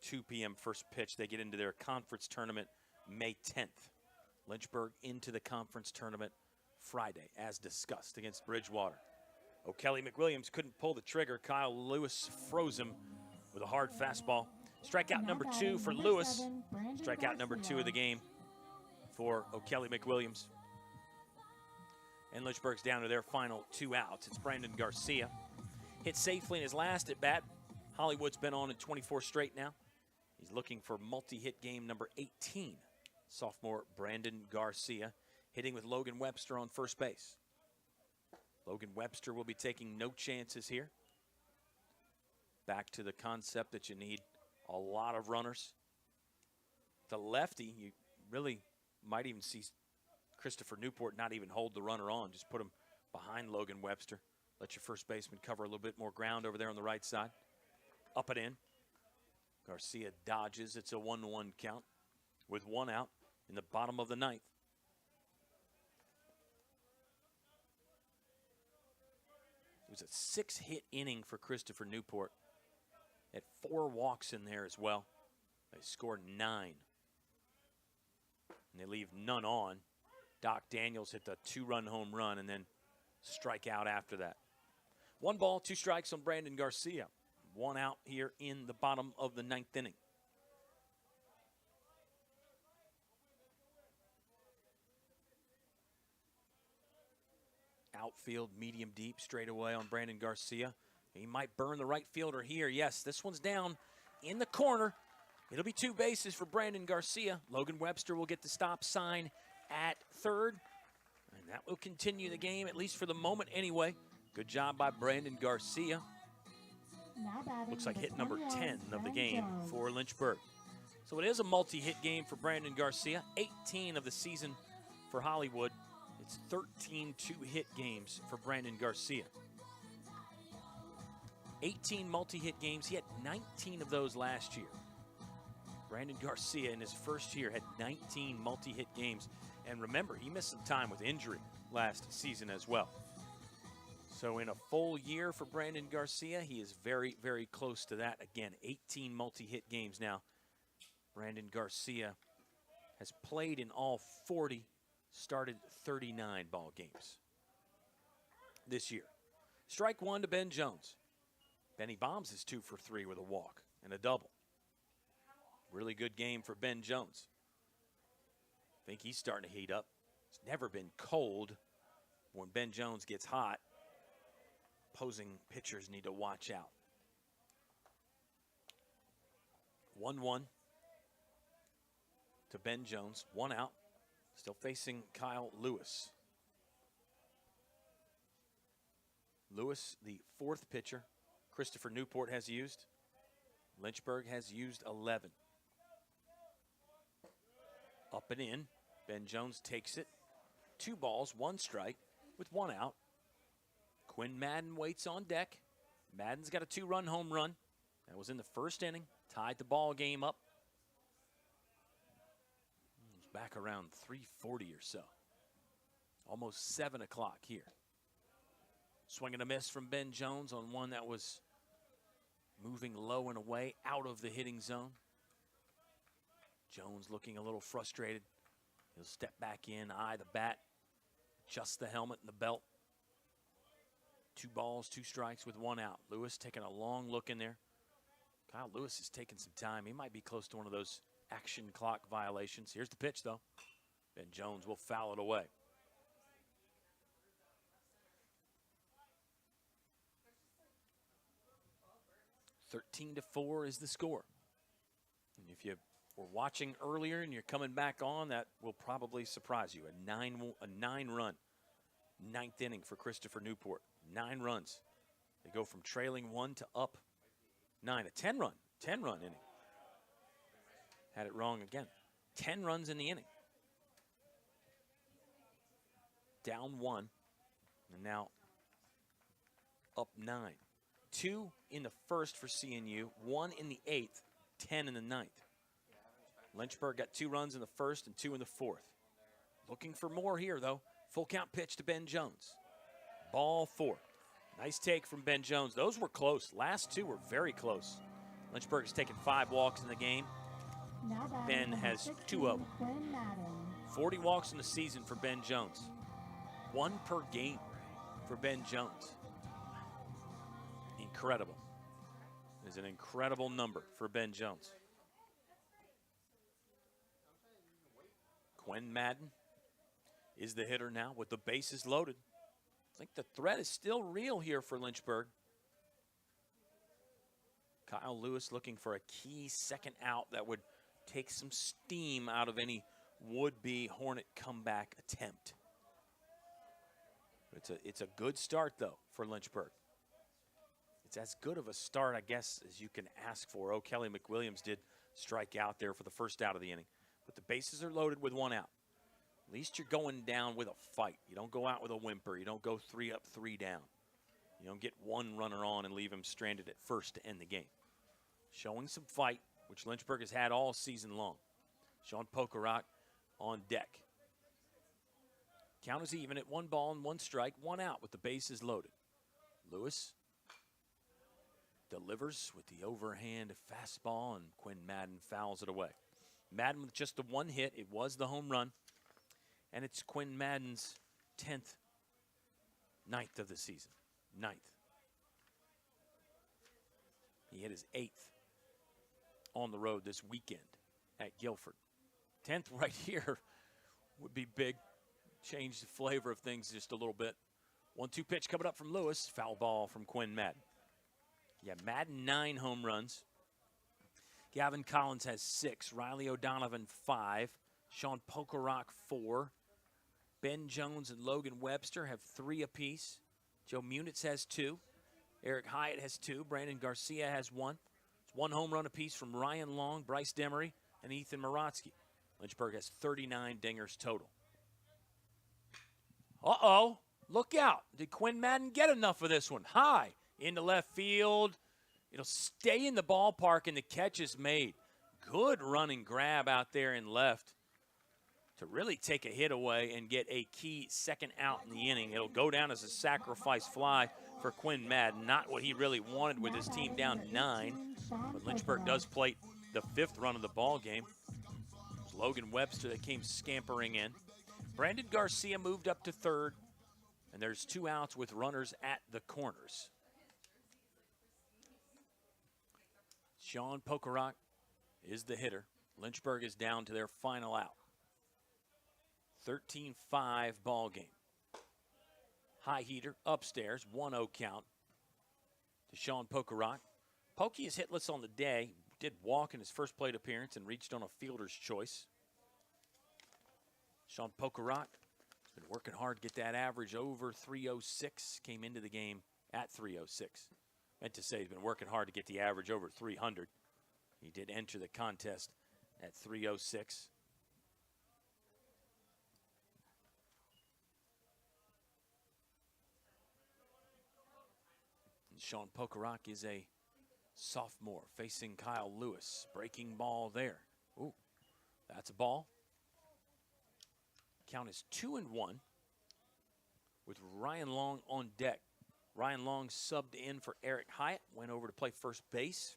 2 p.m. first pitch. They get into their conference tournament May 10th. Lynchburg into the conference tournament Friday, as discussed, against Bridgewater. O'Kelly McWilliams couldn't pull the trigger. Kyle Lewis froze him with a hard fastball. Strikeout number 2 for Lewis. Strikeout number 2 of the game for O'Kelly McWilliams. And Lynchburg's down to their final 2 outs. It's Brandon Garcia. Hit safely in his last at bat. Hollywood's been on in 24 straight now. He's looking for multi-hit game number 18. Sophomore Brandon Garcia hitting with Logan Webster on first base. Logan Webster will be taking no chances here. Back to the concept that you need a lot of runners. The lefty, you really might even see Christopher Newport not even hold the runner on. Just put him behind Logan Webster. Let your first baseman cover a little bit more ground over there on the right side. Up and in. Garcia dodges. It's a 1-1 count with 1 out in the bottom of the 9th. It was a 6-hit inning for Christopher Newport. Had 4 walks in there as well. They scored 9. And they leave none on. Doc Daniels hit the 2-run home run and then strike out after that. 1 ball, 2 strikes on Brandon Garcia. 1 out here in the bottom of the 9th inning. Outfield, medium deep, straight away on Brandon Garcia. He might burn the right fielder here. Yes, this one's down in the corner. It'll be 2 bases for Brandon Garcia. Logan Webster will get the stop sign at third. And that will continue the game, at least for the moment anyway. Good job by Brandon Garcia. Looks like hit number 10 of the game for Lynchburg. So it is a multi-hit game for Brandon Garcia. 18 of the season for Hollywood. It's 13 2-hit games for Brandon Garcia. 18 multi-hit games. He had 19 of those last year. Brandon Garcia in his first year had 19 multi-hit games. And remember, he missed some time with injury last season as well. So in a full year for Brandon Garcia, he is very, very close to that. Again, 18 multi-hit games now. Brandon Garcia has played in all 40, started 39 ball games this year. Strike 1 to Ben Jones. Benny bombs his 2 for 3 with a walk and a double. Really good game for Ben Jones. I think he's starting to heat up. It's never been cold. When Ben Jones gets hot, opposing pitchers need to watch out. 1-1 to Ben Jones. 1 out. Still facing Kyle Lewis. Lewis, the 4th pitcher Christopher Newport has used. Lynchburg has used 11. Up and in. Ben Jones takes it. 2 balls, 1 strike with 1 out. Quinn Madden waits on deck. Madden's got a 2-run home run. That was in the first inning. Tied the ball game up. It was back around 3:40 or so. Almost 7 o'clock here. Swing and a miss from Ben Jones on one that was moving low and away out of the hitting zone. Jones looking a little frustrated. He'll step back in, eye the bat. Just the helmet and the belt. 2 balls, 2 strikes with 1 out. Lewis taking a long look in there. Kyle Lewis is taking some time. He might be close to one of those action clock violations. Here's the pitch, though. Ben Jones will foul it away. (13-4) is the score. And if you were watching earlier and you're coming back on, that will probably surprise you. A 9-run 9th inning for Christopher Newport. 9 runs. They go from trailing 1 to up 9. A 10-run inning. Had it wrong again. 10 runs in the inning. Down 1, and now up 9. 2 in the first for CNU, 1 in the 8th, 10 in the 9th. Lynchburg got 2 runs in the first and 2 in the 4th. Looking for more here, though. Full count pitch to Ben Jones. Ball 4. Nice take from Ben Jones. Those were close. Last 2 were very close. Lynchburg has taken 5 walks in the game. Ben has 2 of them. 40 walks in the season for Ben Jones. 1 per game for Ben Jones. Incredible. It is an incredible number for Ben Jones. Quinn Madden is the hitter now with the bases loaded. I think the threat is still real here for Lynchburg. Kyle Lewis looking for a key second out that would take some steam out of any would-be Hornet comeback attempt. It's a good start, though, for Lynchburg. It's as good of a start, I guess, as you can ask for. Oh, Kelly McWilliams did strike out there for the first out of the inning. But the bases are loaded with 1 out. At least you're going down with a fight. You don't go out with a whimper. You don't go 3 up, 3 down. You don't get 1 runner on and leave him stranded at first to end the game. Showing some fight, which Lynchburg has had all season long. Sean Pokerock on deck. Count is even at 1 ball and 1 strike, 1 out with the bases loaded. Lewis delivers with the overhand fastball, and Quinn Madden fouls it away. Madden with just the 1 hit. It was the home run. And it's Quinn Madden's 10th, 9th of the season. 9th. He hit his 8th on the road this weekend at Guilford. 10th right here would be big. Change the flavor of things just a little bit. 1-2 pitch coming up from Lewis. Foul ball from Quinn Madden. Yeah, Madden 9 home runs. Gavin Collins has 6. Riley O'Donovan 5. Sean Pokerock 4. Ben Jones and Logan Webster have 3 apiece. Joe Munitz has 2. Eric Hyatt has 2. Brandon Garcia has 1. It's 1 home run apiece from Ryan Long, Bryce Demery, and Ethan Morotsky. Lynchburg has 39 dingers total. Uh-oh. Look out. Did Quinn Madden get enough of this one? High into left field. It'll stay in the ballpark, and the catch is made. Good running grab out there in left to really take a hit away and get a key second out in the inning. It'll go down as a sacrifice fly for Quinn Madden. Not what he really wanted with his team down 9. But Lynchburg does plate the 5th run of the ball game. It was Logan Webster that came scampering in. Brandon Garcia moved up to 3rd. And there's 2 outs with runners at the corners. Sean Pokerock is the hitter. Lynchburg is down to their final out. 13-5 ball game. High heater upstairs, 1-0 count to Sean Pokerock. Pokey is hitless on the day. Did walk in his first plate appearance and reached on a fielder's choice. Sean Pokerock has been working hard to get that average over 306. Came into the game at 306. Meant to say he's been working hard to get the average over 300. He did enter the contest at 306. And Sean Pokerock is a sophomore facing Kyle Lewis. Breaking ball there. Ooh, that's a ball. Count is 2-1 with Ryan Long on deck. Ryan Long subbed in for Eric Hyatt, went over to play first base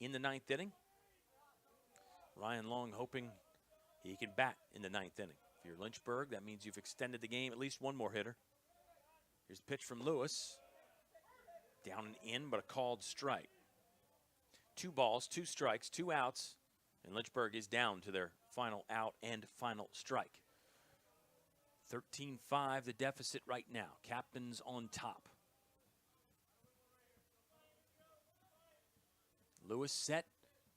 in the 9th inning. Ryan Long hoping he can bat in the 9th inning. If If you're Lynchburg, that means you've extended the game at least one more hitter. Here's the pitch from Lewis. Down and in, but a called strike. 2 balls, 2 strikes, 2 outs, and Lynchburg is down to their final out and final strike. 13-5 the deficit right now. Captains on top. Lewis set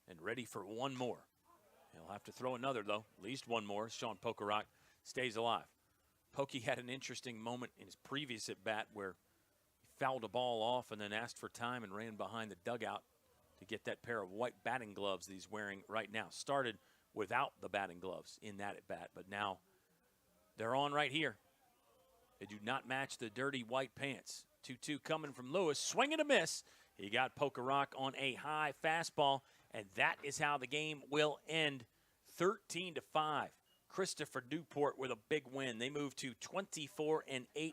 and ready for one more. He'll have to throw another, though. At least one more. Sean Pokerock stays alive. Pokey had an interesting moment in his previous at-bat where he fouled a ball off and then asked for time and ran behind the dugout to get that pair of white batting gloves that he's wearing right now. Started without the batting gloves in that at-bat, but now they're on right here. They do not match the dirty white pants. 2-2 coming from Lewis. Swing and a miss. He got Pokerock on a high fastball, and that is how the game will end. 13-5. Christopher Newport with a big win. They move to 24-8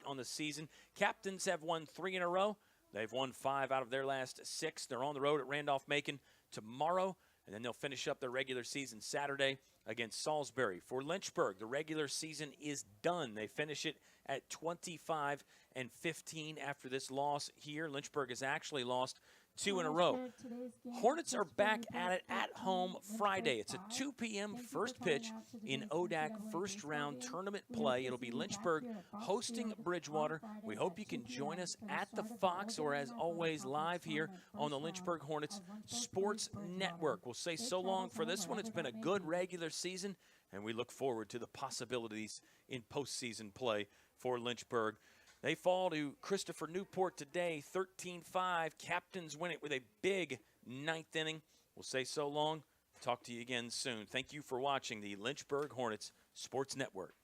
on the season. Captains have won 3 in a row. They've won 5 out of their last 6. They're on the road at Randolph-Macon tomorrow, and then they'll finish up their regular season Saturday against Salisbury. For Lynchburg, the regular season is done. They finish it at 25-15 after this loss here. Lynchburg has actually lost 2 in a row. Hornets are back at it at home Friday. It's a 2 p.m. first pitch in ODAC first round tournament play. It'll be Lynchburg hosting Bridgewater. We hope you can join us at the Fox or, as always, live here on the Lynchburg Hornets Sports Network. We'll say so long for this one. It's been a good regular season, and we look forward to the possibilities in postseason play for Lynchburg. They fall to Christopher Newport today, 13-5. Captains win it with a big 9th inning. We'll say so long. Talk to you again soon. Thank you for watching the Lynchburg Hornets Sports Network.